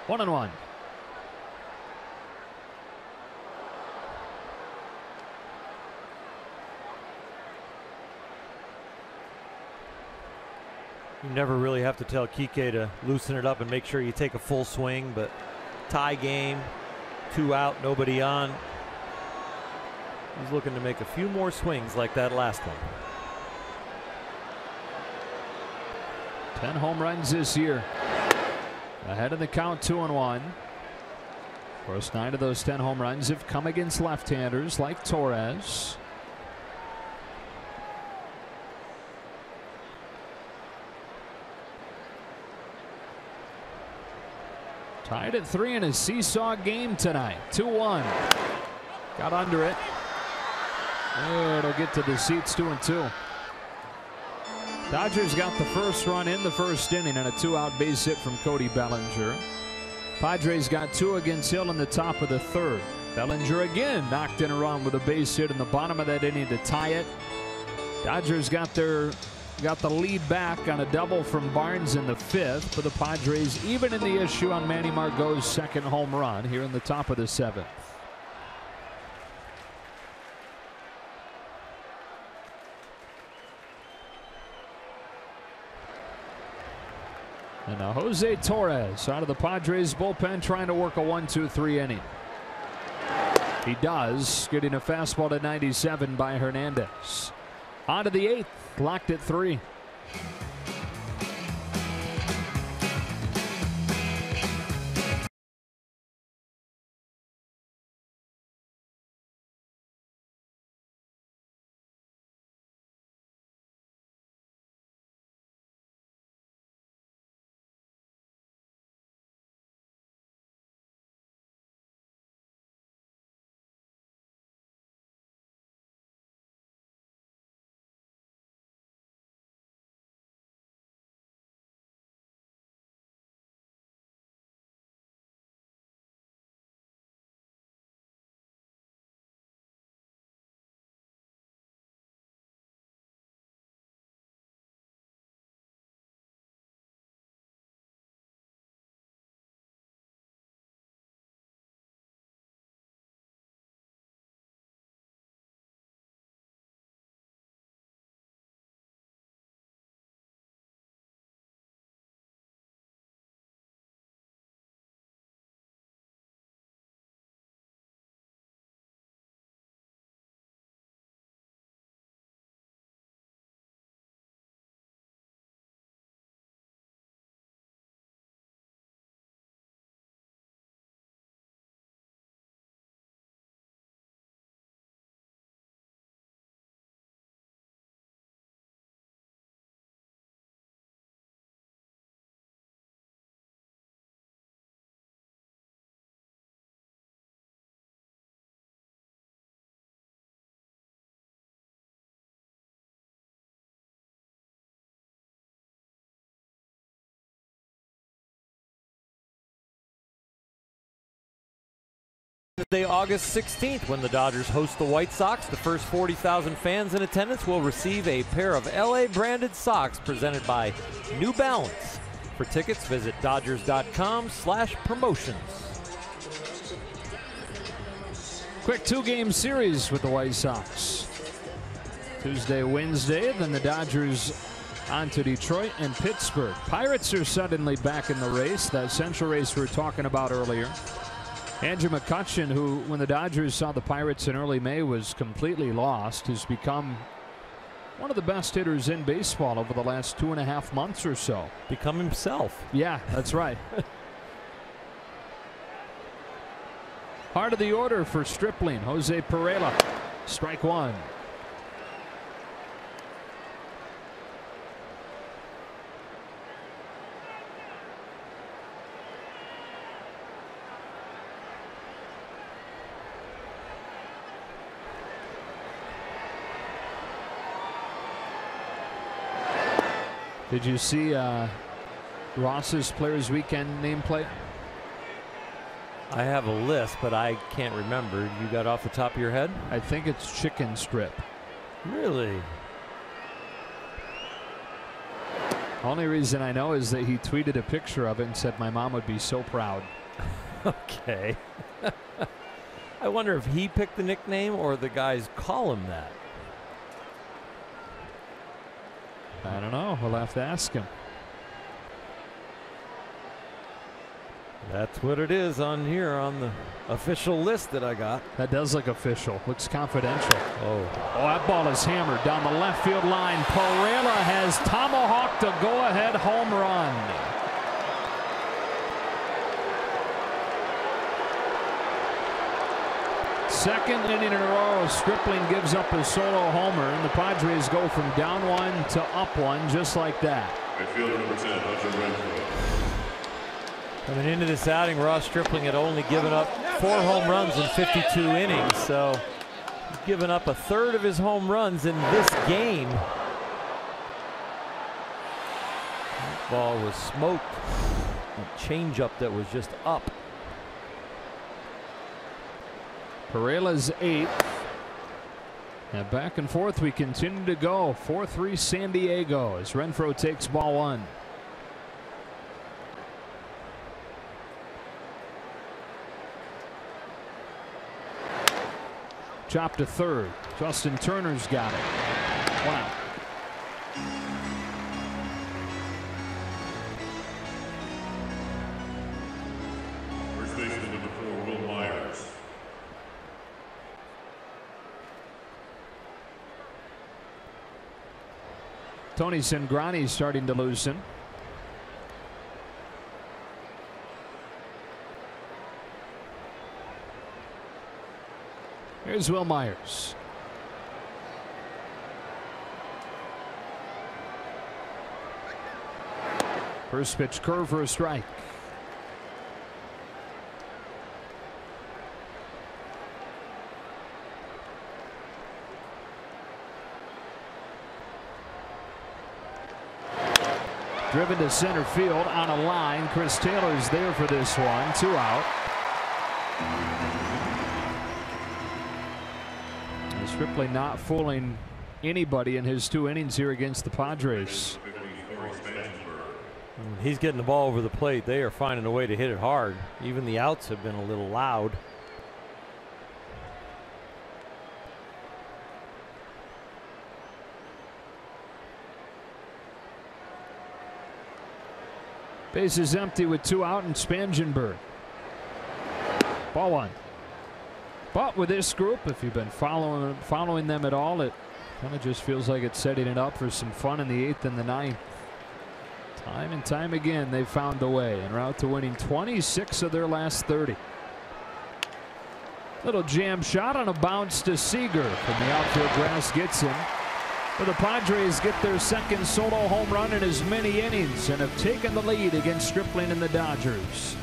A: One and one.
F: You never really have to tell Kike to loosen it up and make sure you take a full swing, but tie game, 2 out, nobody on. He's looking to make a few more swings like that last one.
A: 10 home runs this year. Ahead in the count, 2-1. Of course, 9 of those 10 home runs have come against left-handers like Torres. Tied at 3 in a seesaw game tonight. 2-1. Got under it. It'll get to the seats. 2-2. Dodgers got the first run in the first inning on a 2-out base hit from Cody Bellinger. Padres got 2 against Hill in the top of the 3rd. Bellinger again knocked in a run with a base hit in the bottom of that inning to tie it. Dodgers got the lead back on a double from Barnes in the 5th, but the Padres even in the issue on Manny Margot's second home run here in the top of the 7th. And now Jose Torres out of the Padres bullpen trying to work a 1-2-3 inning. He does, getting a fastball to 97 by Hernandez. On to the 8th, locked at 3.
F: Thursday, August 16th, when the Dodgers host the White Sox. The first 40,000 fans in attendance will receive a pair of LA branded socks presented by New Balance. For tickets, visit Dodgers.com/promotions.
A: Quick 2-game series with the White Sox. Tuesday, Wednesday, then the Dodgers on to Detroit and Pittsburgh. Pirates are suddenly back in the race, that central race we were talking about earlier. Andrew McCutchen, who when the Dodgers saw the Pirates in early May was completely lost, has become one of the best hitters in baseball over the last 2.5 months or so.
F: Become himself.
A: Yeah, that's right. Heart of the order for Stripling, Jose Pereira. Strike one. Did you see Ross's Players Weekend nameplate?
F: I have a list, but I can't remember. You got off the top of your head?
A: I think it's chicken strip.
F: Really?
A: Only reason I know is that he tweeted a picture of it and said my mom would be so proud.
F: Okay. I wonder if he picked the nickname or the guys call him that.
A: I don't know. We'll have to ask him.
F: That's what it is on here on the official list that I got.
A: That does look official. Looks confidential.
F: Oh,
A: that ball is hammered down the left field line. Pereira has tomahawked a go-ahead home run. Second inning in a row, Stripling gives up a solo homer, and the Padres go from down one to up one just like that.
E: Fielder number 10, Hunter Renfroe.
F: coming into this outing, Ross Stripling had only given up 4 home runs in 52 innings, so he's given up a third of his home runs in this game. That ball was smoked. A changeup that was just up.
A: Pereira's 8th. And back and forth we continue to go. 4-3 San Diego as Renfroe takes ball 1. Chop to third. Justin Turner's got it. 1 out.
E: First baseman number 4, Will Myers.
A: Tony Cingrani starting to loosen. Here's Will Myers. First pitch curve for a strike. Driven to center field on a line. Chris Taylor's there for this one. 2 out. Stripling not fooling anybody in his 2 innings here against the Padres.
F: He's getting the ball over the plate. They are finding a way to hit it hard. Even the outs have been a little loud.
A: Base is empty with 2 out and Spangenberg. Ball 1. But with this group, if you've been following them at all, it kind of just feels like it's setting it up for some fun in the 8th and the 9th. Time and time again, they've found a way en route to winning 26 of their last 30. Little jam shot on a bounce to Seager from the outfield grass gets him. But the Padres get their 2nd solo home run in as many innings and have taken the lead against Stripling and the Dodgers.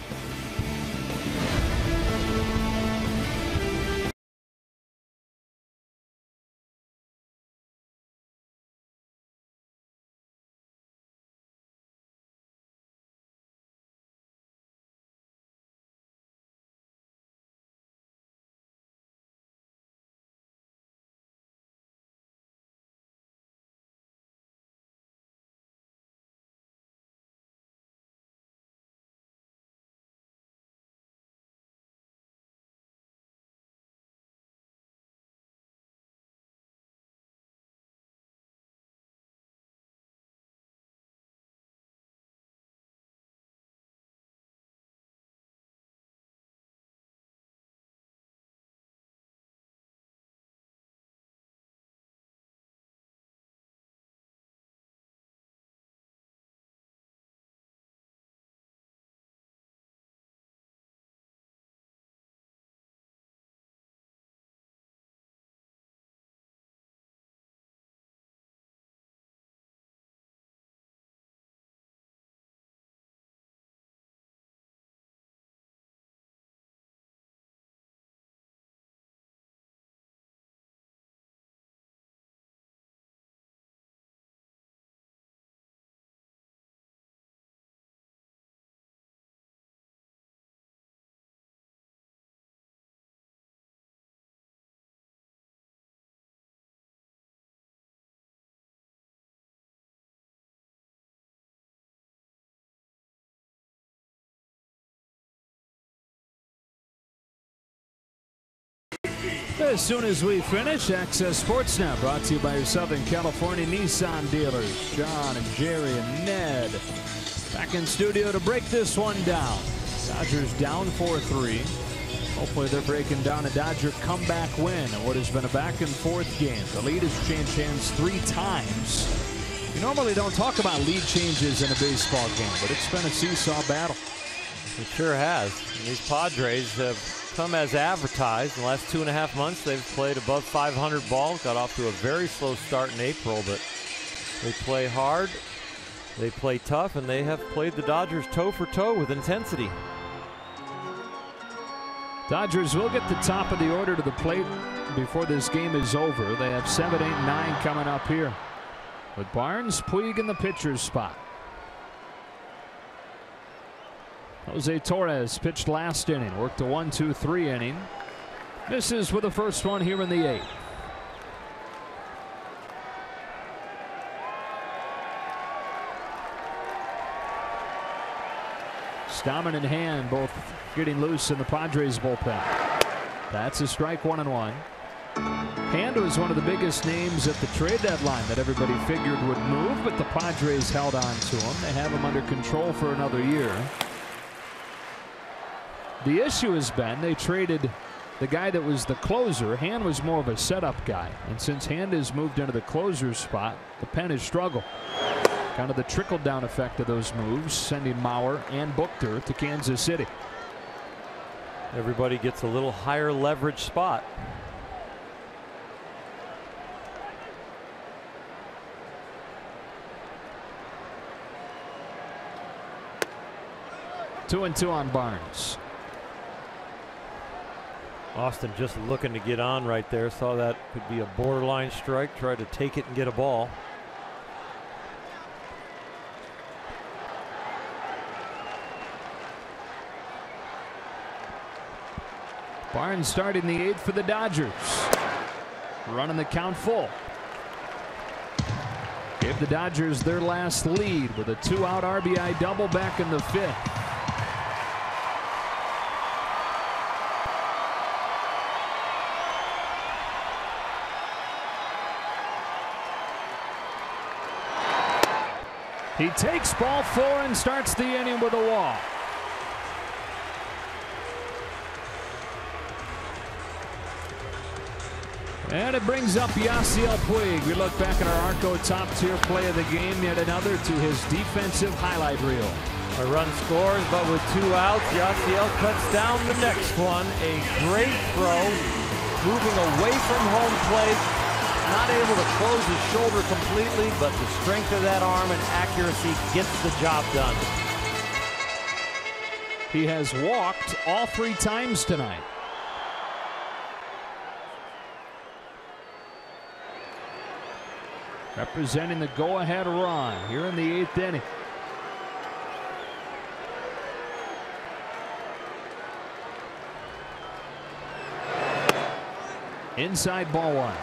A: As soon as we finish, Access Sportsnet brought to you by your Southern California Nissan dealers, John and Jerry and Ned. Back in studio to break this one down. Dodgers down 4-3. Hopefully they're breaking down a Dodger comeback win in what has been a back and forth game. The lead has changed hands 3 times. You normally don't talk about lead changes in a baseball game, but it's been a seesaw battle.
F: It sure has. And these Padres have come as advertised. In the last 2.5 months, they've played above 500 ball. Got off to a very slow start in April, but they play hard, they play tough, and they have played the Dodgers toe for toe with intensity.
A: Dodgers will get the top of the order to the plate before this game is over. They have 7, 8, 9 coming up here, with Barnes, Puig in the pitcher's spot. Jose Torres pitched last inning, worked a 1-2-3 inning. Misses with the first one here in the 8th. Stammen and Hand both getting loose in the Padres bullpen. That's a strike, 1-1. Hand was one of the biggest names at the trade deadline that everybody figured would move, but the Padres held on to him. They have him under control for another year. The issue has been they traded the guy that was the closer. Hand was more of a setup guy, and since Hand has moved into the closer spot, the pen has struggled. Kind of the trickle-down effect of those moves, sending Mauer and Buchter to Kansas City.
F: Everybody gets a little higher leverage spot.
A: Two and two on Barnes.
F: Austin just looking to get on right there. Saw that could be a borderline strike. Tried to take it and get a ball.
A: Barnes starting the 8th for the Dodgers. Running the count full. Gave the Dodgers their last lead with a 2-out RBI double back in the 5th. He takes ball 4 and starts the inning with a walk. And it brings up Yasiel Puig. We look back at our Arco top tier play of the game. Yet another to his defensive highlight reel.
F: A run scores, but with 2 outs, Yasiel cuts down the next one. A great throw, moving away from home plate. Not able to close his shoulder completely, but the strength of that arm and accuracy gets the job done.
A: He has walked all 3 times tonight. Representing the go-ahead run here in the 8th inning. Inside ball 1.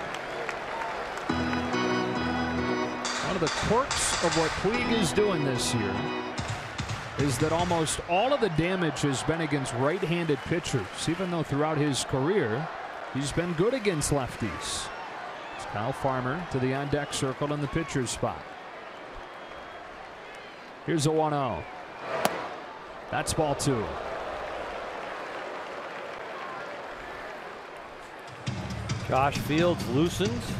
A: One of the quirks of what Puig is doing this year is that almost all of the damage has been against right-handed pitchers, even though throughout his career he's been good against lefties. It's Kyle Farmer to the on-deck circle in the pitcher's spot. Here's a 1-0. That's ball 2.
F: Josh Fields loosens.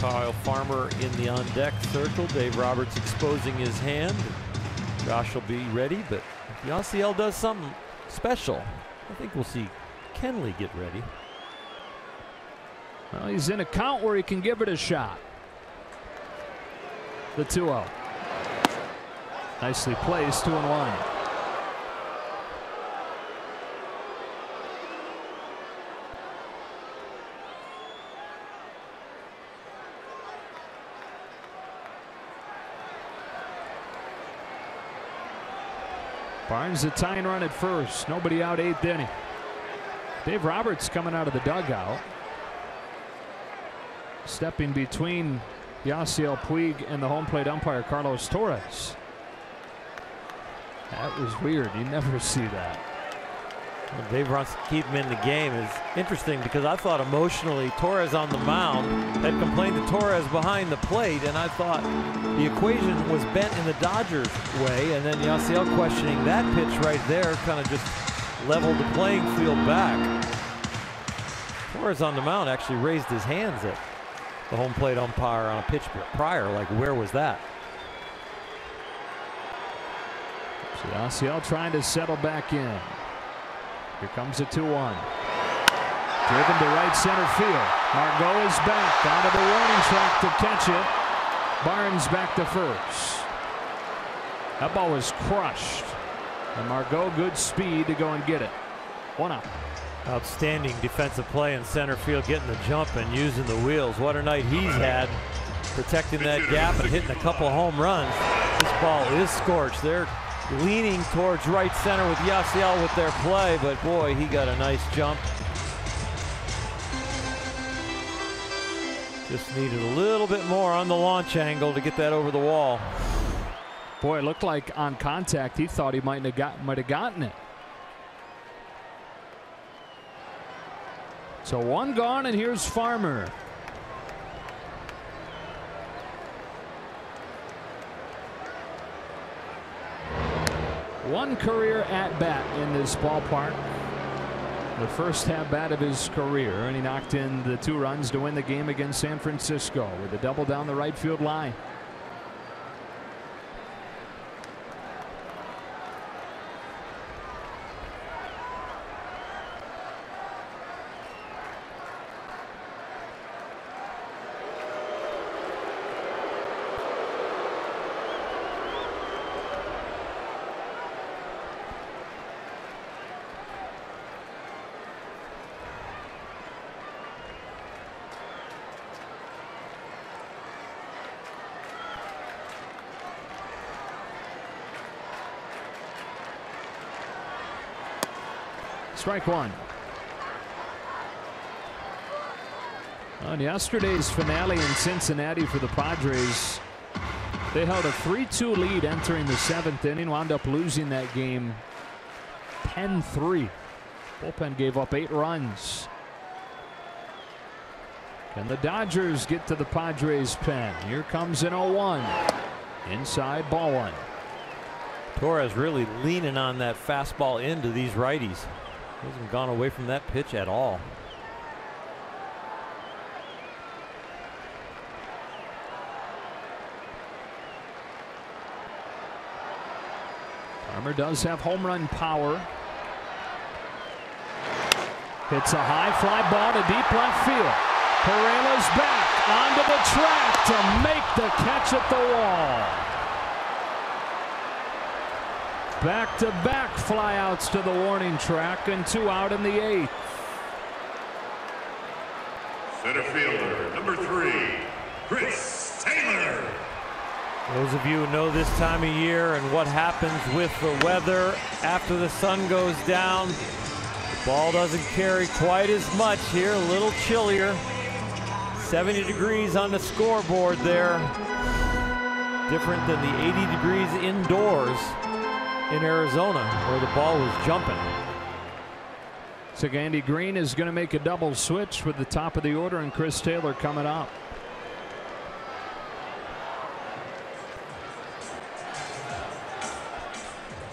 F: Kyle Farmer in the on-deck circle. Dave Roberts exposing his hand. Josh will be ready, but if Yasiel does something special, I think we'll see Kenley get ready.
A: Well, he's in a count where he can give it a shot. The 2-0. Nicely placed, 2-1. Barnes the tying run at first. Nobody out, 8th inning. Dave Roberts coming out of the dugout. Stepping between Yasiel Puig and the home plate umpire Carlos Torres. That was weird. You never see that.
F: Dave wants to keep him in the game. Is interesting because I thought emotionally Torres on the mound had complained to Torres behind the plate, and I thought the equation was bent in the Dodgers' way, and then Yasiel questioning that pitch right there kind of just leveled the playing field back. Torres on the mound actually raised his hands at the home plate umpire on a pitch prior, like where was that?
A: So Yasiel trying to settle back in. Here comes a 2-1. Driven to right center field. Margot is back onto the warning track to catch it. Barnes back to first. That ball was crushed. And Margot good speed to go and get it. 1 out.
F: Outstanding defensive play in center field, getting the jump and using the wheels. What a night he's had, protecting that gap and hitting a couple home runs. This ball is scorched. They're leaning towards right center with Yasiel with their play, but boy, he got a nice jump. Just needed a little bit more on the launch angle to get that over the wall.
A: Boy, it looked like on contact he thought he might have gotten it. So 1 gone, and here's Farmer. One career at bat in this ballpark. The first at bat of his career, and he knocked in the 2 runs to win the game against San Francisco with a double down the right field line. Strike 1. On yesterday's finale in Cincinnati for the Padres, they held a 3-2 lead entering the 7th inning, wound up losing that game 10-3. Bullpen gave up 8 runs. Can the Dodgers get to the Padres pen? Here comes an 0-1. Inside, ball 1.
F: Torres really leaning on that fastball into these righties. Hasn't gone away from that pitch at all.
A: Farmer does have home run power. Hits a high fly ball to deep left field. Pereira's back onto the track to make the catch at the wall. Back-to-back flyouts to the warning track, and 2 out in the 8th.
E: Center fielder, number 3, Chris Taylor.
F: Those of you who know this time of year and what happens with the weather after the sun goes down, the ball doesn't carry quite as much here, a little chillier. 70 degrees on the scoreboard there. Different than the 80 degrees indoors in Arizona where the ball was jumping.
A: So Andy Green is going to make a double switch with the top of the order and Chris Taylor coming up.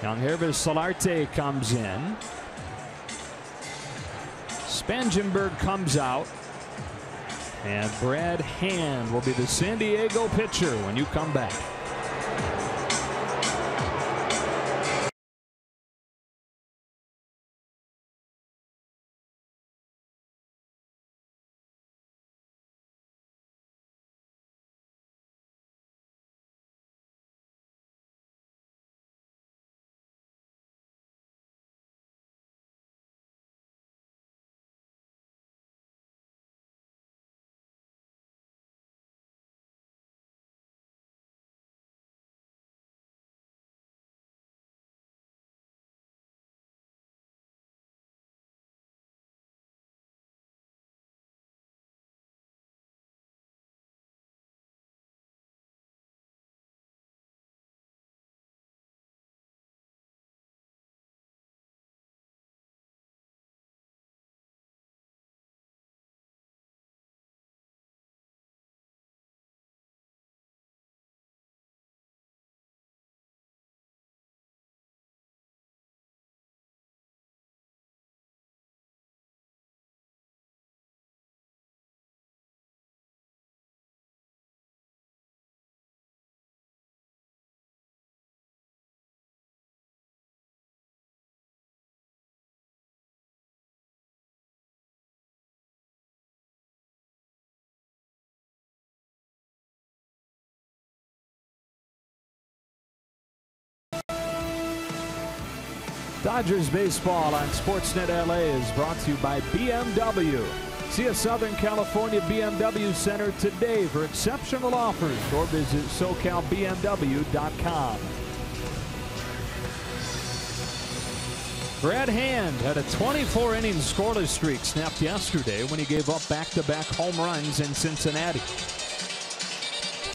A: Younghervis Solarte comes in. Spangenberg comes out. And Brad Hand will be the San Diego pitcher when you come back. Dodgers baseball on Sportsnet LA is brought to you by BMW. See a Southern California BMW Center today for exceptional offers or visit SoCalBMW.com. Brad Hand had a 24-inning scoreless streak snapped yesterday when he gave up back-to-back home runs in Cincinnati.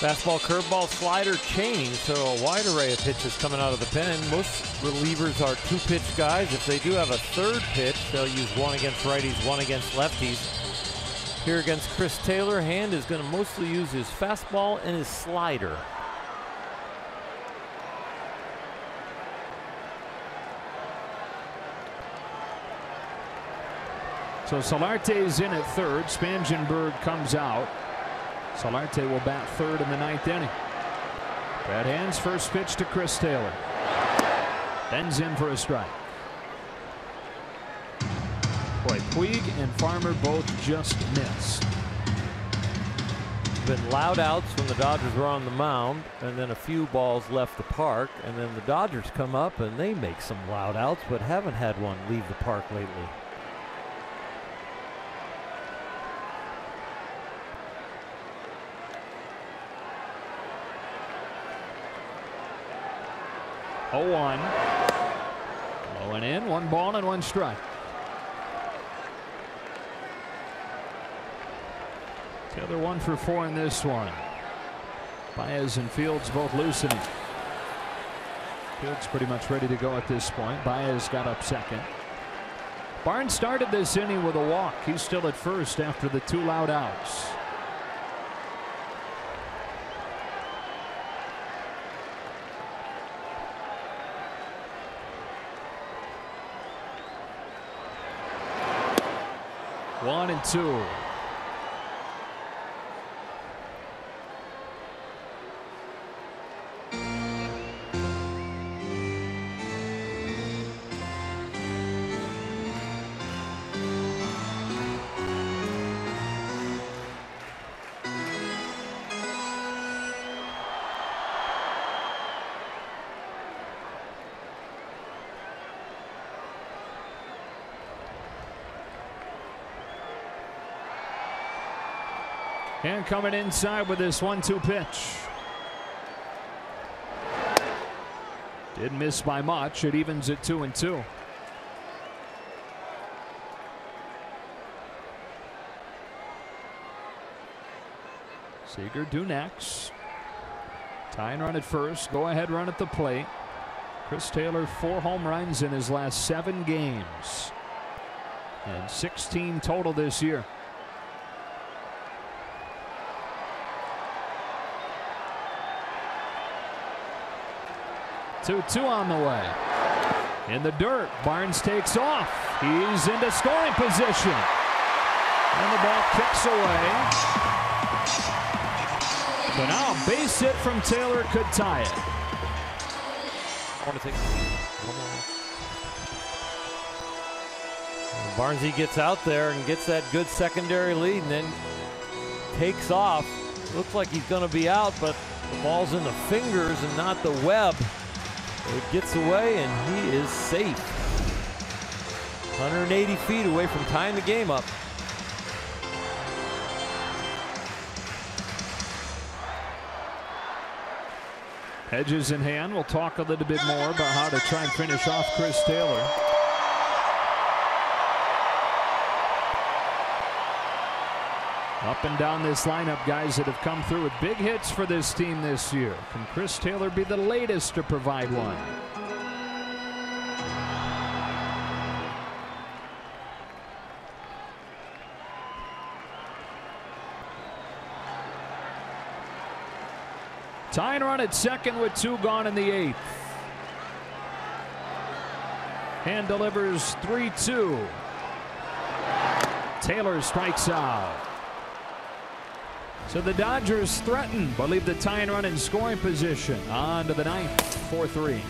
F: Fastball, curveball, slider, change, so a wide array of pitches coming out of the pen. Most relievers are two-pitch guys. If they do have a third pitch, they'll use one against righties, one against lefties. Here against Chris Taylor, Hand is going to mostly use his fastball and his slider.
A: So Solarte's in at third. Spangenberg comes out. Solarte will bat third in the ninth inning. Brad Hand's first pitch to Chris Taylor. Bends in for a strike. Boy, Puig and Farmer both just missed.
F: Been loud outs when the Dodgers were on the mound, and then a few balls left the park, and then the Dodgers come up and they make some loud outs, but haven't had one leave the park lately.
A: Oh, 1. Low and in, 1 ball and 1 strike. The other 1 for 4 in this one. Baez and Fields both loosening. Fields pretty much ready to go at this point. Baez got up second. Barnes started this inning with a walk. He's still at first after the 2 loud outs. One and 2. And coming inside with this 1-2 pitch. Didn't miss by much. It evens at 2-2. Seager due next. Tying run at first. Go ahead run at the plate. Chris Taylor 4 home runs in his last 7 games. And 16 total this year. 2-2 on the way. In the dirt, Barnes takes off. He's into scoring position. And the ball kicks away. So now a base hit from Taylor could tie it.
F: I want to take one more. Barnesy gets out there and gets that good secondary lead and then takes off. Looks like he's going to be out, but the ball's in the fingers and not the web. It gets away and he is safe. 180 feet away from tying the game up.
A: Hedges in hand. We'll talk a little bit more about how to try and finish off Chris Taylor. Up and down this lineup, guys that have come through with big hits for this team this year. Can Chris Taylor be the latest to provide one? Tying run at second with 2 gone in the 8th. And delivers 3-2. Taylor strikes out. So the Dodgers threaten, but leave the tying run in scoring position. On to the 9th, 4-3.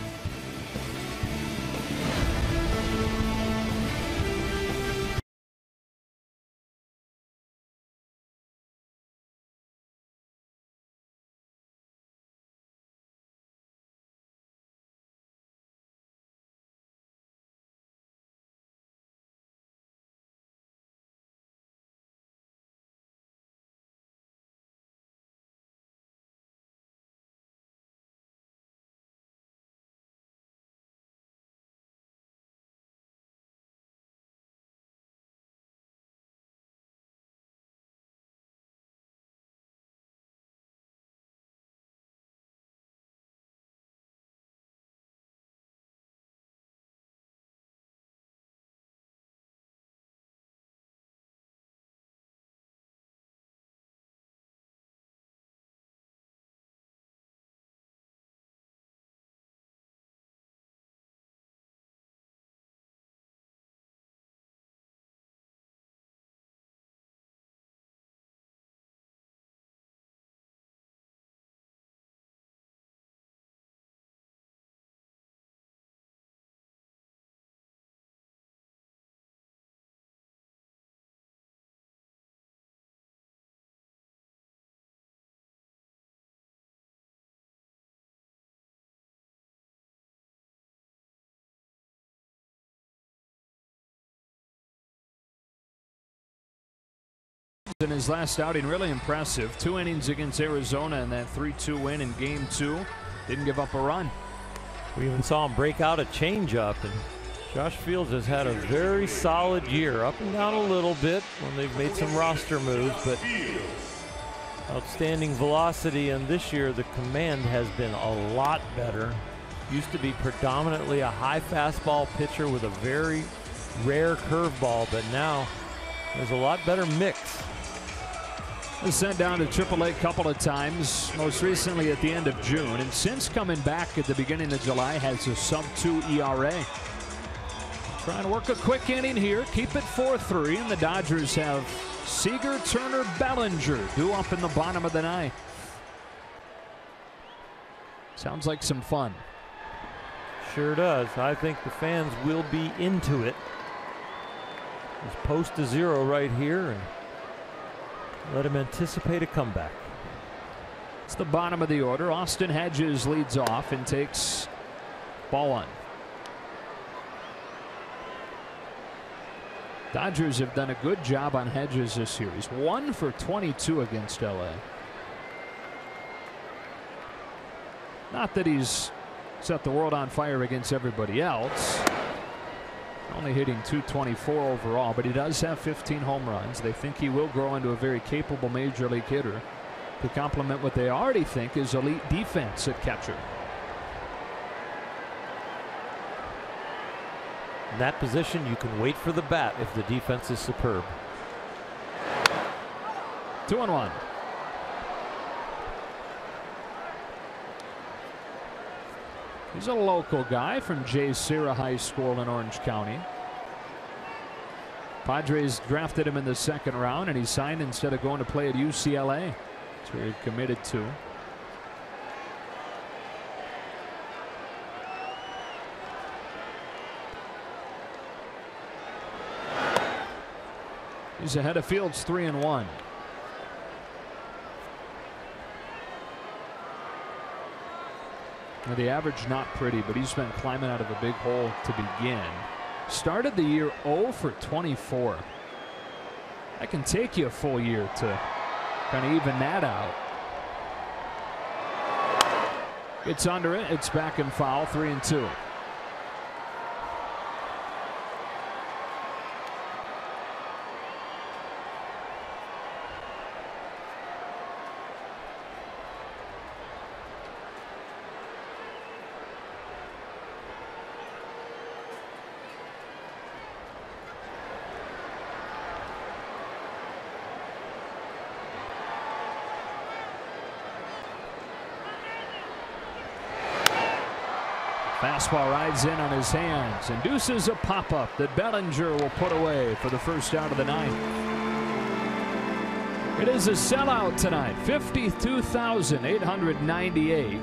A: in his last outing, really impressive. 2 innings against Arizona and that 3-2 win in Game 2. Didn't give up a run.
F: We even saw him break out a changeup, and Josh Fields has had a very solid year, up and down a little bit when they've made some roster moves, but outstanding velocity, and this year the command has been a lot better. Used to be predominantly a high fastball pitcher with a very rare curveball, but now there's a lot better mix.
A: Was sent down to AAA a couple of times, most recently at the end of June, and since coming back at the beginning of July has a sub-2 ERA. Trying to work a quick inning here, keep it 4-3, and the Dodgers have Seager, Turner, Bellinger due up in the bottom of the ninth. Sounds like some fun.
F: Sure does. I think the fans will be into it. Just post a 0 right here and let him anticipate a comeback.
A: It's the bottom of the order. Austin Hedges leads off and takes ball 1. Dodgers have done a good job on Hedges this series. 1 for 22 against LA. Not that he's set the world on fire against everybody else. Only hitting .224 overall, but he does have 15 home runs. They think he will grow into a very capable major league hitter to complement what they already think is elite defense at catcher.
F: In that position, you can wait for the bat if the defense is superb.
A: 2-1. He's a local guy from J. Serra High School in Orange County. Padres drafted him in the 2nd round, and he signed instead of going to play at UCLA. That's where he committed to. He's ahead of Fields 3-1. Now the average not pretty, but he's been climbing out of a big hole to begin. Started the year 0 for 24. That can take you a full year to kind of even that out. It's under it. It's back and foul. 3-2. Fastball rides in on his hands, induces a pop-up that Bellinger will put away for the first out of the ninth. It is a sellout tonight, 52,898.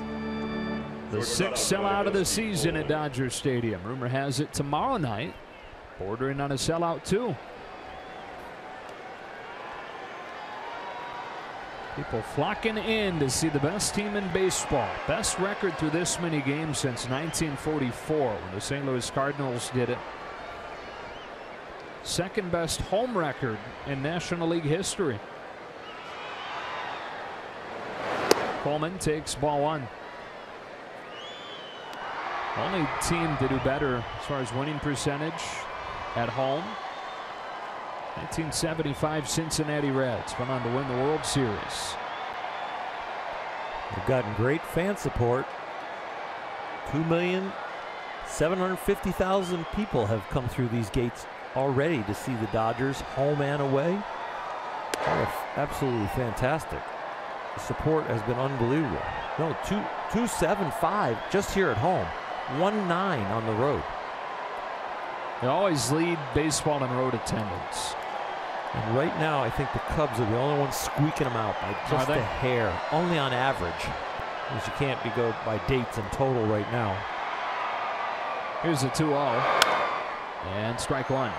A: The 6th sellout of the season at Dodger Stadium. Rumor has it tomorrow night, bordering on a sellout too. People flocking in to see the best team in baseball. Best record through this many games since 1944 when the St. Louis Cardinals did it. 2nd best home record in National League history. Coleman takes ball 1. Only team to do better as far as winning percentage at home. 1975 Cincinnati Reds went on to win the World Series.
F: They've gotten great fan support. 2,750,000 people have come through these gates already to see the Dodgers home and away. They're absolutely fantastic. The support has been unbelievable. No, 275 just here at home. 1-9 on the road.
A: They always lead baseball in road attendance.
F: And right now, I think the Cubs are the only ones squeaking them out by just a hair, only on average, because you can't be go by dates and total right now.
A: Here's a 2-0, and strike 1.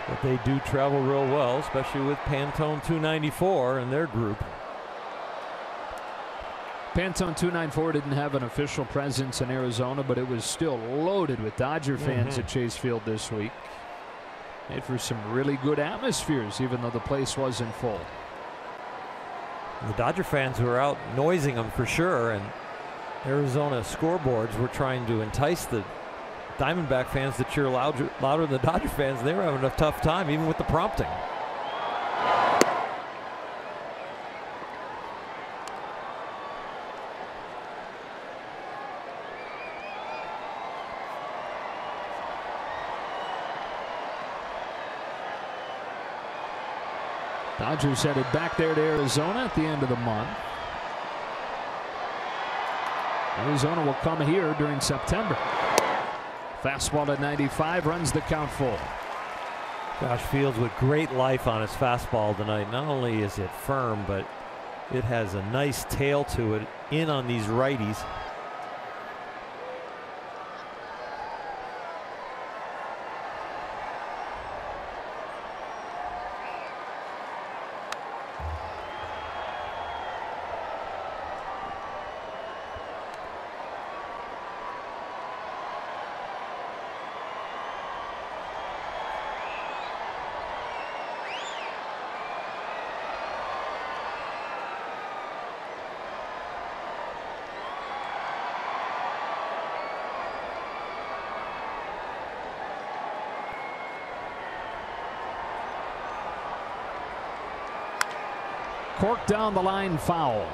F: But they do travel real well, especially with Pantone 294 in their group.
A: Pantone 294 didn't have an official presence in Arizona, but it was still loaded with Dodger fans at Chase Field this week. Made for some really good atmospheres, even though the place wasn't full.
F: The Dodger fans who were out noising them for sure, and Arizona scoreboards were trying to entice the Diamondback fans to cheer louder than the Dodger fans. They were having a tough time, even with the prompting.
A: Dodgers headed back there to Arizona at the end of the month. Arizona will come here during September. Fastball at 95, runs the count full.
F: Josh Fields with great life on his fastball tonight. Not only is it firm, but it has a nice tail to it, in on these righties.
A: Cork down the line, foul.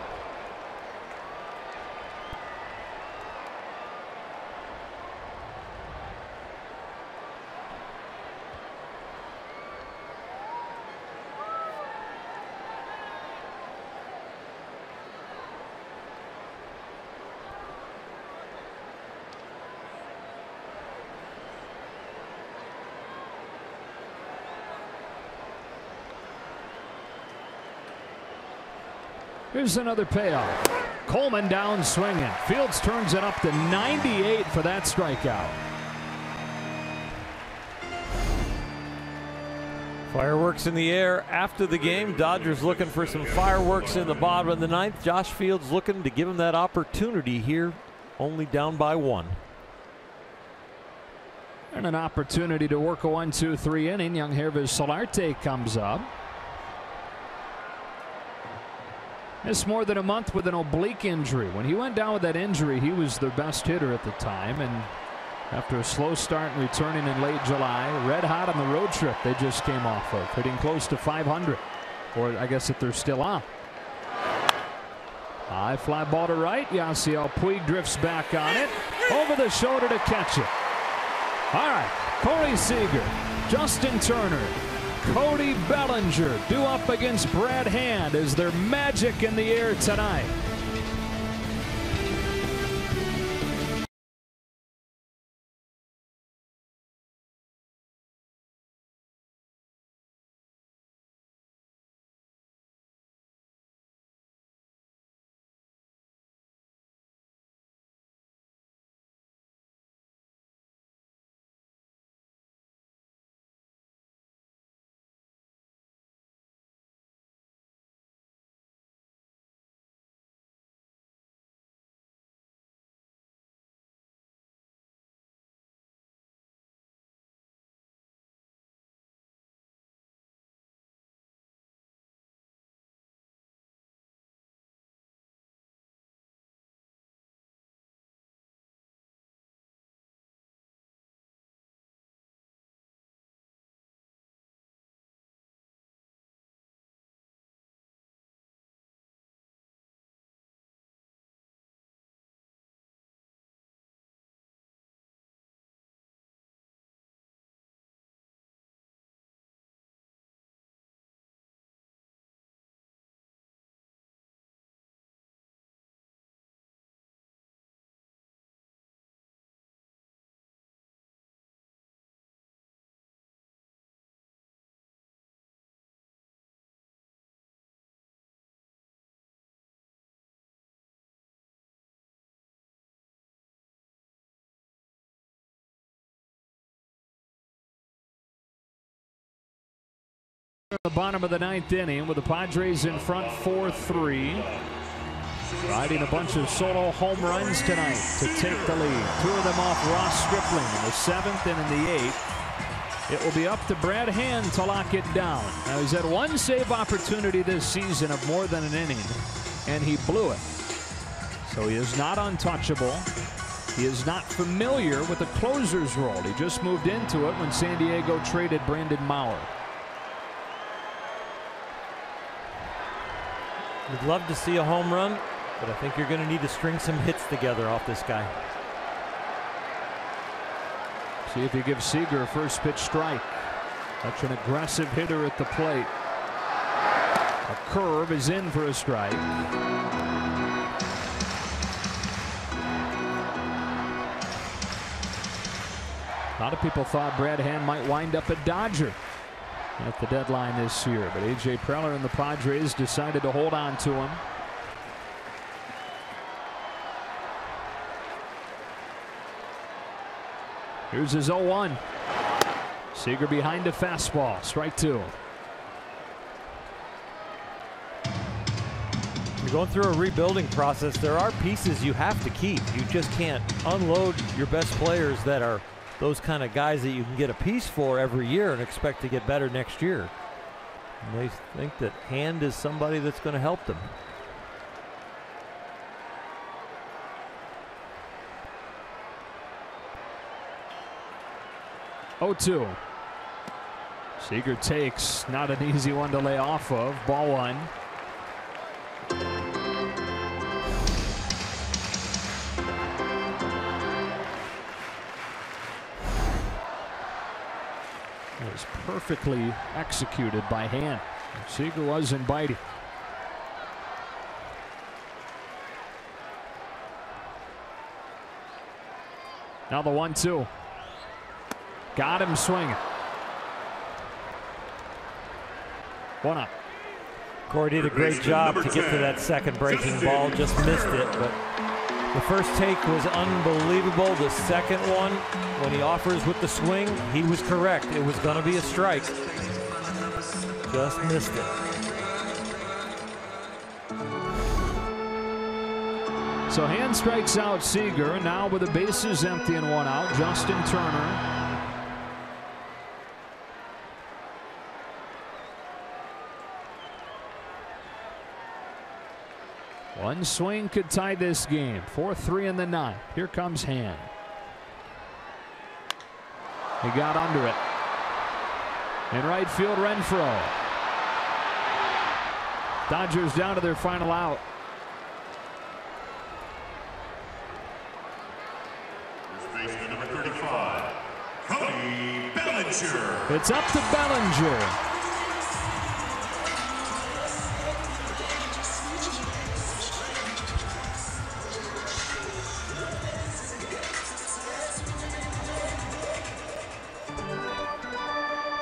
A: Here's another payoff. Coleman down swinging. Fields turns it up to 98 for that strikeout.
F: Fireworks in the air after the game. Dodgers looking for some fireworks in the bottom of the ninth. Josh Fields looking to give him that opportunity here, only down by 1.
A: And an opportunity to work a 1-2-3 inning. Young Hervis Solarte comes up. Missed more than a month with an oblique injury. When he went down with that injury, he was their best hitter at the time. And after a slow start and returning in late July, red hot on the road trip they just came off of, hitting close to 500. Or I guess if they're still on. High fly ball to right. Yasiel Puig drifts back on it. Over the shoulder to catch it. All right. Corey Seager, Justin Turner, Cody Bellinger due up against Brad Hand. Is there magic in the air tonight? The bottom of the ninth inning with the Padres in front 4-3. Riding a bunch of solo home runs tonight to take the lead. 2 of them off Ross Stripling in the 7th and in the 8th. It will be up to Brad Hand to lock it down. Now, he's had one save opportunity this season of more than an inning, and he blew it. So he is not untouchable. He is not familiar with the closer's role. He just moved into it when San Diego traded Brandon Maurer.
F: We'd love to see a home run, but I think you're going to need to string some hits together off this guy.
A: See if he gives Seager a first pitch strike. Such an aggressive hitter at the plate. A curve is in for a strike. A lot of people thought Brad Hand might wind up a Dodger at the deadline this year, but A.J. Preller and the Padres decided to hold on to him. Here's his 0-1. Seager behind a fastball. Strike two.
F: You're going through a rebuilding process. There are pieces you have to keep. You just can't unload your best players that are those kind of guys that you can get a piece for every year and expect to get better next year. And they think that Hand is somebody that's going to help them.
A: Oh-2. Seager takes, not an easy one to lay off of. Ball one. It was perfectly executed by Hand. Seager wasn't biting. Now the 1-2. Got him swinging. One up.
F: Corey did a great job to get to that second breaking ball. Just missed it, but the first take was unbelievable. The second one, when he offers with the swing, he was correct. It was going to be a strike. Just missed it.
A: So Hand strikes out Seager. Now with the bases empty and one out, Justin Turner. One swing could tie this game. 4-3 in the ninth. Here comes Hand. He got under it. In right field, Renfroe. Dodgers down to their final out.
E: Baseman number 35, Cody Bellinger.
A: It's up to Bellinger.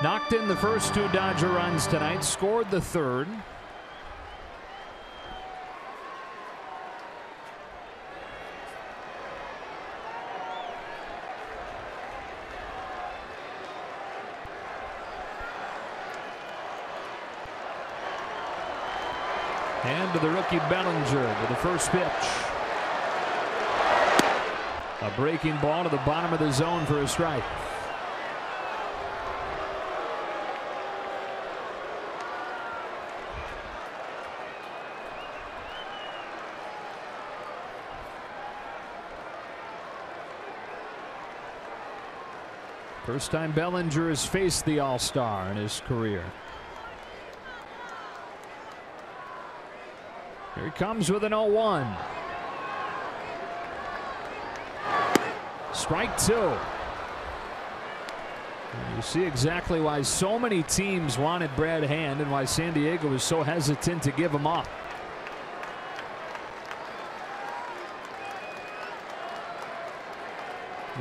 A: Knocked in the first two Dodger runs tonight, scored the third. And to the rookie Bellinger with the first pitch. A breaking ball to the bottom of the zone for a strike. First time Bellinger has faced the All-Star in his career. Here he comes with an 0-1. Strike two. And you see exactly why so many teams wanted Brad Hand and why San Diego was so hesitant to give him up.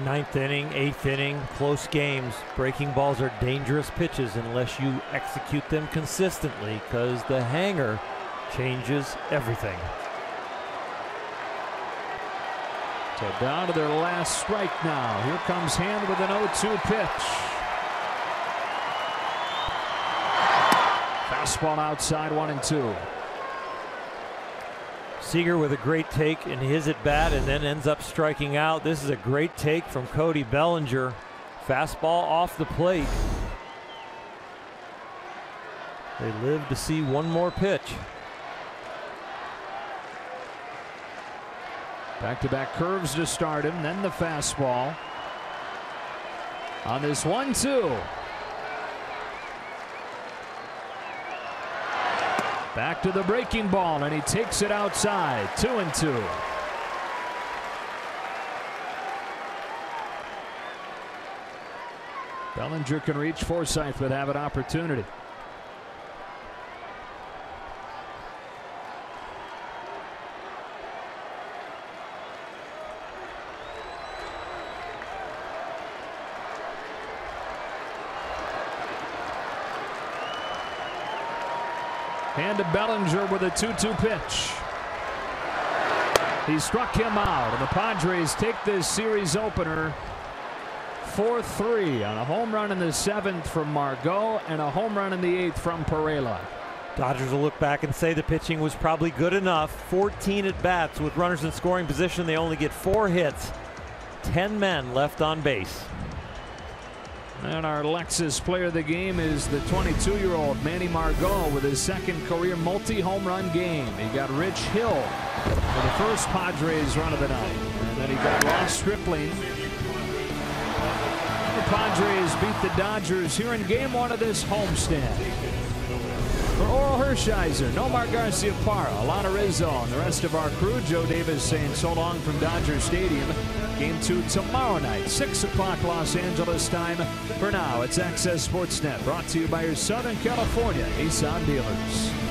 F: Ninth inning, eighth inning, close games. Breaking balls are dangerous pitches unless you execute them consistently, because the hanger changes everything.
A: So down to their last strike now. Here comes Hand with an 0-2 pitch. Fastball outside, 1-2.
F: Seager with a great take in his at bat and then ends up striking out. This is a great take from Cody Bellinger. Fastball off the plate. They live to see one more pitch.
A: Back-to-back curves to start him, then the fastball. On this 1-2. Back to the breaking ball, and he takes it outside. 2-2. Bellinger can reach. Forsythe would have an opportunity. Hand to Bellinger with a 2-2 pitch. He struck him out, and the Padres take this series opener 4-3 on a home run in the 7th from Margot and a home run in the 8th from Perela.
F: Dodgers will look back and say the pitching was probably good enough. 14 at bats with runners in scoring position. They only get 4 hits. 10 men left on base.
A: And our Lexus player of the game is the 22-year-old Manny Margot with his 2nd career multi-home run game. He got Rich Hill for the first Padres run of the night. And then he got Ross Stripling. The Padres beat the Dodgers here in game 1 of this homestand. For Oral Hershiser, Nomar Garcia-Parra, Alana Rizzo, and the rest of our crew, Joe Davis saying so long from Dodger Stadium. Game 2 tomorrow night, 6 o'clock Los Angeles time. For now, it's Access Sportsnet, brought to you by your Southern California Nissan dealers.